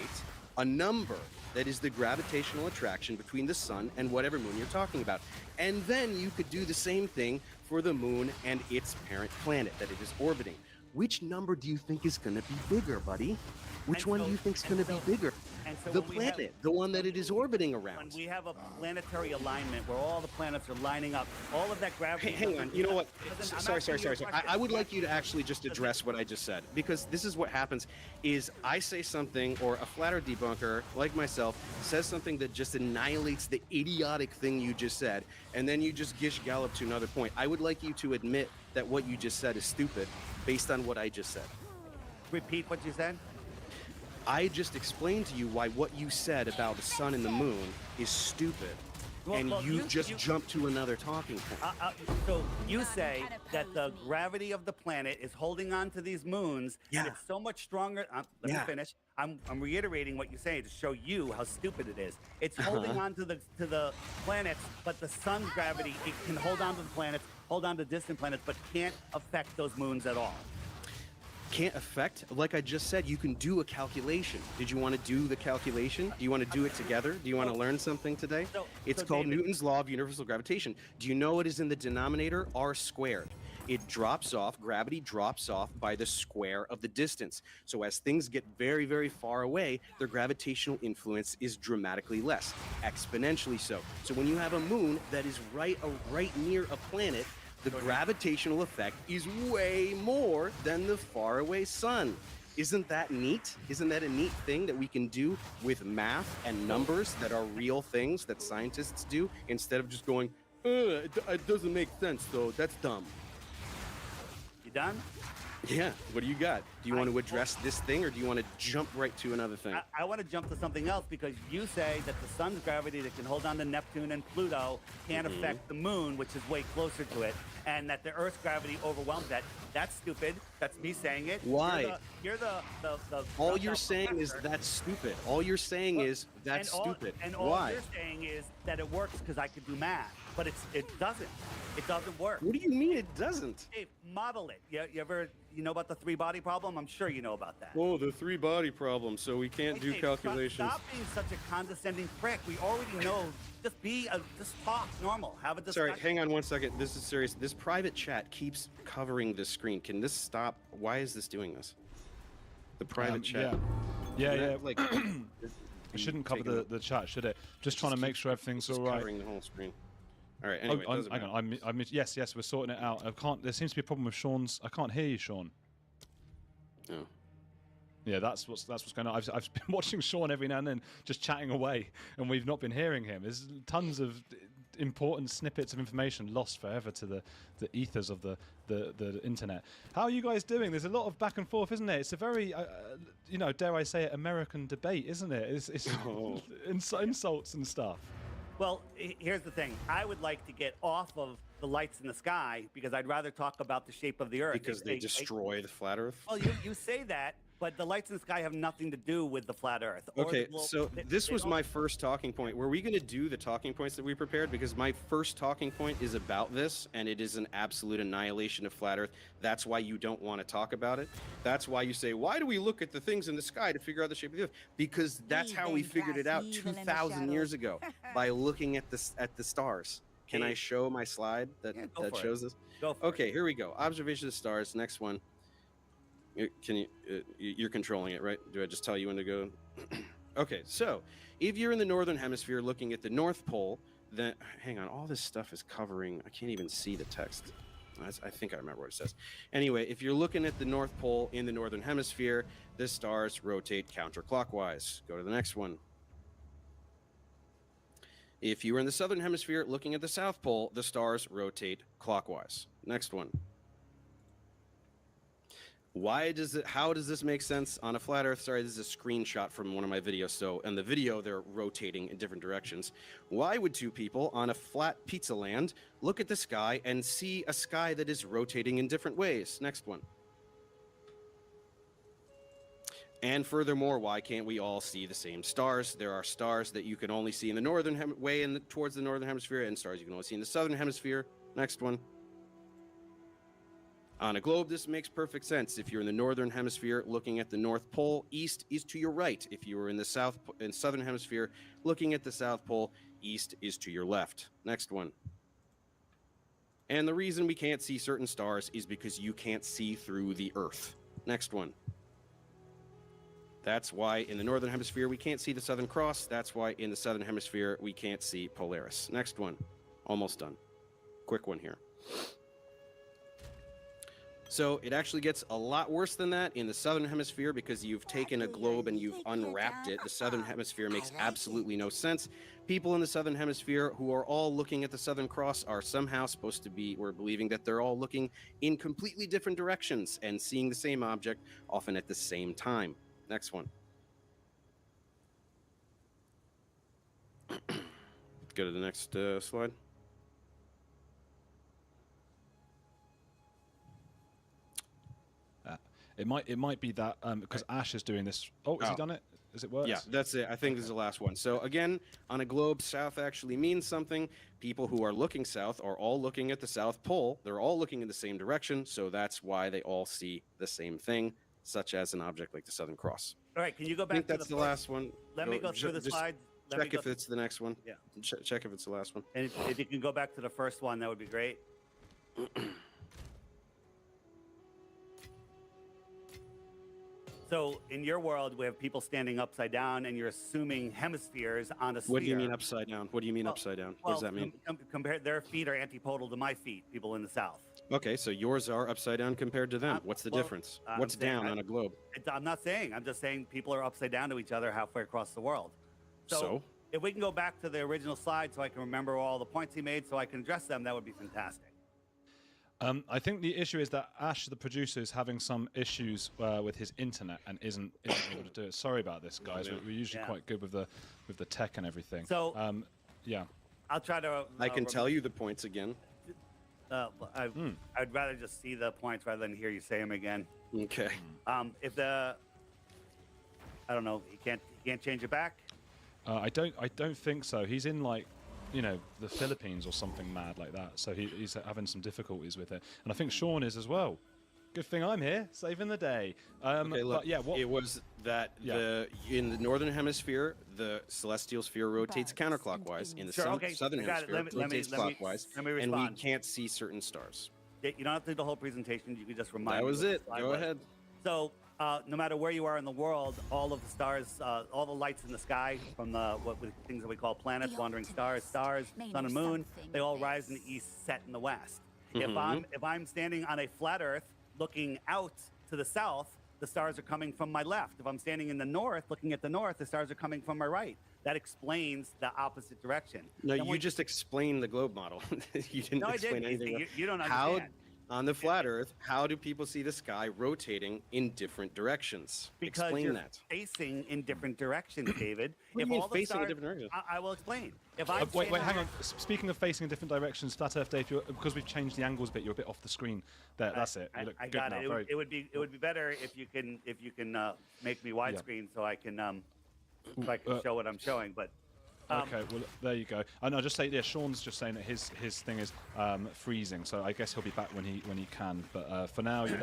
a number that is the gravitational attraction between the sun and whatever moon you're talking about. And then you could do the same thing for the moon and its parent planet that it is orbiting. Which number do you think is going to be bigger, buddy? Which one do you think is going to be bigger? And so The when we have- planet, the one that it is orbiting When around. we have a planetary alignment where all the planets are lining up, all of that gravity. Hey, hang on. You know what? Listen, I'm Sorry. asking you a question. I would like you to actually just address what I just said, because this is what happens: is I say something, or a flat Earth debunker like myself says something that just annihilates the idiotic thing you just said, and then you just gish gallop to another point. I would like you to admit that what you just said is stupid, based on what I just said. Repeat what you said. I just explained to you why what you said about the sun and the moon is stupid, and you just jumped to another talking point. So you say that the gravity of the planet is holding on to these moons, and it's so much stronger. Let me finish. I'm reiterating what you say to show you how stupid it is. It's holding on to the planets, but the sun's gravity, it can hold on to the planets, hold on to distant planets, but can't affect those moons at all. Can't affect, like I just said, you can do a calculation. Did you want to do the calculation? Do you want to do it together? Do you want to learn something today? It's called Newton's law of universal gravitation. Do you know what is in the denominator? R squared. It drops off, gravity drops off by the square of the distance. So as things get very, very far away, their gravitational influence is dramatically less, exponentially so. So when you have a moon that is right near a planet, the gravitational effect is way more than the faraway sun. Isn't that neat? Isn't that a neat thing that we can do with math and numbers that are real things that scientists do, instead of just going, it doesn't make sense, though. That's dumb. You done? Yeah. What do you got? Do you want to address this thing, or do you want to jump right to another thing? I want to jump to something else, because you say that the sun's gravity that can hold on to Neptune and Pluto can't affect the moon, which is way closer to it, and that the Earth's gravity overwhelms that. That's stupid. That's me saying it. Why? You're the All you're saying is that's stupid. All you're saying is that's stupid. And all Why? you're saying is that it works because I could do math, but it doesn't. It doesn't work. What do you mean it doesn't? Hey, model it. You know about the three-body problem? I'm sure you know about that. Oh, the three-body problem, so we can't do Hey, calculations. Stop being such a condescending prick. We already know. Just talk normal. Have a discussion. Sorry, hang on one second. This is serious. This private chat keeps covering the screen. Can this stop? Why is this doing this? The private chat. Yeah. Like, it shouldn't cover the chat, should it? Just trying to make sure everything's all right. Covering the whole screen. All right. Anyway, hang on. Yes, we're sorting it out. There seems to be a problem with Sean's. I can't hear you, Sean. Oh. Yeah, that's what's going on. I've been watching Sean every now and then, just chatting away, and we've not been hearing him. There's tons of important snippets of information lost forever to the ethers of the internet. How are you guys doing? There's a lot of back and forth, isn't it? It's a very, dare I say it, American debate, isn't it? It's insults and stuff. Well, here's the thing. I would like to get off of the lights in the sky, because I'd rather talk about the shape of the Earth. Because they destroy the flat Earth? Well, you say that, but the lights in the sky have nothing to do with the flat Earth. Okay, so this was my first talking point. Were we going to do the talking points that we prepared? Because my first talking point is about this, and it is an absolute annihilation of flat Earth. That's why you don't want to talk about it. That's why you say, why do we look at the things in the sky to figure out the shape of the Earth? Because that's how we figured it out 2,000 years ago, by looking at the stars. Can I show my slide that shows this? Go for okay, here we go. Observation of the stars. Next one. You're controlling it, right? Do I just tell you when to go? Okay, so if you're in the northern hemisphere looking at the North Pole, then hang on, all this stuff is covering. I can't even see the text. I think I remember what it says. Anyway, if you're looking at the North Pole in the Northern Hemisphere, the stars rotate counterclockwise. Go to the next one. If you are in the Southern Hemisphere looking at the South Pole, the stars rotate clockwise. Next one. How does this make sense on a flat Earth? Sorry, this is a screenshot from one of my videos. So in the video, they're rotating in different directions. Why would two people on a flat pizza land look at the sky and see a sky that is rotating in different ways? Next one. And furthermore, why can't we all see the same stars? There are stars that you can only see in the northern towards the Northern Hemisphere, and stars you can only see in the Southern Hemisphere. Next one. On a globe, this makes perfect sense. If you're in the Northern Hemisphere looking at the North Pole, east is to your right. If you are in the Southern Hemisphere looking at the South Pole, east is to your left. Next one. And the reason we can't see certain stars is because you can't see through the Earth. Next one. That's why in the Northern Hemisphere we can't see the Southern Cross. That's why in the Southern Hemisphere we can't see Polaris. Next one. Almost done. Quick one here. So it actually gets a lot worse than that in the Southern Hemisphere because you've taken a globe and you've unwrapped it. The Southern Hemisphere makes absolutely no sense. People in the Southern Hemisphere who are all looking at the Southern Cross are somehow supposed to be, we're believing that they're all looking in completely different directions and seeing the same object often at the same time. Next one. Go to the next slide. It might be that because Ash is doing this. Oh, has he done it? Has it worked? Yeah, that's it. I think this is the last one. So again, on a globe, south actually means something. People who are looking south are all looking at the South Pole. They're all looking in the same direction, so that's why they all see the same thing, such as an object like the Southern Cross. All right, can you go back I think to that's the last one. Let me go through the slides. Check if it's the next one. Yeah. Check if it's the last one. And if you can go back to the first one, that would be great. So in your world, we have people standing upside down, and you're assuming hemispheres on a sphere. What do you mean upside down? What do you mean upside down? What does that mean? Compare their feet are antipodal to my feet. People in the south. Okay, so yours are upside down compared to them. What's the difference? What's down on a globe? I'm not saying. I'm just saying people are upside down to each other halfway across the world. So if we can go back to the original slide so I can remember all the points he made so I can address them, that would be fantastic. I think the issue is that Ash, the producer, is having some issues with his internet and isn't able to do it. Sorry about this, guys. We're usually quite good with the tech and everything. So yeah, I'll try to. I can tell you the points again. I'd rather just see the points rather than hear you say them again. Okay. If I don't know, he can't change it back. I don't think so. He's in the Philippines or something mad like that. So he's having some difficulties with it. And I think Sean is as well. Good thing I'm here, saving the day. Okay, look, it was that in the Northern Hemisphere, the celestial sphere rotates counterclockwise. In the Southern Hemisphere, it rotates clockwise. And we can't see certain stars. You don't have to do the whole presentation. You can just remind me. That was it. Go ahead. So no matter where you are in the world, all of the stars, all the lights in the sky, from the things that we call planets, wandering stars, sun and moon, they all rise in the east, set in the west. If I'm standing on a flat Earth looking out to the south, the stars are coming from my left. If I'm standing in the north looking at the north, the stars are coming from my right. That explains the opposite direction. No, you just explained the globe model. You didn't explain anything. You don't understand. On the flat Earth, how do people see the sky rotating in different directions? Because explain you're that. Facing in different directions, David. What do you mean facing in different directions? I will explain. If I wait, hang on. Speaking of facing in different directions, Flat Earth Dave, because we've changed the angles a bit, you're a bit off the screen. There, that's it. You look I good got now. it. It would be better if you can make me widescreen so I can show what I'm showing. But okay, well there you go. And I'll just say, Sean's just saying that his thing is freezing, so I guess he'll be back when he can. But for now, you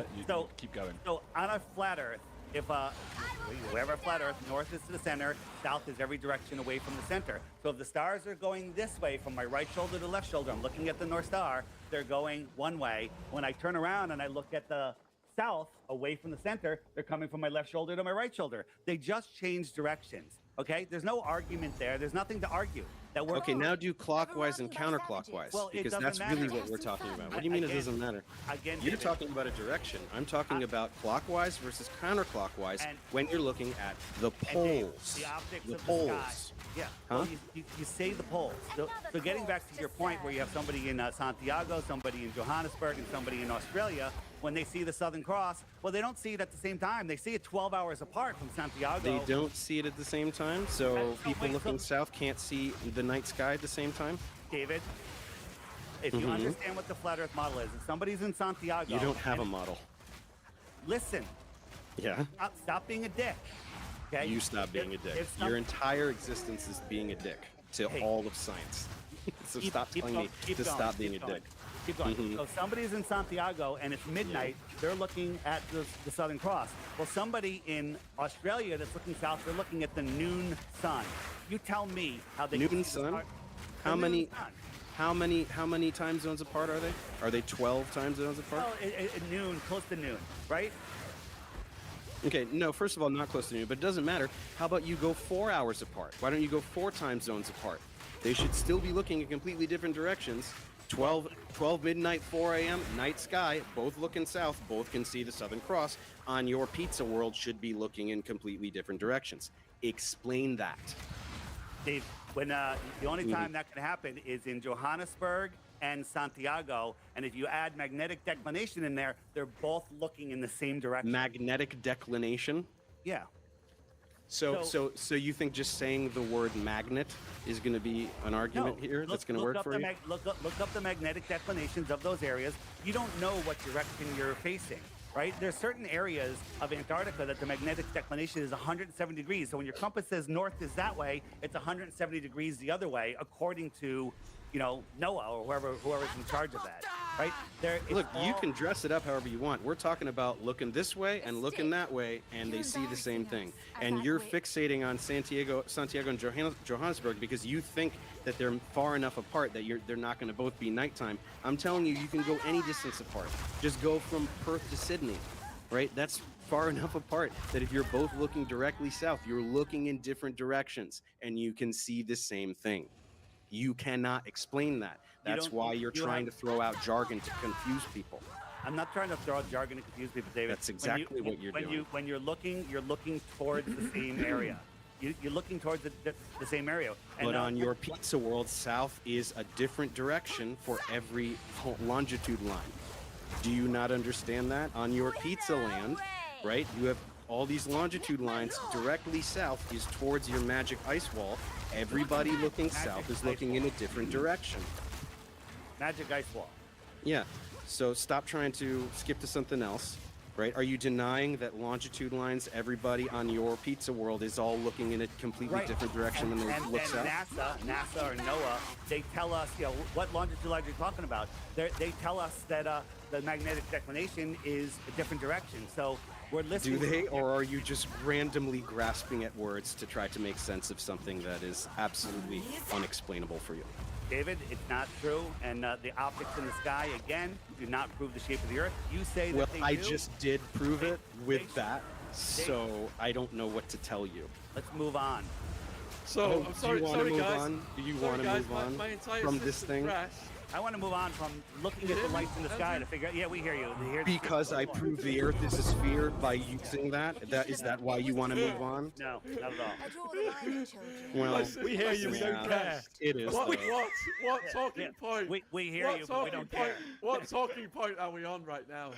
keep going. So on a flat Earth, if we have a flat Earth, north is to the center, south is every direction away from the center. So if the stars are going this way from my right shoulder to left shoulder, I'm looking at the North Star, they're going one way. When I turn around and I look at the south away from the center, they're coming from my left shoulder to my right shoulder. They just change directions. Okay, there's no argument there. There's nothing to argue. That we're Okay, now do clockwise and counterclockwise, Well, it because doesn't that's matter. really what we're talking about. What do you mean it doesn't matter? Again, You're David, talking about a direction. I'm talking about clockwise versus counterclockwise And- when you're looking at the and Dave, poles. the optics The of poles. the sky. Yeah. Huh? Well, you say the poles. So getting back to your point where you have somebody in Santiago, somebody in Johannesburg, and somebody in Australia, when they see the Southern Cross, well, they don't see it at the same time. They see it 12 hours apart from Santiago. They don't see it at the same time, so people looking south can't see the night sky at the same time? David, if you understand what the flat Earth model is, if somebody's in Santiago, You don't have a model. listen. Yeah? Stop being a dick. Okay. You stop being a dick. if some- Your entire existence is being a dick to Hey. all of science. So stop telling me to stop being a dick. Keep going. Mhm. So somebody's in Santiago and it's midnight. They're looking at the Southern Cross. Well, somebody in Australia that's looking south, they're looking at the noon sun. You tell me how they Noon can see the sun? star- the How noon many? sun. How many time zones apart are they? Are they 12 time zones apart? Well, at noon, close to noon, right? Okay, no, first of all, not close to noon, but it doesn't matter. How about you go 4 hours apart? Why don't you go 4 time zones apart? They should still be looking in completely different directions. 12 midnight, 4 a.m., night sky, both looking south, both can see the Southern Cross. On your pizza world should be looking in completely different directions. Explain that. Dave, when the only time that can happen is in Johannesburg and Santiago, and if you add magnetic declination in there, they're both looking in the same direction. Magnetic declination? Yeah. So you think just saying the word magnet is going to be an argument here that's going to work for you? Look up the magnetic declinations of those areas. You don't know what direction you're facing, right? There's certain areas of Antarctica that the magnetic declination is 170 degrees. So when your compass says north is that way, it's 170 degrees the other way, according to, NOAA or whoever's in charge of that, right? Look, you can dress it up however you want. We're talking about looking this way and looking that way, and they see the same thing. And you're fixating on Santiago and Johannesburg because you think that they're far enough apart that they're not going to both be nighttime. I'm telling you, you can go any distance apart. Just go from Perth to Sydney, right? That's far enough apart that if you're both looking directly south, you're looking in different directions, and you can see the same thing. You cannot explain that. That's why you're trying to throw out jargon to confuse people. I'm not trying to throw out jargon to confuse people, David. That's exactly what you're doing. When you're looking towards the same area. You're looking towards the same area. But on your pizza world, south is a different direction for every longitude line. Do you not understand that? On your pizza land, right, you have all these longitude lines. Directly south is towards your magic ice wall. Everybody looking south is looking in a different direction. Magic ice wall. Yeah. So stop trying to skip to something else, right? Are you denying that longitude lines, everybody on your pizza world is all looking in a completely different direction when they look south? NASA or NOAA, they tell us, what longitude lines you're talking about. They tell us that the magnetic declination is a different direction. So we're listening. Do they, or are you just randomly grasping at words to try to make sense of something that is absolutely unexplainable for you? David, it's not true, and the optics in the sky, again, do not prove the shape of the Earth. You say that they do. I just did prove it with that, so I don't know what to tell you. Let's move on. So, I'm sorry, do you want to move guys. on? Do you Sorry, want to guys, move on my entire from this system thing? crashed. I want to move on from looking at the lights in the sky to figure out. Yeah, we hear you. Because I proved the Earth is a sphere by using that? Is that why you want to move on? No, not at all. Well, we hear you. We don't care. It is. What talking point? We hear you, but we don't care. What talking point are we on right now?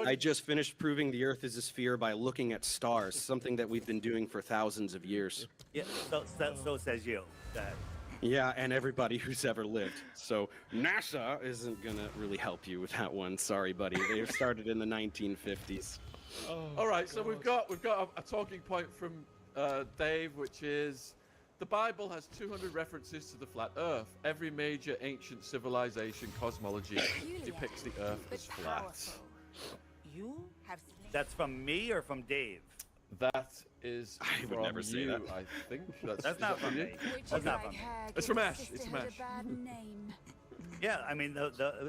I just finished proving the Earth is a sphere by looking at stars, something that we've been doing for thousands of years. Yeah, so says you. Yeah, and everybody who's ever lived. So NASA isn't gonna really help you with that one. Sorry, buddy. They started in the 1950s. All right, so we've got a talking point from Dave, which is the Bible has 200 references to the flat Earth. Every major ancient civilization cosmology depicts the Earth as flat. That's from me or from Dave? That is I would from never say you, that. I think. That's not from me. That's not from me. It's from Ash. It's from Ash. Yeah, I mean,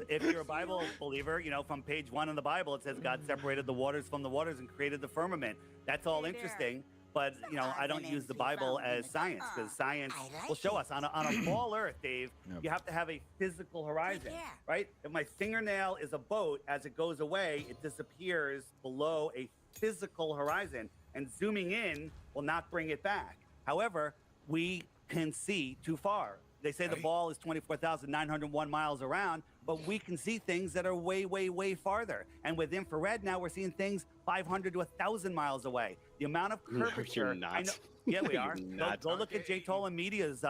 if you're a Bible believer, from page 1 in the Bible, it says God separated the waters from the waters and created the firmament. That's all interesting. but you know, I don't use the Bible as science because science will show us on a ball Earth, Dave. Yep. You have to have a physical horizon, right? If my fingernail is a boat, as it goes away, it disappears below a physical horizon, and zooming in will not bring it back. However, we can see too far. They say the ball is 24,901 miles around, but we can see things that are way, way, way farther. And with infrared now, we're seeing things 500 to 1,000 miles away. The amount of curvature. You're not. I know, yeah, we You're are. not. Go look at Jay Tolan Media's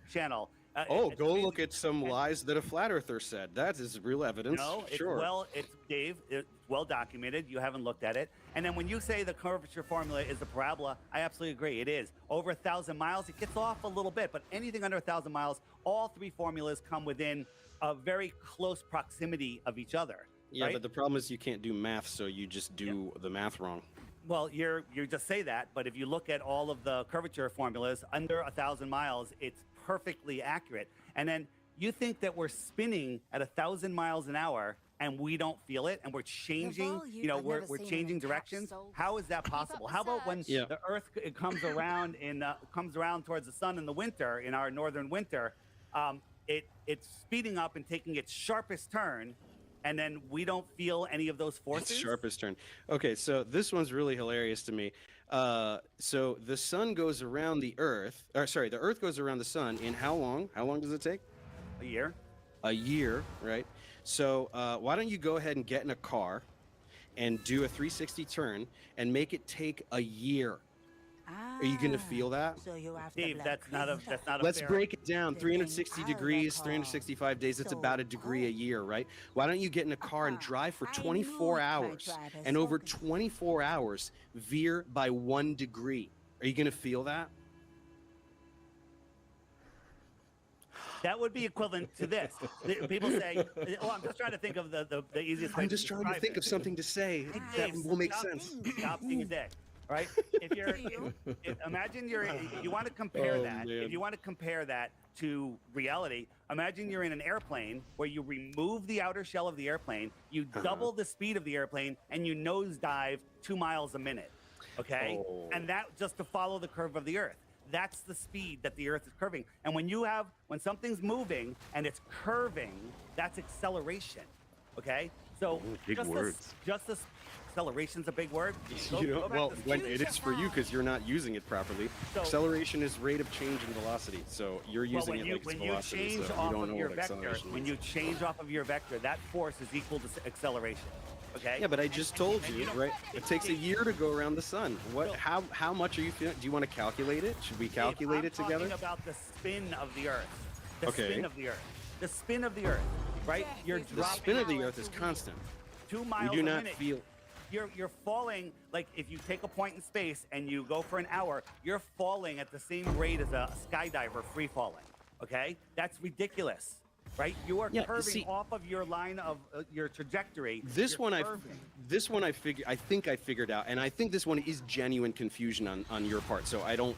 channel. It's Go amazing. look at some lies that a flat earther said. That is real evidence. No, it's sure. it's Dave. It's well documented. You haven't looked at it. And then when you say the curvature formula is a parabola, I absolutely agree. It is over 1,000 miles. It gets off a little bit, but anything under 1,000 miles, all three formulas come within a very close proximity of each other. Yeah, right? but the problem is you can't do math, so you just do the math wrong. Well, you just say that, but if you look at all of the curvature formulas under 1,000 miles, it's perfectly accurate. And then you think that we're spinning at 1,000 miles an hour and we don't feel it, and we're changing, you know, we're changing directions. How is that possible? How about when the Earth comes around comes around towards the sun in the winter, in our northern winter, it's speeding up and taking its sharpest turn, and then we don't feel any of those forces? It's sharpest turn. Okay, so this one's really hilarious to me. So the sun goes around the Earth, or sorry, the Earth goes around the sun in how long? How long does it take? A year. A year, right? So why don't you go ahead and get in a car and do a 360 turn and make it take a year? Are you going to feel that? So you have Steve, that's not a Let's fair... break it down. 360 degrees, 365 days. It's about a degree a year, right? Why don't you get in a car and drive for 24 hours, and over 24 hours, veer by 1 degree? Are you going to feel that? That would be equivalent to this. People say, "Oh, I'm just trying to think of the easiest way." I'm just trying to think of something to say that will make sense. Stop being a dick, right? If you're, imagine you want to compare that. Man. If you want to compare that to reality, imagine you're in an airplane where you remove the outer shell of the airplane, you double the speed of the airplane, and you nosedive 2 miles a minute. Okay, and that just to follow the curve of the Earth. That's the speed that the Earth is curving. And when something's moving and it's curving, that's acceleration. Okay? So big words. Just as acceleration's a big word. Well, when it is for you because you're not using it properly. So, acceleration is rate of change in velocity. So you're using it like it's velocity. When you change so off you don't of know your what vector, acceleration when means. you change off of your vector, that force is equal to acceleration. Okay? Yeah, but I just told you, right? It takes a year to go around the sun. What? How much are you feeling? Do you want to calculate it? Should we calculate it together? I'm talking about the spin of the Earth. The Okay. spin of the Earth. The spin of the Earth, right? You're The dropping spin of the Earth is constant. 2 miles We do a not minute. feel. You're falling, like if you take a point in space and you go for an hour, you're falling at the same rate as a skydiver free falling. Okay? That's ridiculous. Right? You are curving off of your line of your trajectory. This one I think I figured out, and I think this one is genuine confusion on your part. So I don't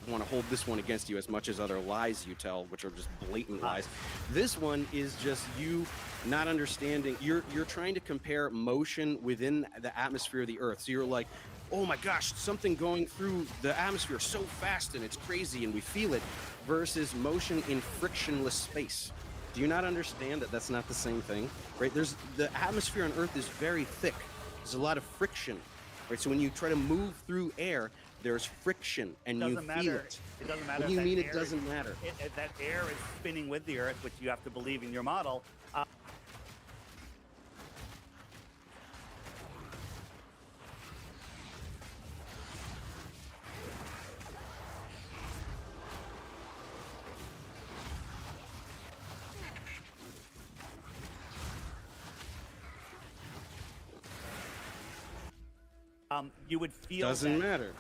want to hold this one against you as much as other lies you tell, which are just blatant lies. This one is just you not understanding. You're trying to compare motion within the atmosphere of the Earth. So you're like, oh my gosh, something going through the atmosphere so fast and it's crazy and we feel it, versus motion in frictionless space. Do you not understand that that's not the same thing, right? The atmosphere on Earth is very thick. There's a lot of friction, right? So when you try to move through air, there's friction, and you feel it. It doesn't matter. What do you mean it doesn't matter? That air is spinning with the Earth, which you have to believe in your model. You would feel. Doesn't matter.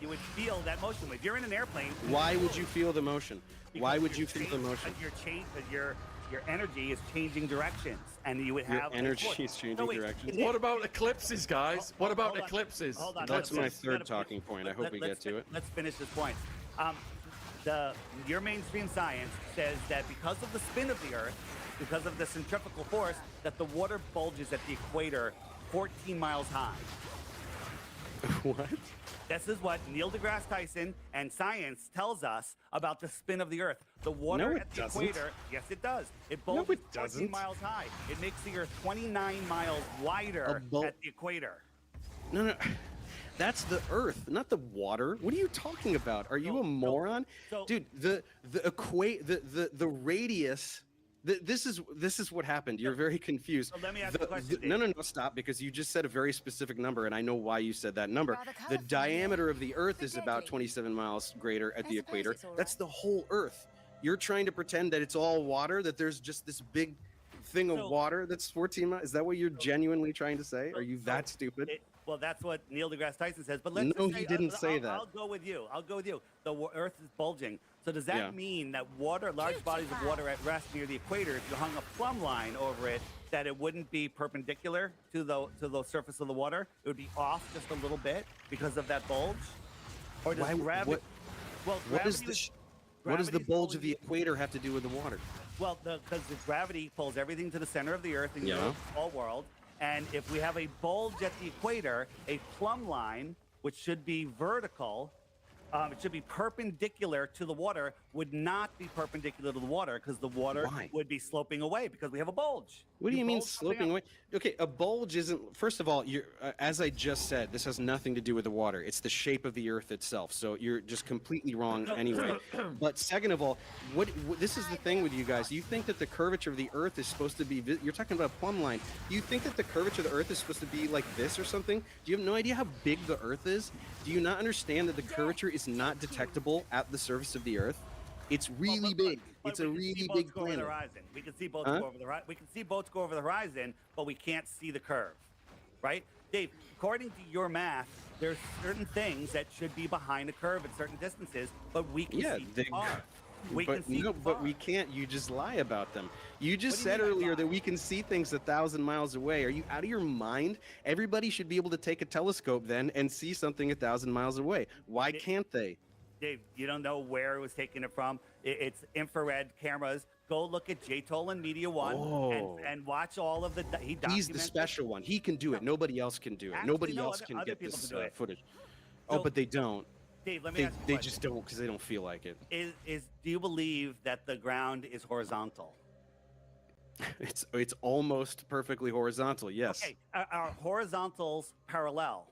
You would feel that motion. If you're in an airplane. Why would you feel the motion? Why would you feel the motion? Your energy is changing directions, and you would have. Your energy is changing directions. What about eclipses, guys? What about eclipses? Hold on. That's my third talking point. I hope we get to it. Let's finish this point. Your mainstream science says that because of the spin of the Earth, because of the centrifugal force, that the water bulges at the equator 14 miles high. What? This is what Neil deGrasse Tyson and science tells us about the spin of the Earth. The water No, it at the doesn't. equator, yes, it does. It No, bulges it 14 doesn't. miles high. It makes the Earth 29 miles wider at the equator. No. That's the Earth, not the water. What are you talking about? Are you a moron? Dude, the radius. This is what happened. You're very confused. So let me ask you a question, No, stop, because you just said a very specific number, and I know why you said that number. The diameter of the Earth is about 27 miles greater at the equator. That's the whole Earth. You're trying to pretend that it's all water, that there's just this big thing of water that's 14 miles. Is that what you're genuinely trying to say? Are you that stupid? Well, that's what Neil deGrasse Tyson says. But let's No, just say, he didn't say that. I'll go with you. The Earth is bulging. So does that mean that large bodies of water at rest near the equator, if you hung a plumb line over it, that it wouldn't be perpendicular to the surface of the water? It would be off just a little bit because of that bulge? Or does gravity? What does the bulge of the equator have to do with the water? Well, because the gravity pulls everything to the center of the Earth in the whole world. And if we have a bulge at the equator, a plumb line, which should be vertical, it should be perpendicular to the water, would not be perpendicular to the water because the water would be sloping away because we have a bulge. What do you mean sloping away? Okay, a bulge isn't. First of all, as I just said, this has nothing to do with the water. It's the shape of the Earth itself. So you're just completely wrong anyway. But second of all, this is the thing with you guys. You think that the curvature of the Earth is supposed to be. You're talking about a plumb line. You think that the curvature of the Earth is supposed to be like this or something? Do you have no idea how big the Earth is? Do you not understand that the curvature is not detectable at the surface of the Earth? It's really big. It's a really big planet. We can see boats go over the horizon. We can see boats go over the horizon, but we can't see the curve, right? Dave, according to your math, there's certain things that should be behind a curve at certain distances, but we can see far. But we can't. You just lie about them. You just said earlier that we can see things 1,000 miles away. Are you out of your mind? Everybody should be able to take a telescope then and see something 1,000 miles away. Why can't they? Dave, you don't know where it was taking it from. It's infrared cameras. Go look at J-Toll and Media One and watch all of the. He's the special one. He can do it. Nobody else can do it. Nobody else can get this footage. Oh, but they don't. Dave, let me ask you a question. They just don't because they don't feel like it. Do you believe that the ground is horizontal? It's almost perfectly horizontal. Yes. Okay. Are horizontals parallel?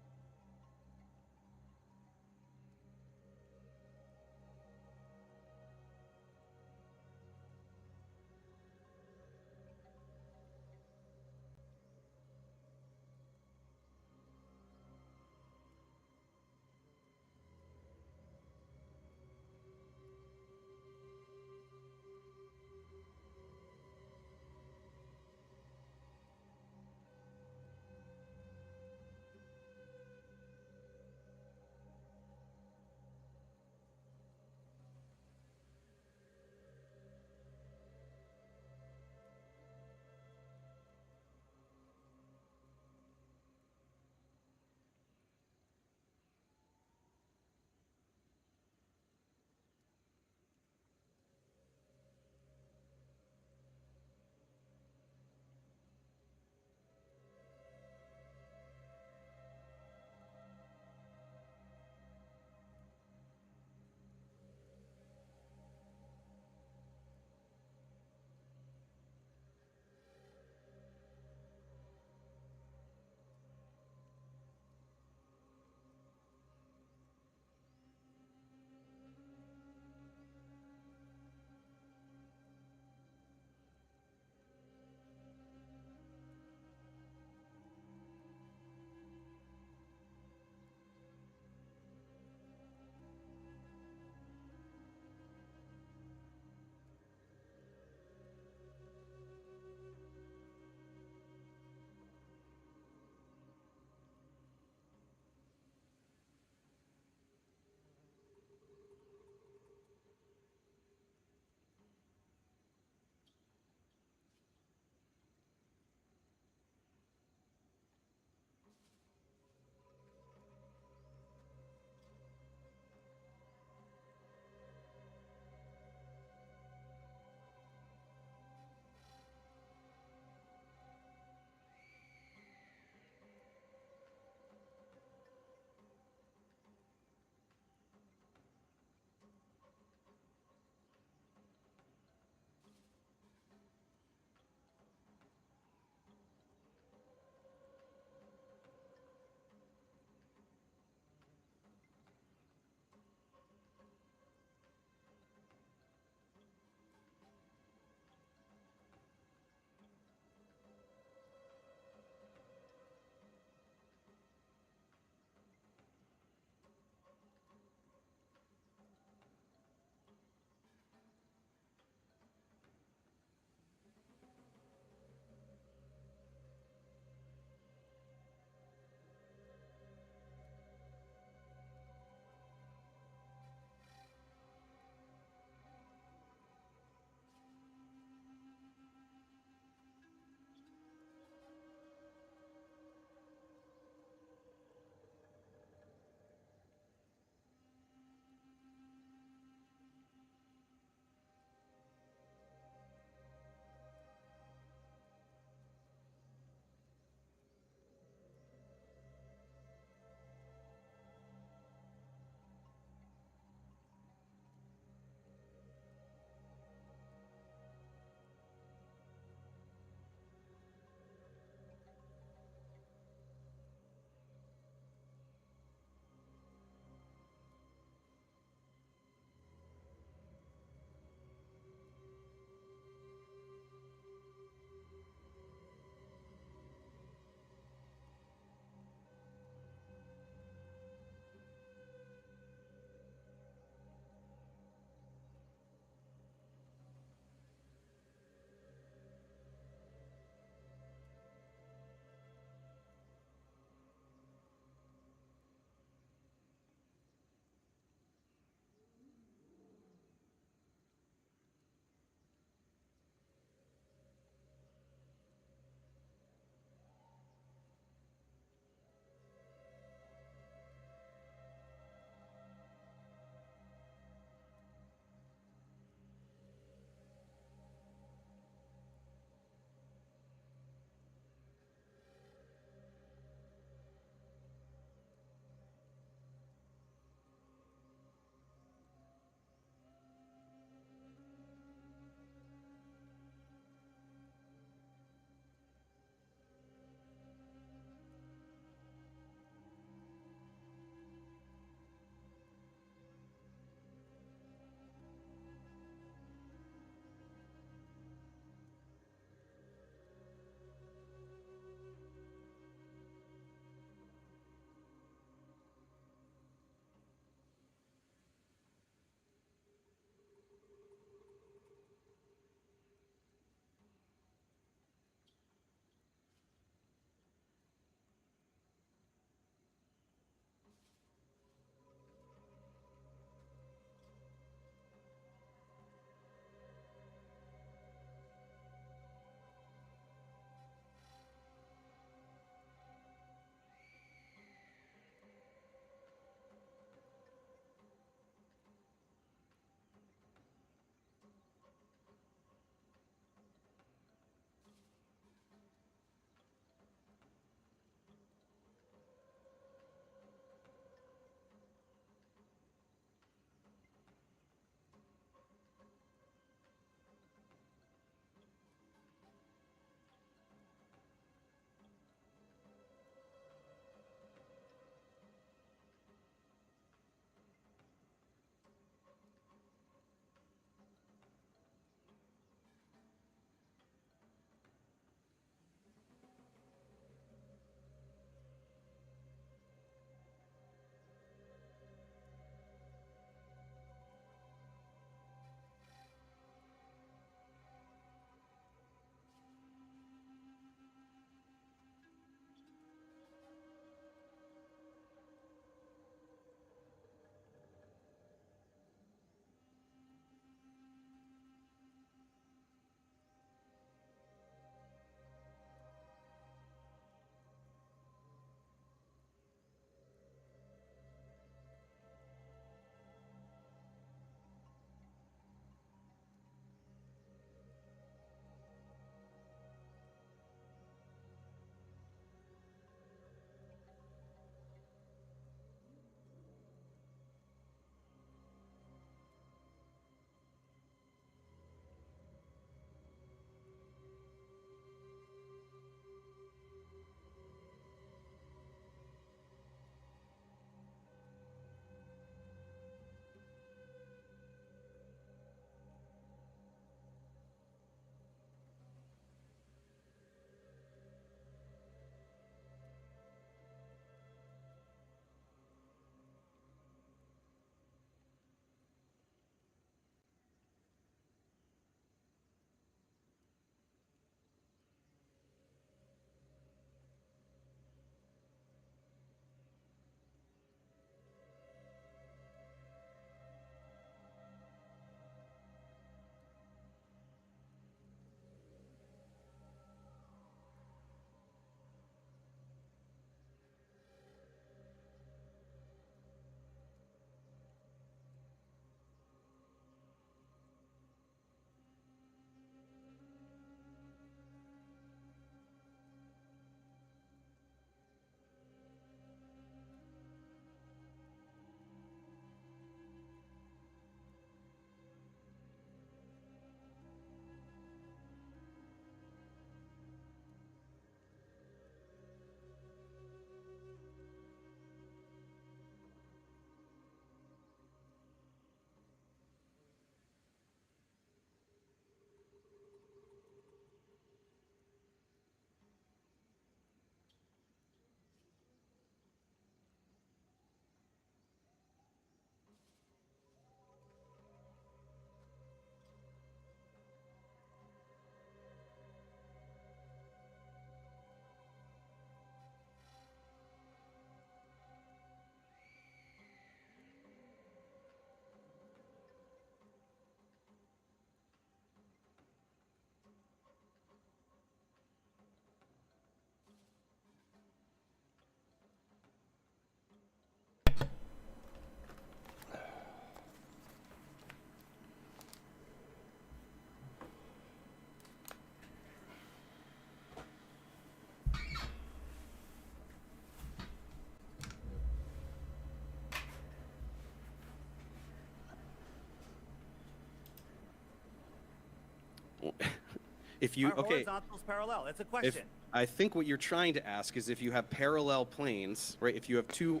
If you Are horizontals parallel? That's a question. I think what you're trying to ask is if you have parallel planes, right? If you have two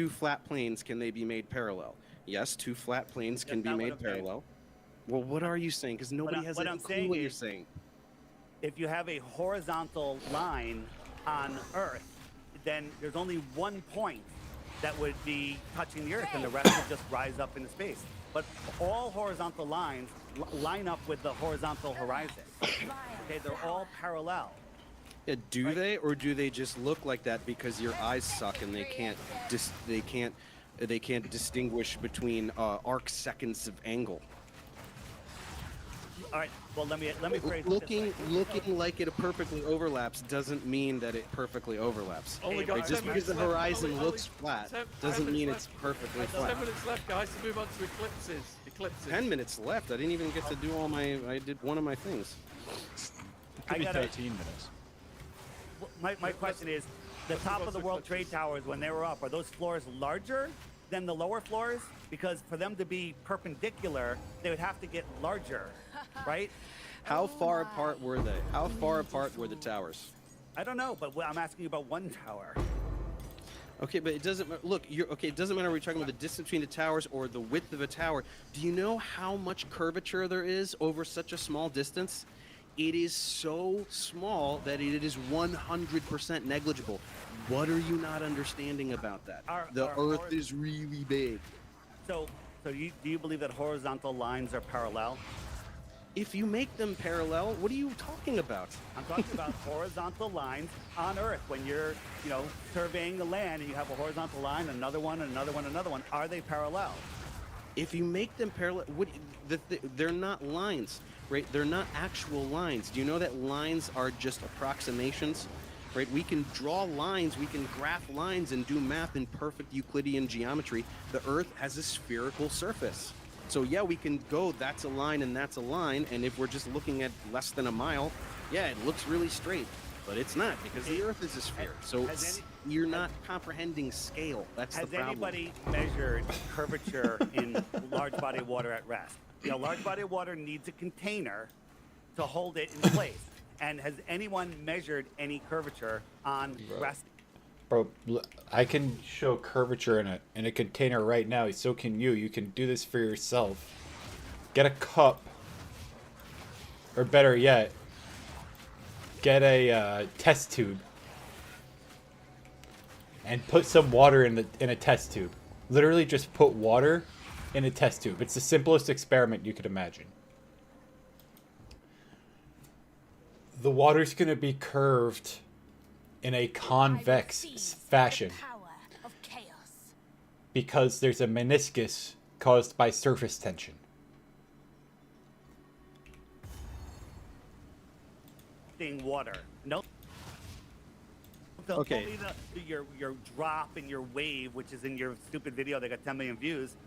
flat planes, can they be made parallel? Yes, two flat planes can be made parallel. Well, what are you saying? Because nobody has any clue what you're saying. If you have a horizontal line on Earth, then there's only one point that would be touching the Earth, and the rest would just rise up into space. But all horizontal lines line up with the horizontal horizon. Okay, they're all parallel. Yeah, do they, or do they just look like that because your eyes suck and they can't distinguish between arc seconds of angle? All right. Well, let me phrase looking like it perfectly overlaps doesn't mean that it perfectly overlaps. Just because the horizon looks flat doesn't mean it's perfectly flat. 10 minutes left, guys, to move on to eclipses. 10 minutes left. I didn't even get to do all my. I did one of my things. It could be 13 minutes. My question is, the top of the World Trade Towers, when they were up, are those floors larger than the lower floors? Because for them to be perpendicular, they would have to get larger, right? How far apart were they? How far apart were the towers? I don't know, but I'm asking you about one tower. Okay, but it doesn't look. It doesn't matter. We're talking about the distance between the towers or the width of a tower. Do you know how much curvature there is over such a small distance? It is so small that it is 100% negligible. What are you not understanding about that? The Earth is really big. So do you believe that horizontal lines are parallel? If you make them parallel, what are you talking about? I'm talking about horizontal lines on Earth. When you're, surveying the land and you have a horizontal line, another one, another one, another one, are they parallel? If you make them parallel, they're not lines, right? They're not actual lines. Do you know that lines are just approximations? Right, we can draw lines, we can graph lines and do math in perfect Euclidean geometry. The Earth has a spherical surface. So yeah, we can go, that's a line and that's a line, and if we're just looking at less than a mile, yeah, it looks really straight. But it's not, because the Earth is a sphere. So you're not comprehending scale. That's the problem. Has anybody measured curvature in large body of water at rest? Large body of water needs a container to hold it in place. And has anyone measured any curvature on rest? Bro, I can show curvature in a container right now. So can you. You can do this for yourself. Get a cup, or better yet, get a test tube and put some water in a test tube. Literally, just put water in a test tube. It's the simplest experiment you could imagine. The water's going to be curved in a convex fashion because there's a meniscus caused by surface tension. Water. No. Okay. Only your drop and your wave, which is in your stupid video that got 10 million views.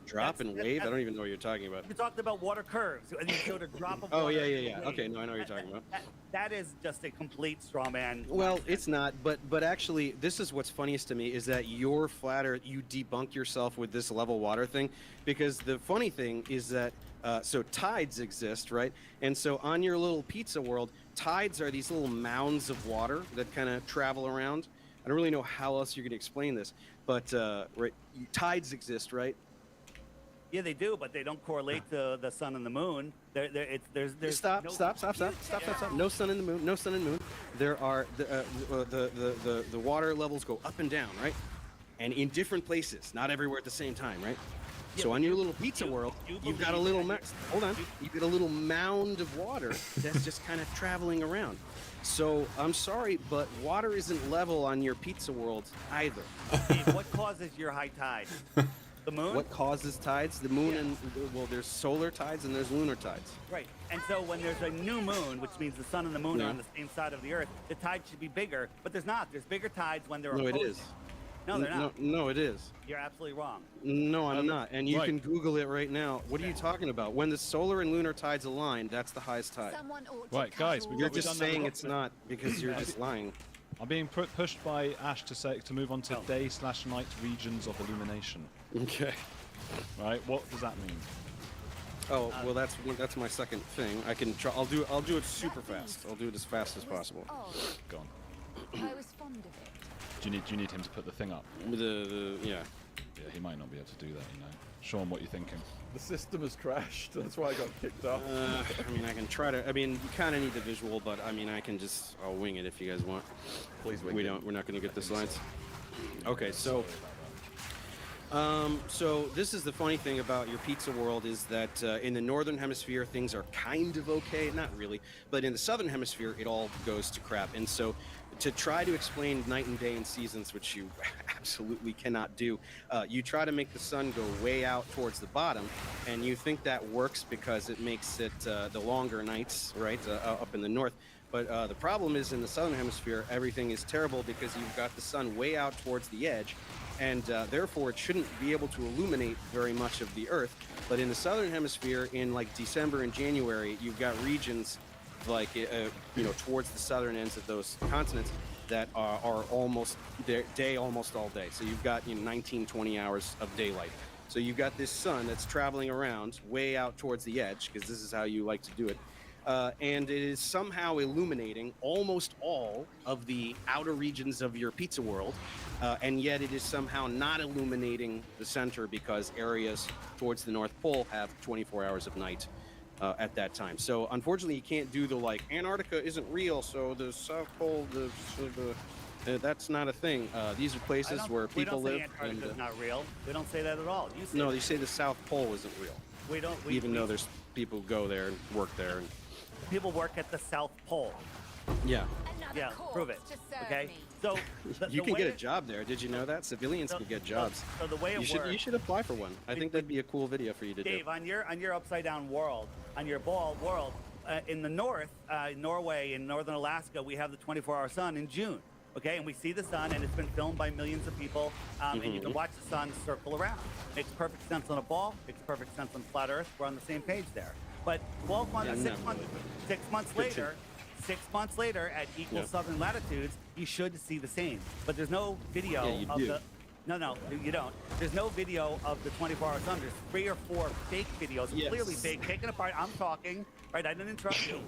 Drop and wave? I don't even know what you're talking about. You talked about water curves, and you showed a drop of oh, water. yeah. Okay, no, I know what you're talking about. That is just a complete straw man. Well, it's not, but actually, this is what's funniest to me, is that you're flatter, you debunk yourself with this level water thing, because the funny thing is that, so tides exist, right? And so on your little pizza world, tides are these little mounds of water that kind of travel around. I don't really know how else you're going to explain this, but right, tides exist, right? Yeah, they do, but they don't correlate to the sun and the moon. There's stop. No sun and the moon. No sun and moon. There are the water levels go up and down, right? And in different places, not everywhere at the same time, right? Yeah, so on your little pizza world, you've got a little hold on. You've got a little mound of water that's just kind of traveling around. So I'm sorry, but water isn't level on your pizza world either. Steve, what causes your high tide? The moon? What causes tides? The moon and, well, there's solar tides and there's lunar tides. Right. And so when there's a new moon, which means the sun and the moon are on the same side of the Earth, the tide should be bigger, but there's not. There's bigger tides when they're opposing. No, it is. No, they're not. No, it is. You're absolutely wrong. No, I'm not. And you can Google it right now. What are you talking about? When the solar and lunar tides align, that's the highest tide. Right, guys. You're just saying it's not because you're just lying. I'm being pushed by Ash to move on to day/night regions of illumination. Okay. Right, what does that mean? Oh well, that's my second thing. I can try. I'll do it super fast. I'll do it as fast as possible. Go on. I was fond of it. Do you need him to put the thing up? Yeah. Yeah, he might not be able to do that. You know. Sean, what are you thinking? The system has crashed. That's why I got kicked off. I mean, I can try to. I mean, you kind of need the visual, but I mean, I'll wing it if you guys want. Please wing We're not going to get the slides. Okay, so. So this is the funny thing about your pizza world is that in the northern hemisphere things are kind of okay, not really, but in the southern hemisphere it all goes to crap. And so to try to explain night and day and seasons, which you absolutely cannot do, you try to make the sun go way out towards the bottom, and you think that works because it makes it the longer nights, right, up in the north. But the problem is in the southern hemisphere, everything is terrible because you've got the sun way out towards the edge, and therefore it shouldn't be able to illuminate very much of the Earth. But in the southern hemisphere, in like December and January, you've got regions like towards the southern ends of those continents that are almost day almost all day. So you've got 19, 20 hours of daylight. So you've got this sun that's traveling around way out towards the edge, because this is how you like to do it. And it is somehow illuminating almost all of the outer regions of your pizza world, and yet it is somehow not illuminating the center because areas towards the North Pole have 24 hours of night at that time. So unfortunately, you can't do the like Antarctica isn't real, so the South Pole, that's not a thing. These are places where people live. Antarctica is not real. We don't say that at all. You say no, you say the South Pole isn't real. We don't. Even though there's people who go there and work there. And people work at the South Pole. Yeah. Yeah, prove it. Okay. So you can get a job there. Did you know that civilians can get jobs? So the way it works. You should apply for one. I think that'd be a cool video for you to do. Dave, on your upside down world, on your ball world, in the north, Norway and northern Alaska, we have the 24-hour sun in June. Okay, and we see the sun, and it's been filmed by millions of people, and you can watch the sun circle around. Makes perfect sense on a ball. Makes perfect sense on flat Earth. We're on the same page there. But 12 months, Yeah, 6 months later. 6 months later, at equal southern latitudes, you should see the same. But there's no video of the. No, you don't. There's no video of the 24-hour sun. There's 3 or 4 fake videos, clearly fake, taken apart. I'm talking, right? I didn't interrupt you.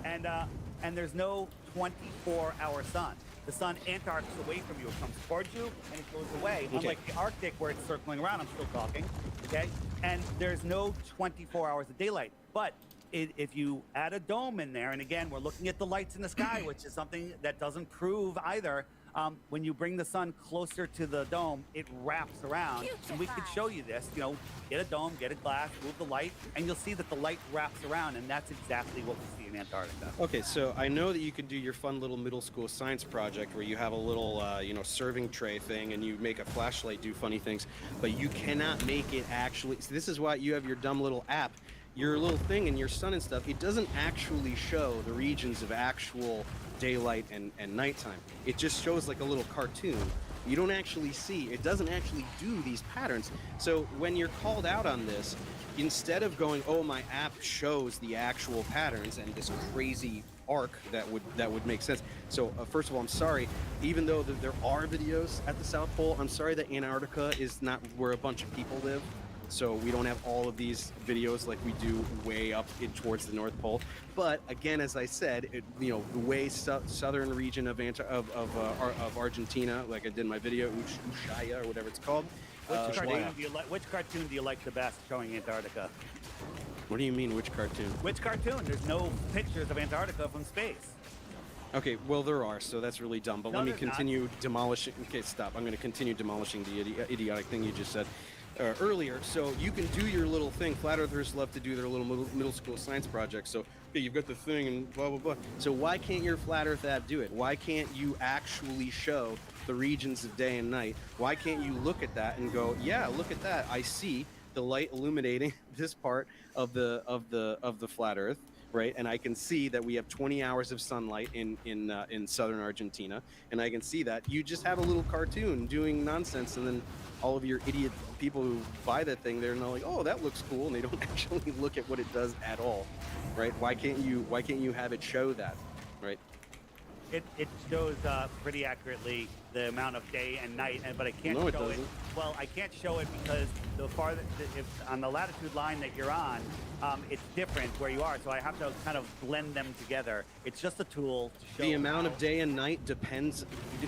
And there's no 24-hour sun. The sun, Antarctica, away from you. It comes towards you and it goes away. Okay. Unlike the Arctic, where it's circling around. I'm still talking. Okay. And there's no 24 hours of daylight. But if you add a dome in there, and again, we're looking at the lights in the sky, which is something that doesn't prove either. When you bring the sun closer to the dome, it wraps around. And we could show you this, get a dome, get a glass, move the light, and you'll see that the light wraps around, and that's exactly what we see in Antarctica. Okay, so I know that you can do your fun little middle school science project where you have a little, serving tray thing and you make a flashlight do funny things, but you cannot make it actually. So this is why you have your dumb little app, your little thing in your sun and stuff. It doesn't actually show the regions of actual daylight and nighttime. It just shows like a little cartoon. You don't actually see, it doesn't actually do these patterns. So when you're called out on this, instead of going, oh, my app shows the actual patterns and this crazy arc that would make sense. So first of all, I'm sorry, even though there are videos at the South Pole, I'm sorry that Antarctica is not where a bunch of people live. So we don't have all of these videos like we do way up towards the North Pole. But again, as I said, the way southern region of Argentina, like I did in my video, Ushuaia or whatever it's called. Which cartoon do you like the best showing Antarctica? What do you mean, which cartoon? Which cartoon? There's no pictures of Antarctica from space. Okay, well there are, so that's really dumb. But let me continue demolishing. Okay, stop. I'm going to continue demolishing the idiotic thing you just said earlier. So you can do your little thing. Flat Earthers love to do their little middle school science projects. So okay, you've got the thing and blah blah blah. So why can't your Flat Earth app do it? Why can't you actually show the regions of day and night? Why can't you look at that and go, yeah, look at that. I see the light illuminating this part of the Flat Earth. Right, and I can see that we have 20 hours of sunlight in southern Argentina, and I can see that you just have a little cartoon doing nonsense, and then all of your idiot people who buy that thing, they're not like, oh, that looks cool, and they don't actually look at what it does at all, right? Why can't you have it show that, right? It shows pretty accurately the amount of day and night, but I can't No, it show it. doesn't. Well, I can't show it because the farther, if on the latitude line that you're on, it's different where you are. So I have to kind of blend them together. It's just a tool to show The amount how- of day and night depends.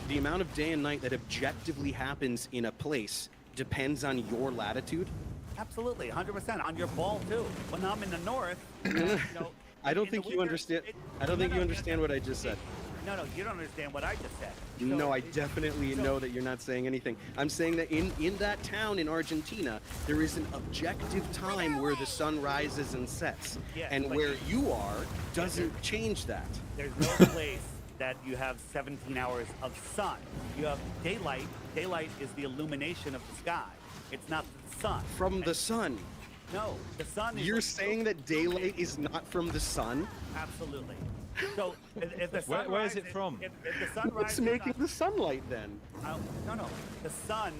The amount of day and night that objectively happens in a place depends on your latitude. Absolutely, 100% on your ball too. When I'm in the north, you know, I don't in think the you winter, understand. it- I don't no, think no, you understand what I just said. No, you don't understand what I just said. No, I definitely know that you're not saying anything. I'm saying that in that town in Argentina, there is an objective time where the sun rises and sets, Yeah, and but where you are doesn't change that. There's no place that you have 17 hours of sun. You have daylight. Daylight is the illumination of the sky. It's not the sun. From the sun. No, the sun is... You're saying that daylight is not from the sun? Absolutely. So if the sun Where is it rises- from? If the sun What's rises making on- the sunlight then? No. The sun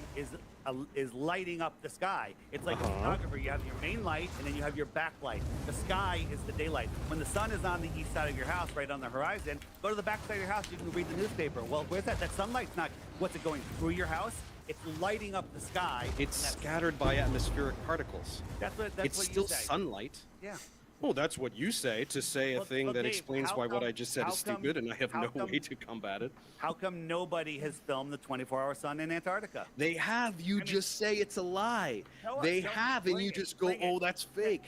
is lighting up the sky. It's like a Uh-huh. photographer. You have your main light, and then you have your backlight. The sky is the daylight. When the sun is on the east side of your house, right on the horizon, go to the back side of your house. You can read the newspaper. Well, where's that? That sunlight's not. What's it going through your house? It's lighting up the sky. It's That's- scattered by atmospheric particles. That's what It's you still say. sunlight. Yeah. Well, that's what you say to say a Well, thing well, that Dave, explains how why what come- I just said how is come- stupid, and I have how no come- way to combat it. How come nobody has filmed the 24-hour sun in Antarctica? They have. You just say it's a lie. No, They no, have, and bring you it, just go, bring it. "Oh, that's fake."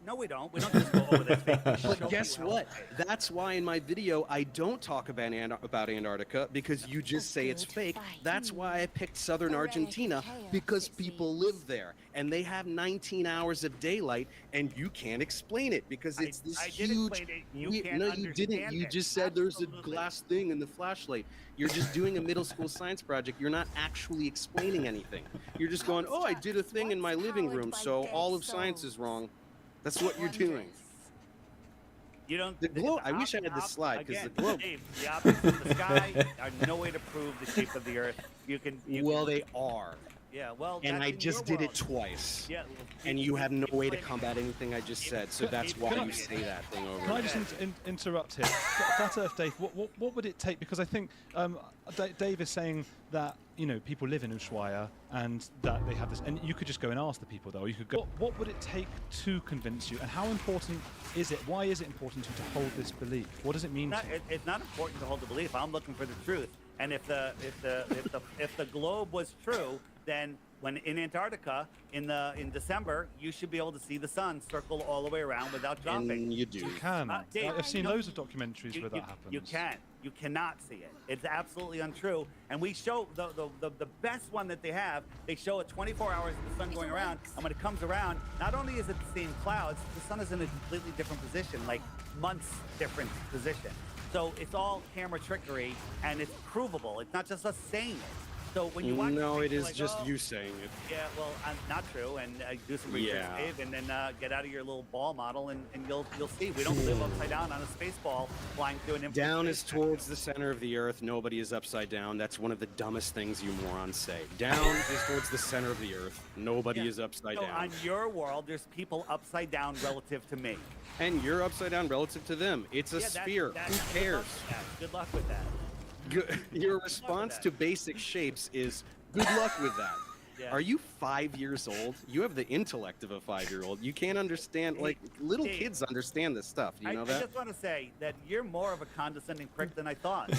No, we don't. We don't just go over that fake. We show But guess you how what? it's fake. That's why in my video I don't talk about Antarctica, because you just say it's fake. That's why I picked southern Argentina, because people live there and they have 19 hours of daylight, and you can't explain it because it's this I did huge. explain it. You can't No, you didn't. understand You it. just said there's a glass thing in the flashlight. You're just doing a middle school science project. You're not actually explaining anything. You're just going, "Oh, I did a thing in my living room, so all of science is wrong." That's what you're doing. You don't. The globe. I wish I had this slide because the globe. Dave, the objects in the sky are no way to prove the shape of the Earth. You can. Well, they are. Yeah. Well. And that's I in just your did it world. twice. Yeah. And you have no way to combat anything I just said, so that's why Can I- you say that thing over Can I and just over. interrupt here? Flat Earth Dave, what would it take? Because I think Dave is saying that people live in Ushuaia and that they have this, and you could just go and ask the people though. You could go. What would it take to convince you, and how important is it? Why is it important to you to hold this belief? What does it mean? It's not important to hold the belief. I'm looking for the truth. And if the globe was true, then when in Antarctica in December, you should be able to see the sun circle all the way around without dropping. And you do. You can. Dave, I've seen no, loads of documentaries where that happens. You can. You cannot see it. It's absolutely untrue. And we show the best one that they have. They show it 24 hours of the sun going around, and when it comes around, not only is it the same clouds, the sun is in a completely different position, like months different position. So it's all camera trickery, and it's provable. It's not just us saying it. So when you watch No, it, it you're is like, just "Oh, you saying it. Yeah, well, not true. And do some research, Yeah. Dave, and then get out of your little ball model, and you'll see. We don't live upside down on a space ball flying through an empty Down space. is towards the center of the earth. Nobody is upside down. That's one of the dumbest things you morons say. Down is towards the center of the earth. Nobody is upside So down. on your world, there's people upside down relative to me. And you're upside down relative to them. It's a Yeah, sphere. Who cares? Good luck with that. Your response to basic shapes is good luck with that. Yeah. Are you 5 years old? You have the intellect of a 5-year-old. You can't understand, like, little Dave, kids understand this stuff. You know I that? just want to say that you're more of a condescending prick than I thought.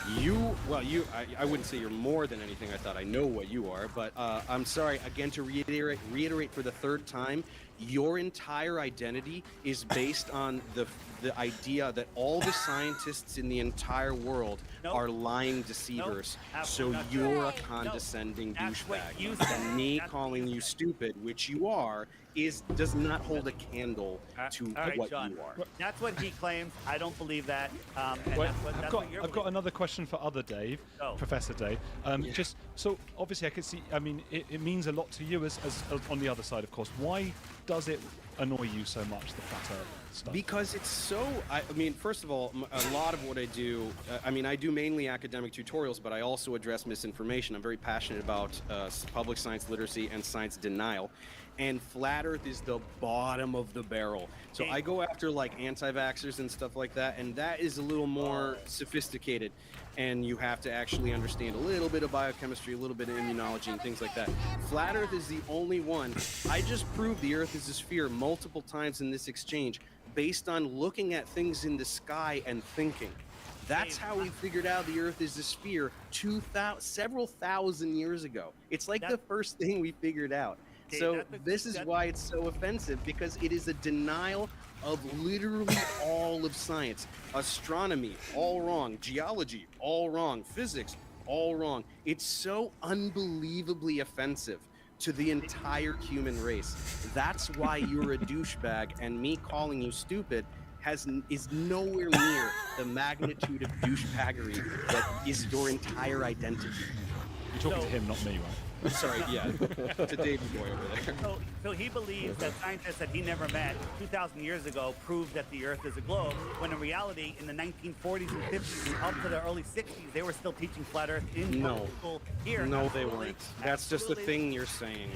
I wouldn't say you're more than anything I thought. I know what you are, but I'm sorry, again, to reiterate for the third time, your entire identity is based on the idea that all the scientists in the entire world are lying deceivers. So absolutely not you're true. a condescending that's what you douchebag. said. And me calling you stupid, which you are, does not hold a candle to All right, what John. you are. That's what he claims. I don't believe that. And Wait, that's what you're I've got another question for other Dave, Oh. Professor Dave. Just so obviously I can see. I mean, it means a lot to you as on the other side, of course. Why does it annoy you so much, the flat Earth stuff? Because it's so. I mean, first of all, a lot of what I do. I mean, I do mainly academic tutorials, but I also address misinformation. I'm very passionate about public science literacy and science denial. and flat Earth is the bottom of the barrel. So I go after like anti-vaxxers and stuff like that, and that is a little more sophisticated, and you have to actually understand a little bit of biochemistry, a little bit of immunology, and things like that. Flat Earth is the only one. I just proved the Earth is a sphere multiple times in this exchange based on looking at things in the sky and thinking. That's how we figured out the Earth is a sphere several thousand years ago. It's like the first thing we figured out. So this is why it's so offensive, because it is a denial of literally all of science. Astronomy, all wrong. Geology, all wrong. Physics, all wrong. It's so unbelievably offensive to the entire human race. That's why you're a douchebag, and me calling you stupid is nowhere near the magnitude of douchebaggery that is your entire identity. You're talking to him, not me, right? Sorry, yeah, to Davey boy over there. So he believes that scientists that he never met 2,000 years ago proved that the Earth is a globe, when in reality, in the 1940s and 50s and up to the early 60s, they were still teaching flat Earth in school here. No, they weren't. That's just a thing you're saying.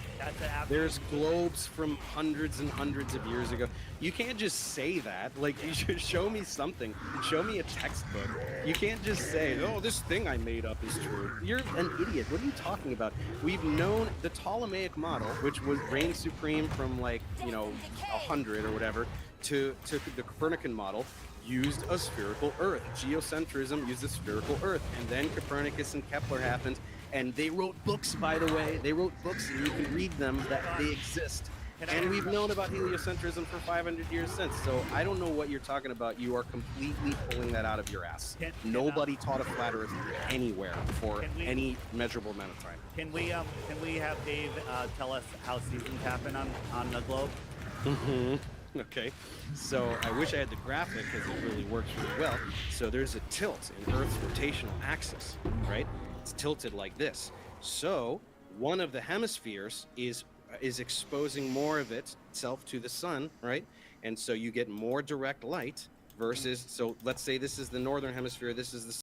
There's globes from hundreds and hundreds of years ago. You can't just say that. Like, you should show me something. Show me a textbook. You can't just say, oh, this thing I made up is true. You're an idiot. What are you talking about? We've known the Ptolemaic model, which was reigned supreme from like, 100 or whatever, to the Copernican model, used a spherical Earth. Geocentrism used a spherical Earth. And then Copernicus and Kepler happened, and they wrote books, by the way. They wrote books, and you can read them, that they exist. And we've known about heliocentrism for 500 years since, so I don't know what you're talking about. You are completely pulling that out of your ass. Nobody taught a flat Earth anywhere for any measurable amount of time. Can we have Dave tell us how seasons happen on the globe? Okay, so I wish I had the graphic because it really works really well. So there's a tilt in Earth's rotational axis, right? It's tilted like this. So one of the hemispheres is exposing more of itself to the sun, right? And so you get more direct light versus, so let's say this is the northern hemisphere, this is the